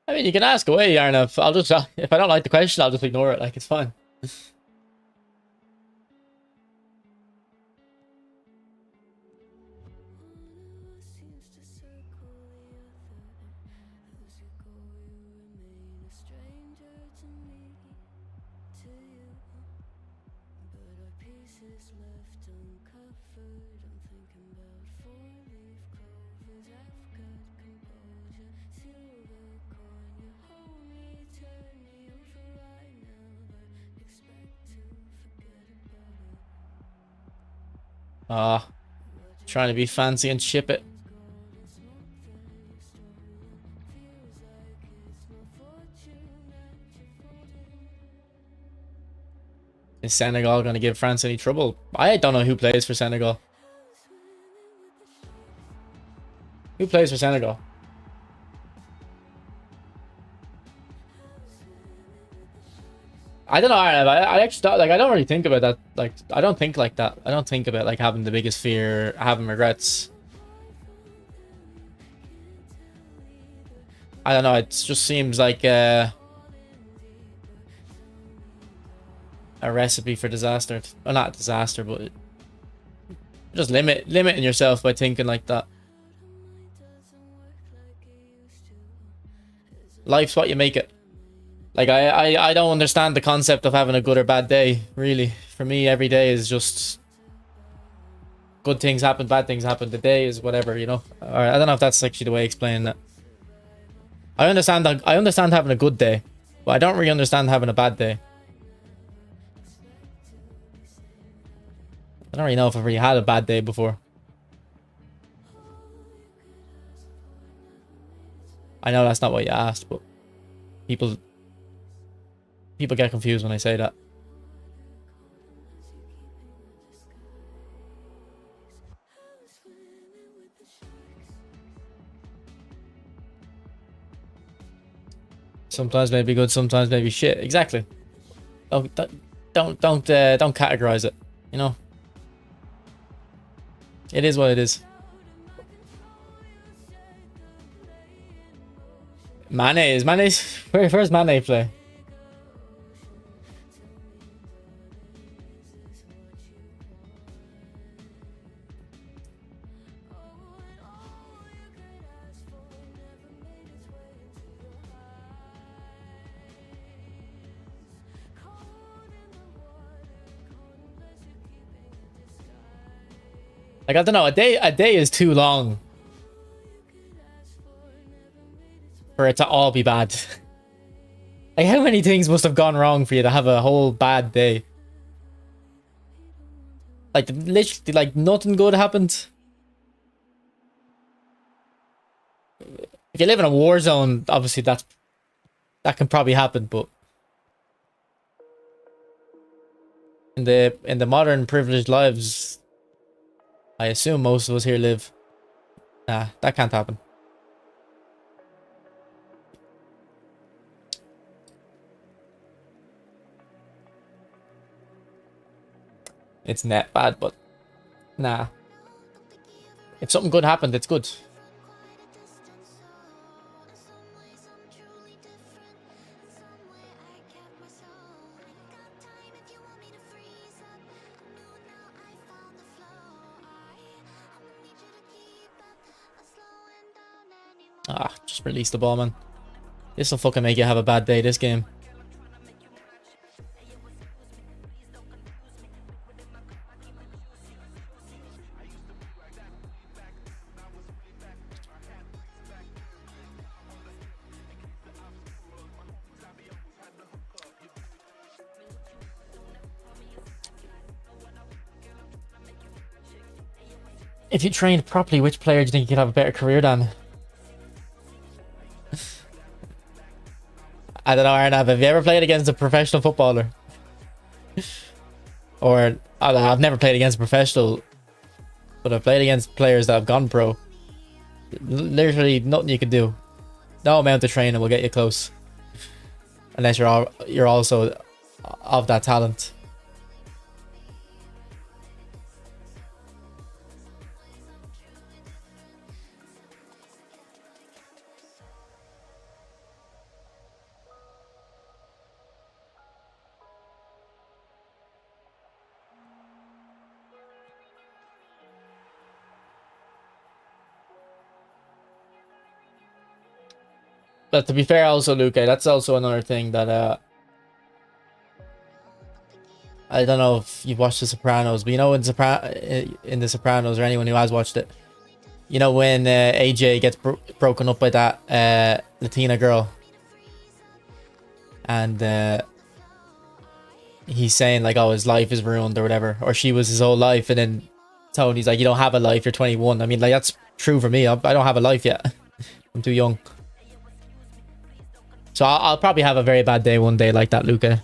I mean, you can ask away, Arnav. I'll just, if I don't like the question, I'll just ignore it. Like, it's fine. Trying to be fancy and ship it. Is Senegal going to give France any trouble? I don't know who plays for Senegal. Who plays for Senegal? I don't know. I actually thought, like, I don't really think about that. Like, I don't think like that. I don't think about like having the biggest fear, having regrets. I don't know. It just seems like a recipe for disaster. Well, not disaster, but just limiting yourself by thinking like that. Life's what you make it. Like, I don't understand the concept of having a good or bad day, really. For me, every day is just good things happen, bad things happen. The day is whatever, you know. Or I don't know if that's actually the way of explaining it. I understand having a good day, but I don't really understand having a bad day. I don't really know if I've really had a bad day before. I know that's not what you asked, but people get confused when I say that. Sometimes maybe good, sometimes maybe shit. Exactly. Don't categorize it. You know. It is what it is. Where's Mane play? Like, I don't know, a day is too long for it to all be bad. Like, how many things must have gone wrong for you to have a whole bad day? Like, literally, like, nothing good happened. If you live in a war zone, obviously that can probably happen, but in the modern privileged lives I assume most of us here live, nah, that can't happen. It's net bad, but nah. If something good happened, it's good. Ah, just release the ball, man. This'll fucking make you have a bad day, this game. If you trained properly, which player do you think you could have a better career than? I don't know, Arnav. Have you ever played against a professional footballer? Or, I've never played against a professional, but I've played against players that have gone pro. Literally nothing you can do. No amount of training will get you close. Unless you're also of that talent. But to be fair, also, Luke, that's also another thing that I don't know if you've watched The Sopranos, but you know in The Sopranos, or anyone who has watched it, you know when AJ gets broken up by that Latina girl, and he's saying like, oh, his life is ruined or whatever, or she was his whole life, and then Tony's like, you don't have a life, you're 21. I mean, like, that's true for me. I don't have a life yet. I'm too young. So I'll probably have a very bad day one day like that, Luca.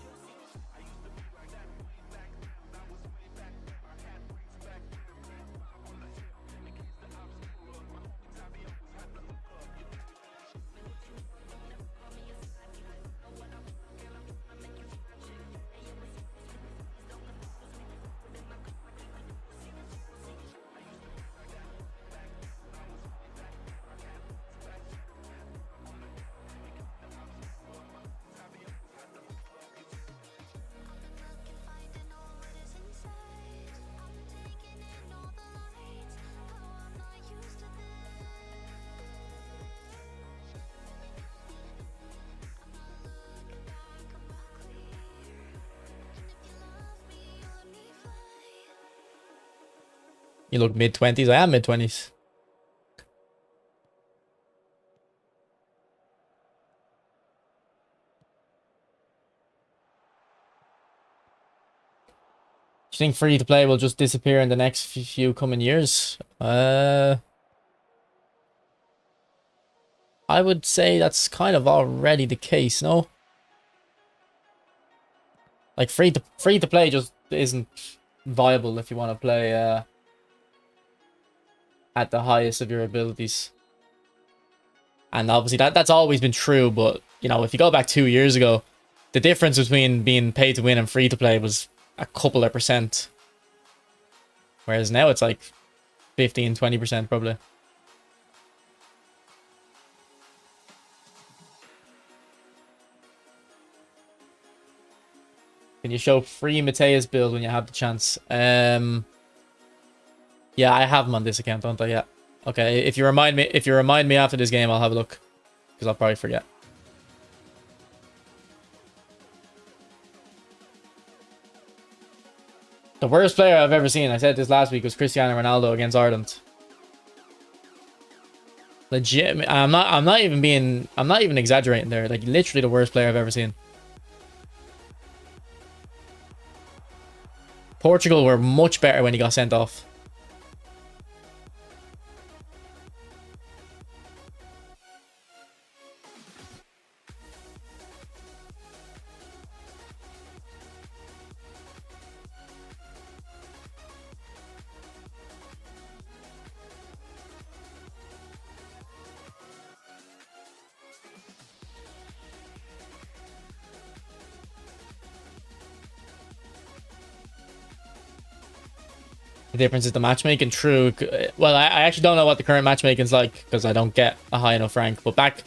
You look mid-20s. I am mid-20s. Do you think free to play will just disappear in the next few coming years? I would say that's kind of already the case, no? Like, free to play just isn't viable if you want to play at the highest of your abilities. And obviously that's always been true, but you know, if you go back 2 years ago, the difference between being paid to win and free to play was a couple of percent. Whereas now it's like 15-20% probably. Can you show free Matthäus build when you have the chance? Yeah, I have them on this account, don't I? Yeah. Okay, if you remind me after this game, I'll have a look. Because I'll probably forget. The worst player I've ever seen, I said this last week, was Cristiano Ronaldo against Ireland. Legit, I'm not even exaggerating there. Like, literally the worst player I've ever seen. Portugal were much better when he got sent off. The difference is the matchmaking. True. Well, I actually don't know what the current matchmaking's like because I don't get a high enough rank. But back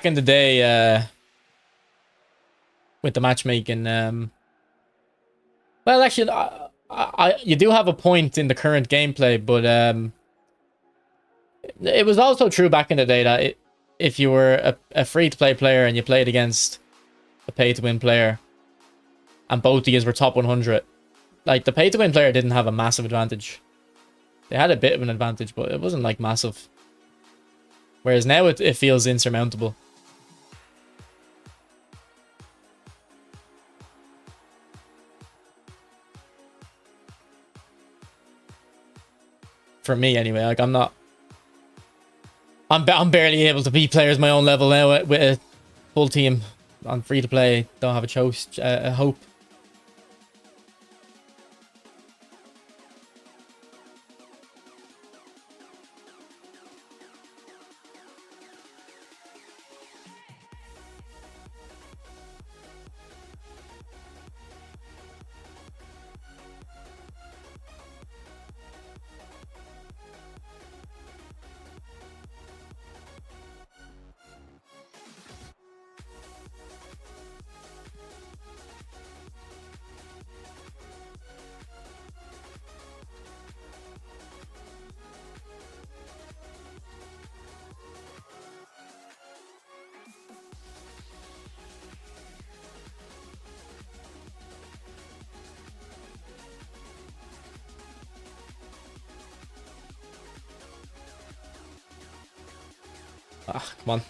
in the day, with the matchmaking, well, actually, you do have a point in the current gameplay, but it was also true back in the day that if you were a free-to-play player and you played against a pay-to-win player, and both of you were top 100. Like, the pay-to-win player didn't have a massive advantage. They had a bit of an advantage, but it wasn't, like, massive. Whereas now it feels insurmountable. For me, anyway. Like, I'm barely able to beat players my own level now with a full team on free-to-play. Don't have a hope. Ah, come on.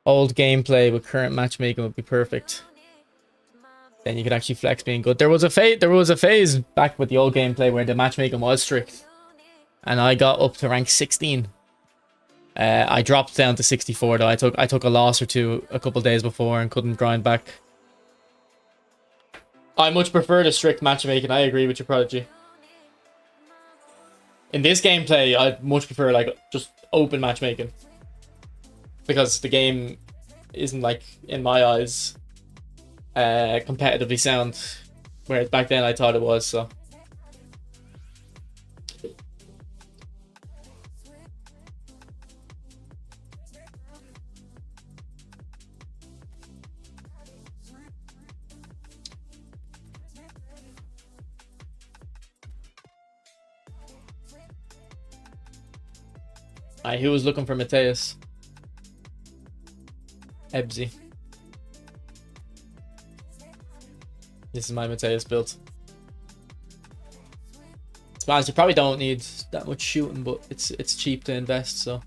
Old gameplay with current matchmaking would be perfect. Then you could actually flex being good. There was a phase back with the old gameplay where the matchmaking was strict, and I got up to rank 16. I dropped down to 64 though. I took a loss or two a couple days before and couldn't grind back. I much prefer the strict matchmaking. I agree with you, Prodigy. In this gameplay, I much prefer like just open matchmaking, because the game isn't, like, in my eyes, competitively sound, whereas back then I thought it was. So who was looking for Matthaus? Ebsy. This is my Matthaus build. To be honest, you probably don't need that much shooting, but it's cheap to invest, so.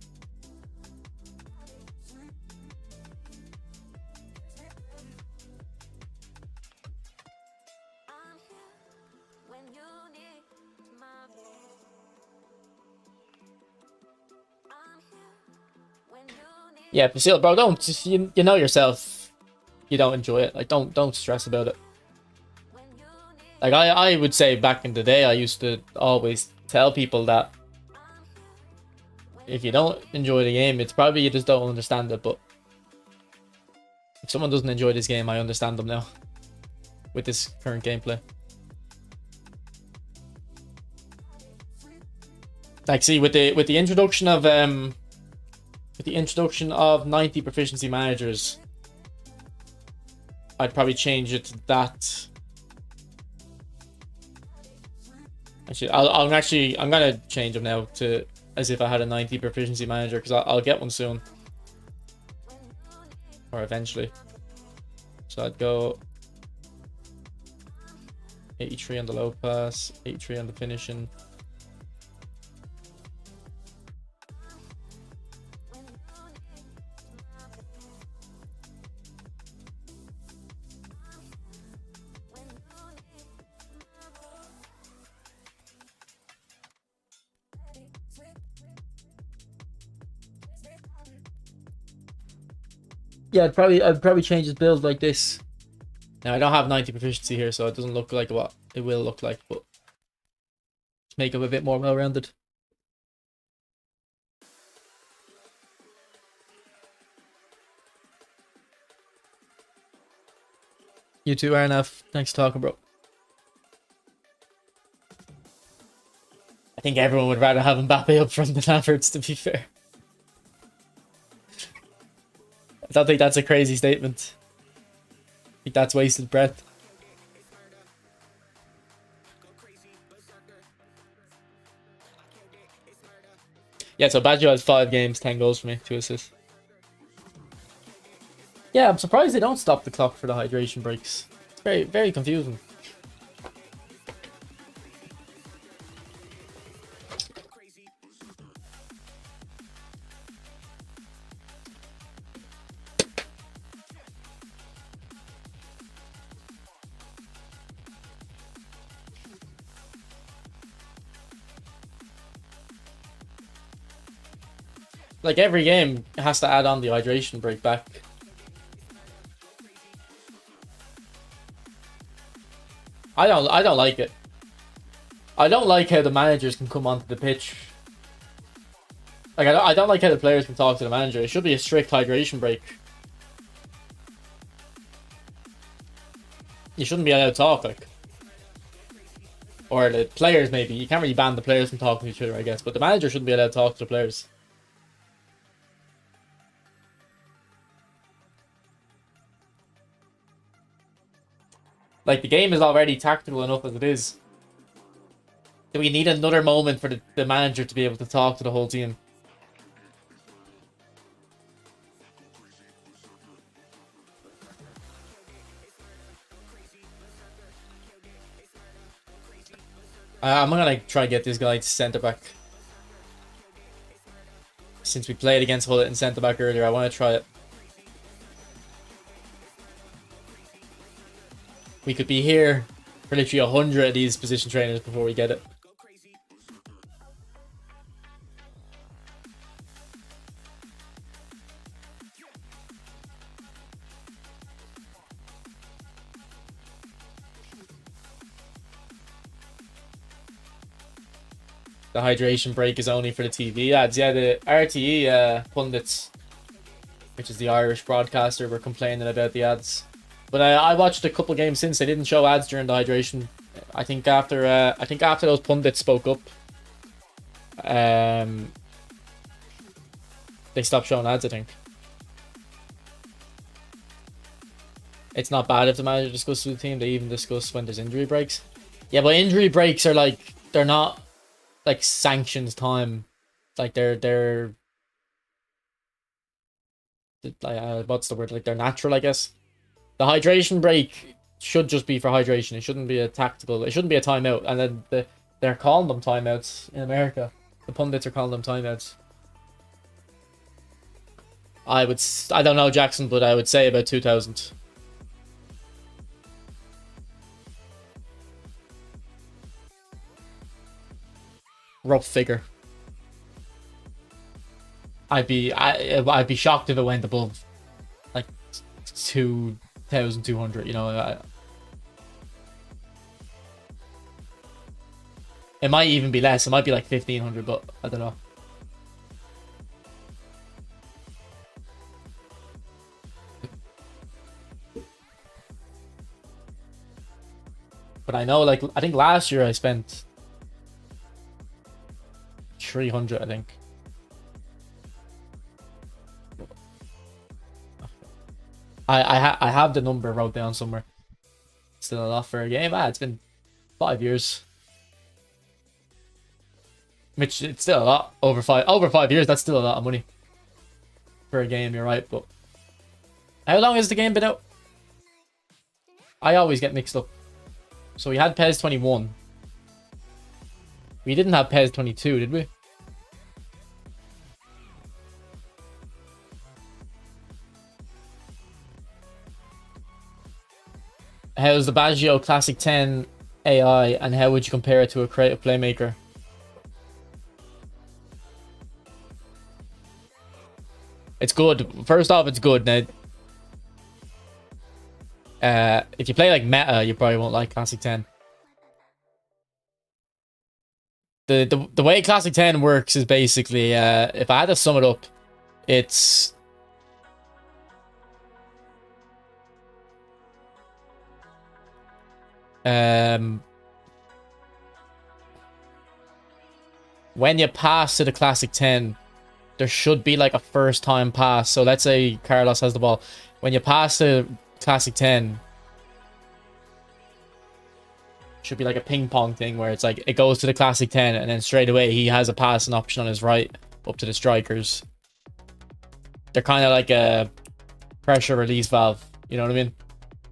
Yeah, Basil, bro, don't, you know yourself, you don't enjoy it. Like, don't stress about it. Like, I would say back in the day, I used to always tell people that if you don't enjoy the game, it's probably you just don't understand it. But if someone doesn't enjoy this game, I understand them now with this current gameplay. Like, see, with the introduction of 90 proficiency managers, I'd probably change it to that. Actually, I'm gonna change them now to as if I had a 90 proficiency manager, because I'll get one soon. Or eventually. So I'd go 83 on the low pass, 83 on the finishing. Yeah, I'd probably change his build like this. Now I don't have 90 proficiency here, so it doesn't look like what it will look like, but just make him a bit more well-rounded. You too, Arnav. Thanks for talking, bro. I think everyone would rather have Mbappe up front than Havertz, to be fair. I don't think that's a crazy statement. I think that's wasted breath. Yeah, so Baggio has 5 games, 10 goals for me, 2 assists. Yeah, I'm surprised they don't stop the clock for the hydration breaks. It's very, very confusing. Like every game has to add on the hydration break back. I don't like it. I don't like how the managers can come onto the pitch. Like I don't like how the players can talk to the manager. It should be a strict hydration break. You shouldn't be allowed to talk, like. Or the players, maybe. You can't really ban the players from talking to each other, I guess. But the manager shouldn't be allowed to talk to the players. Like, the game is already tactical enough as it is. Do we need another moment for the manager to be able to talk to the whole team? I'm gonna try and get this guy to centre back. Since we played against Hull in centre back earlier, I want to try it. We could be here for literally 100 of these position trainers before we get it. The hydration break is only for the TV ads. Yeah, the RTE pundits, which is the Irish broadcaster, were complaining about the ads. But I watched a couple games since. They didn't show ads during the hydration. I think after those pundits spoke up, they stopped showing ads, I think. It's not bad if the manager discusses with the team. They even discuss when there's injury breaks. Yeah, but injury breaks are like, they're not like sanctions time. Like they're like what's the word? Like they're natural, I guess. The hydration break should just be for hydration. It shouldn't be a tactical. It shouldn't be a timeout. And then they're calling them timeouts in America. The pundits are calling them timeouts. I don't know, Jackson, but I would say about 2,000. Rough figure. I'd be shocked if it went above like 2,200. You know, it might even be less. It might be like 1,500, but I don't know. But I know, like, I think last year I spent 300, I think. I have the number wrote down somewhere. Still a lot for a game. It's been 5 years. Which it's still a lot over 5 years. That's still a lot of money for a game. You're right, but how long has the game been out? I always get mixed up. So we had PES 21. We didn't have PES 22, did we? How's the Baggio Classic 10 AI, and how would you compare it to a creative playmaker? It's good. First off, it's good. Now, if you play like meta, you probably won't like Classic 10. The way Classic 10 works is basically, if I had to sum it up, it's when you pass to the Classic 10, there should be like a first time pass. So let's say Carlos has the ball. When you pass to Classic 10, should be like a ping pong thing where it's like it goes to the Classic 10 and then straight away he has a passing option on his right up to the strikers. They're kind of like a pressure release valve, you know what I mean?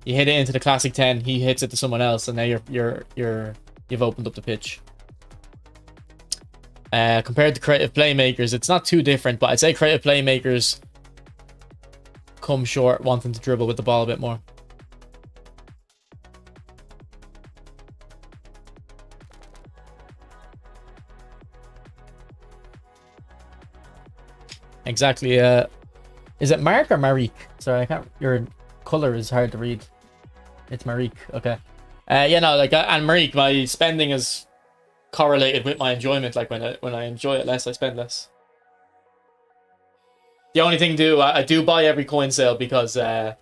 You hit it into the Classic 10, he hits it to someone else, and now you've opened up the pitch. Compared to creative playmakers, it's not too different, but I'd say creative playmakers come short wanting to dribble with the ball a bit more. Exactly. Is it Mark or Marik? Sorry, I can't. Your color is hard to read. It's Marik. Okay. Yeah, no, like, and Marik, my spending is correlated with my enjoyment. Like when I enjoy it less, I spend less. The only thing I do buy every coin sale because I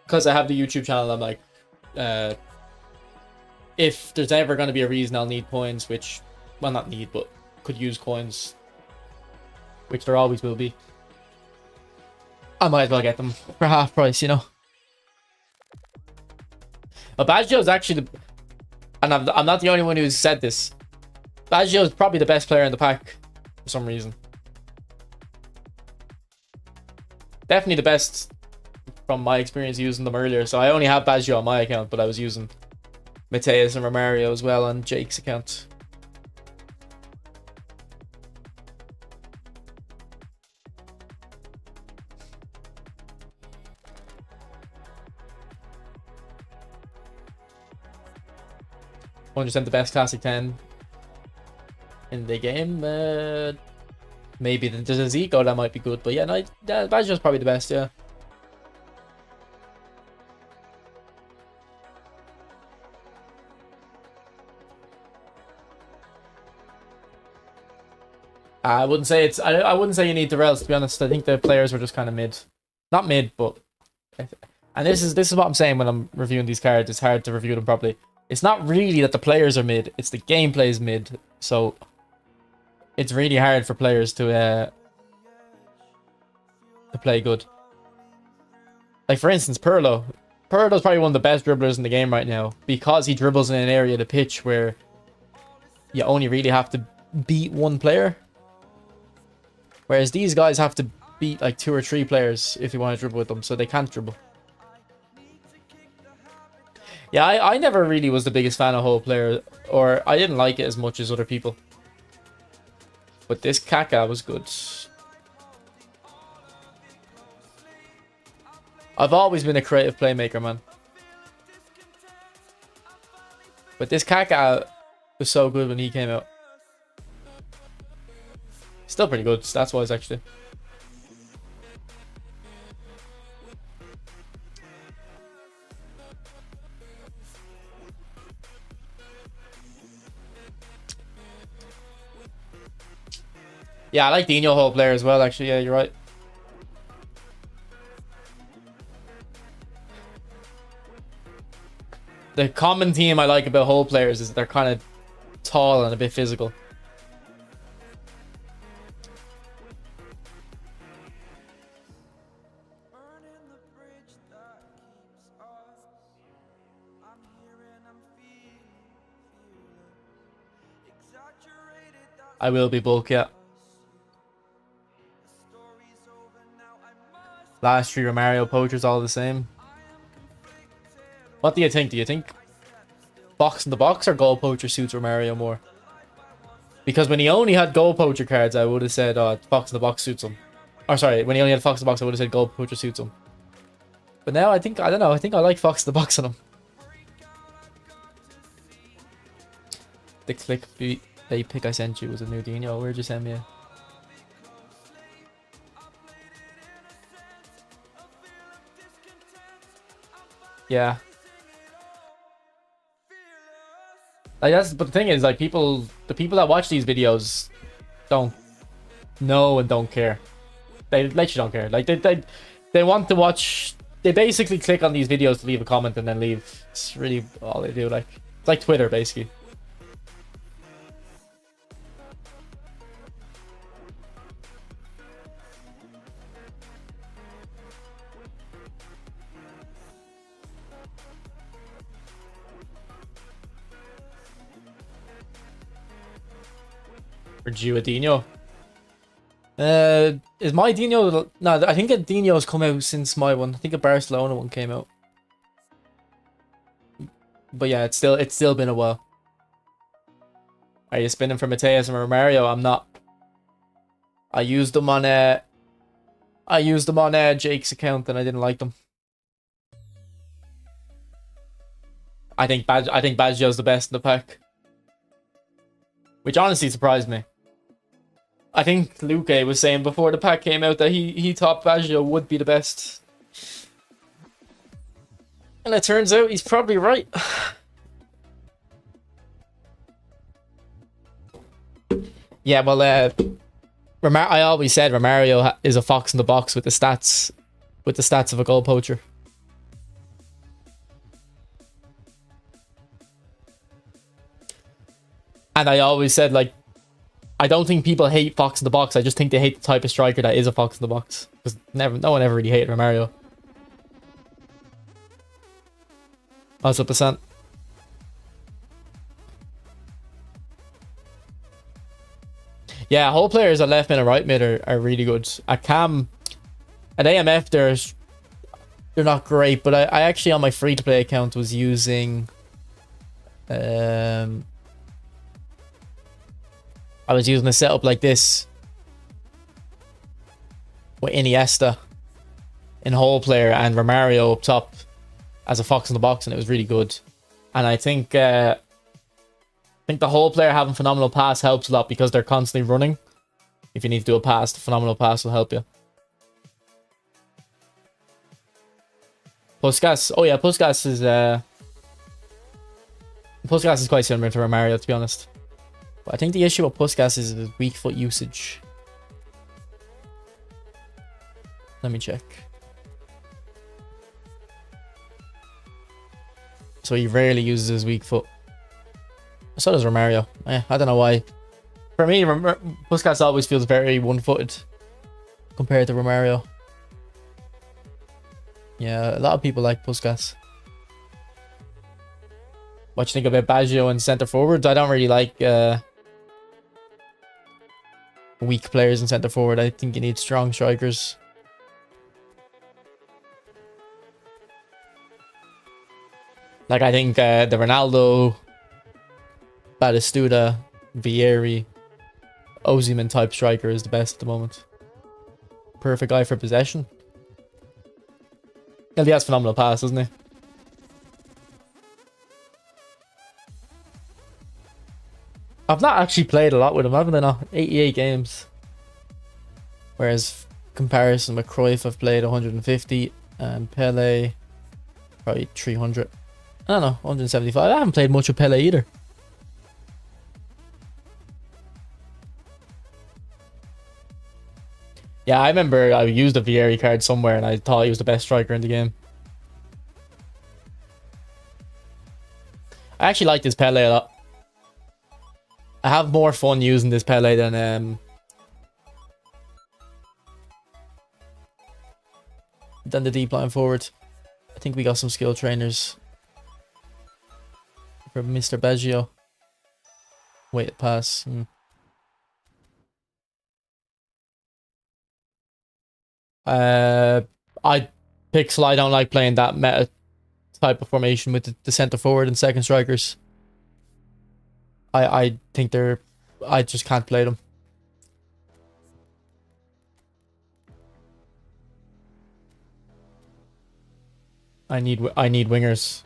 have the YouTube channel. I'm like, if there's ever going to be a reason I'll need coins, which, well, not need, but could use coins, which there always will be, I might as well get them for half price, you know. But Baggio is actually and I'm not the only one who's said this. Baggio is probably the best player in the pack for some reason. Definitely the best from my experience using them earlier. So I only have Baggio on my account, but I was using Matthäus and Romario as well on Jake's account. The best Classic 10 in the game. Maybe there's a Zico that might be good, but yeah, no, Baggio's probably the best. Yeah. I wouldn't say it's. I wouldn't say you need the Rels, to be honest. I think the players were just kind of mid, not mid, but. And this is what I'm saying when I'm reviewing these cards. It's hard to review them properly. It's not really that the players are mid, it's the gameplay is mid. So it's really hard for players to play good. Like for instance, Pirlo's probably one of the best dribblers in the game right now because he dribbles in an area of the pitch where you only really have to beat one player. Whereas these guys have to beat like 2 or 3 players if you want to dribble with them, so they can't dribble. Yeah, I never really was the biggest fan of whole player, or I didn't like it as much as other people. But this Kaka was good. I've always been a creative playmaker, man. But this Kaka was so good when he came out. Still pretty good stats-wise, actually. Yeah, I like Dino whole player as well, actually. Yeah, you're right. The common theme I like about whole players is that they're kind of tall and a bit physical. I will be bulk, yeah. Last 3 Romario poachers all the same. What do you think? Do you think box in the box or gold poacher suits Romario more? Because when he only had gold poacher cards, I would have said box in the box suits him. Or sorry, when he only had Fox in the box, I would have said gold poacher suits him. But now I think, I don't know, I think I like Fox in the box on him. The clickbait pick I sent you was a new Dino. Where'd you send me? Yeah. Like that's, but the thing is, like the people that watch these videos don't know and don't care. They literally don't care. Like they want to watch. They basically click on these videos to leave a comment and then leave. It's really all they do. Like it's like Twitter basically. For Dino. Is my Dino? No, I think a Dino's come out since my one. I think a Barcelona one came out. But yeah, it's still been a while. Are you spinning for Matthaus and Romario? I'm not. I used them on Jake's account and I didn't like them. I think Baggio's the best in the pack, which honestly surprised me. I think Luke was saying before the pack came out that he thought Baggio would be the best. And it turns out he's probably right. Yeah, well, I always said Romario is a fox in the box with the stats of a gold poacher. And I always said, like, I don't think people hate fox in the box. I just think they hate the type of striker that is a fox in the box. Because no one ever really hated Romario. What's up, percent? Yeah, whole players at left mid and right mid are really good. At Cam, at AMF, they're not great, but I actually on my free to play account was using I was using a setup like this with Iniesta in whole player and Romario up top as a fox in the box, and it was really good. And I think the whole player having phenomenal pass helps a lot because they're constantly running. If you need to do a pass, the phenomenal pass will help you. Puskas, oh yeah, Puskas is quite similar to Romario, to be honest. But I think the issue with Puskas is his weak foot usage. Let me check. So he rarely uses his weak foot. So does Romario. I don't know why. For me, Puskas always feels very one-footed compared to Romario. Yeah, a lot of people like Puskas. What do you think about Baggio and centre forwards? I don't really like weak players in centre forward. I think you need strong strikers. Like, I think the Ronaldo, Batistuta, Vieri, Osimhen type striker is the best at the moment. Perfect guy for possession. Well, he has phenomenal pass, doesn't he? I've not actually played a lot with him, haven't I? Not 88 games. Whereas comparison with Cruyff, I've played 150, and Pele probably 300. I don't know, 175. I haven't played much with Pele either. Yeah, I remember I used a Vieri card somewhere and I thought he was the best striker in the game. I actually like this Pele a lot. I have more fun using this Pele than the deep line forward. I think we got some skill trainers for Mr. Baggio. Wait, pass. I Pixel. I don't like playing that meta type of formation with the center forward and second strikers. I think they're. I just can't play them. I need wingers.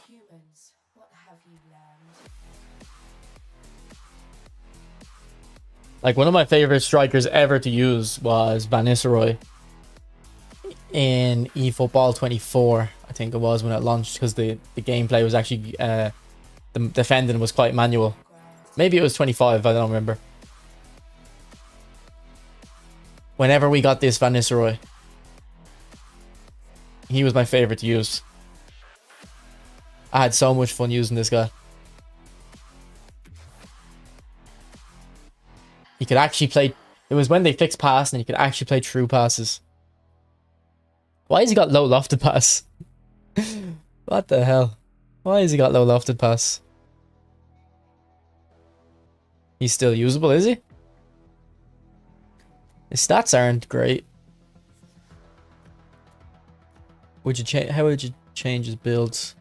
Humans, what have you learned? Like, one of my favorite strikers ever to use was Van Nistelrooy in eFootball 24, I think it was, when it launched, because the gameplay was actually the defending was quite manual. Maybe it was 25, I don't remember. Whenever we got this Van Nistelrooy, he was my favorite to use. I had so much fun using this guy. He could actually play. It was when they fixed passing and he could actually play true passes. Why has he got low lofted pass? What the hell? Why has he got low lofted pass? He's still usable, is he? His stats aren't great. Would you change? How would you change his builds?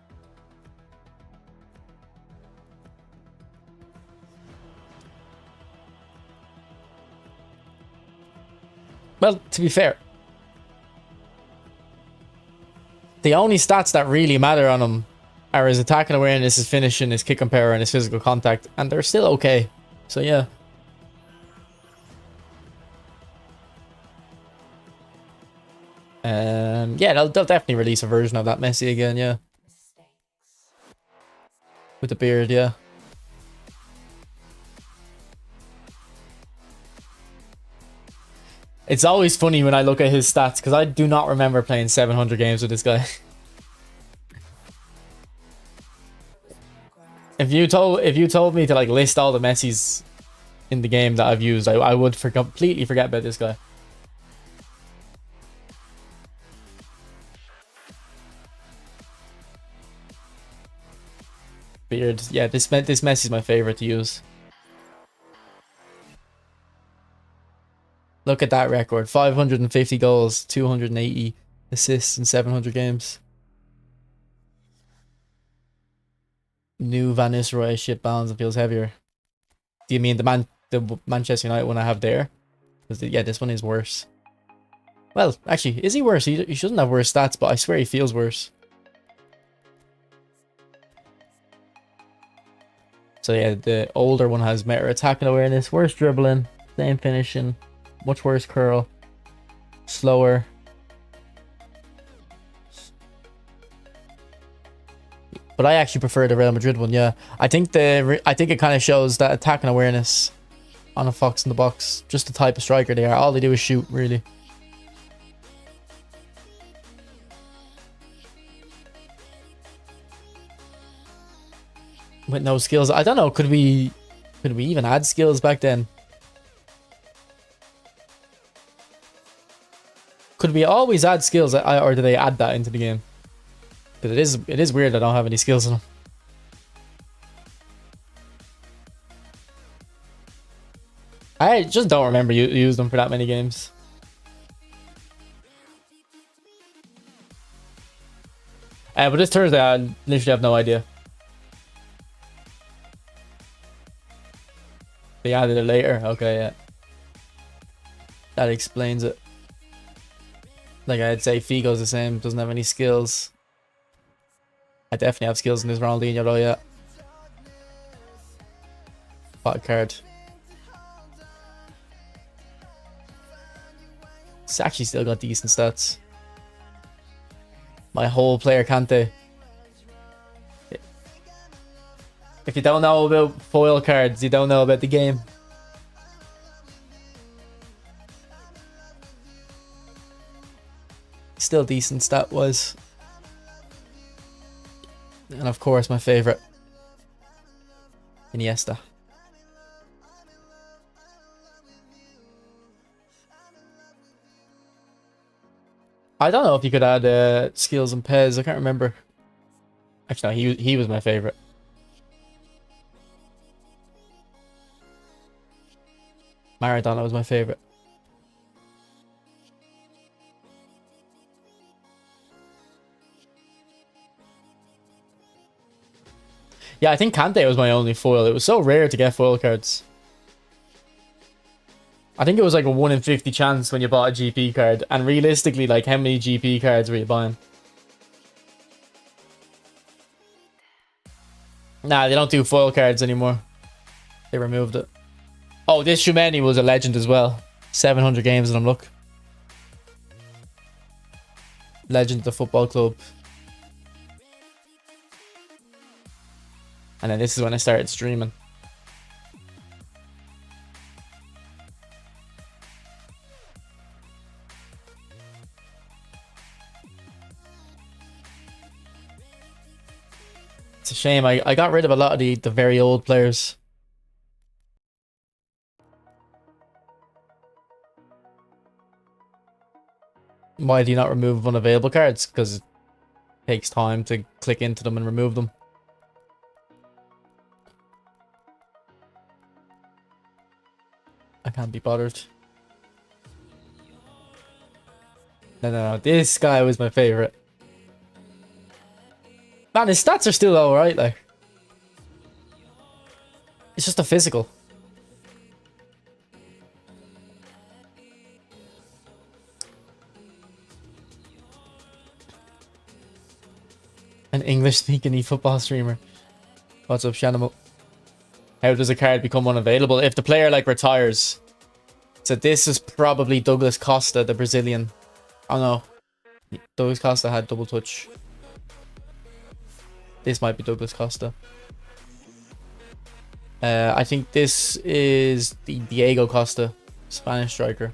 Well, to be fair, the only stats that really matter on him are his attacking awareness, his finishing, his kicking power, and his physical contact, and they're still okay. So yeah. Yeah, they'll definitely release a version of that Messi again, yeah. With the beard, yeah. It's always funny when I look at his stats, because I do not remember playing 700 games with this guy. If you told me to like list all the Messis in the game that I've used, I would completely forget about this guy. Beard, yeah, this Messi's my favorite to use. Look at that record. 550 goals, 280 assists in 700 games. New Van Nistelrooy shit balance and feels heavier. Do you mean the Manchester United one I have there? Because yeah, this one is worse. Well, actually, is he worse? He shouldn't have worse stats, but I swear he feels worse. So yeah, the older one has better attacking awareness, worse dribbling, same finishing. Much worse curl, slower. But I actually prefer the Real Madrid one. Yeah, I think it kind of shows that attacking awareness on a fox in the box. Just the type of striker they are. All they do is shoot, really. With no skills, I don't know. Could we even add skills back then? Could we always add skills, or do they add that into the game? Because it is weird I don't have any skills in them. I just don't remember use them for that many games. But this Thursday, I literally have no idea. They added it later. Okay, yeah. That explains it. Like I'd say Figo's the same, doesn't have any skills. I definitely have skills in this Ronaldinho though, yeah. Hot card. It's actually still got decent stats. My whole player Kante. If you don't know about foil cards, you don't know about the game. Still decent stat-wise. And of course, my favorite, Iniesta. I don't know if you could add skills and Pez. I can't remember. Actually, no, he was my favorite. Maradona was my favorite. Yeah, I think Kante was my only foil. It was so rare to get foil cards. I think it was like a 1 in 50 chance when you bought a GP card. And realistically, like, how many GP cards were you buying? Nah, they don't do foil cards anymore. They removed it. Oh, this Shumeni was a legend as well. 700 games in him, look. Legend of the football club. And then this is when I started streaming. It's a shame. I got rid of a lot of the very old players. Why do you not remove unavailable cards? Because it takes time to click into them and remove them. I can't be bothered. No. This guy was my favorite. Man, his stats are still alright, like. It's just a physical. An English-speaking eFootball streamer. What's up, Shanimal? How does a card become unavailable? If the player, like, retires. So this is probably Douglas Costa, the Brazilian. Oh no. Douglas Costa had double touch. This might be Douglas Costa. I think this is the Diego Costa, Spanish striker.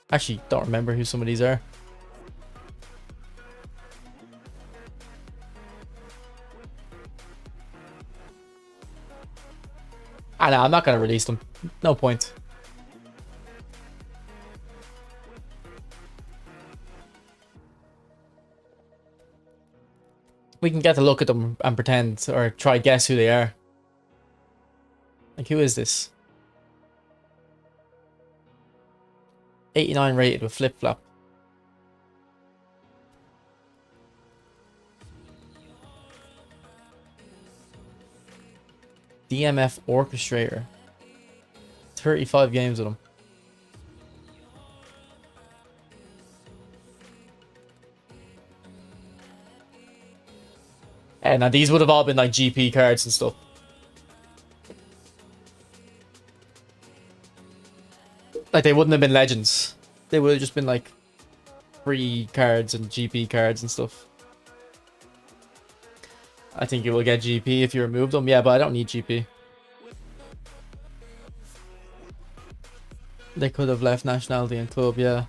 Actually, don't remember who some of these are. I know, I'm not going to release them. No point. We can get to look at them and pretend or try guess who they are. Like, who is this? 89 rated with flip-flop. DMF Orchestrator. 35 games with him. And now these would have all been like GP cards and stuff. Like, they wouldn't have been legends. They would have just been like free cards and GP cards and stuff. I think you will get GP if you remove them. Yeah, but I don't need GP. They could have left nationality and club, yeah.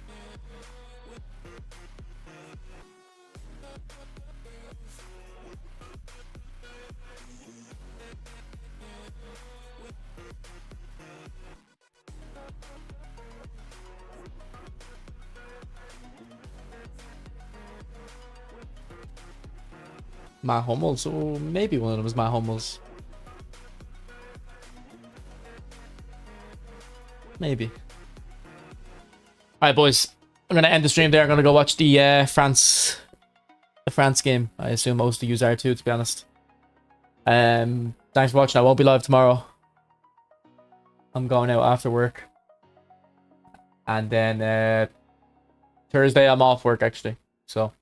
Matt Hummels, or maybe one of them was Matt Hummels. Maybe. Alright, boys. I'm going to end the stream there. I'm going to go watch the France game. I assume most of you are too, to be honest. Thanks for watching. I won't be live tomorrow. I'm going out after work. And then Thursday I'm off work, actually. So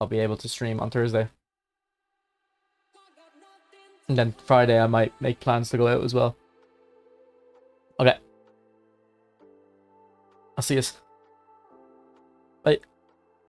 I'll be able to stream on Thursday. And then Friday I might make plans to go out as well. Okay. I'll see you. Bye.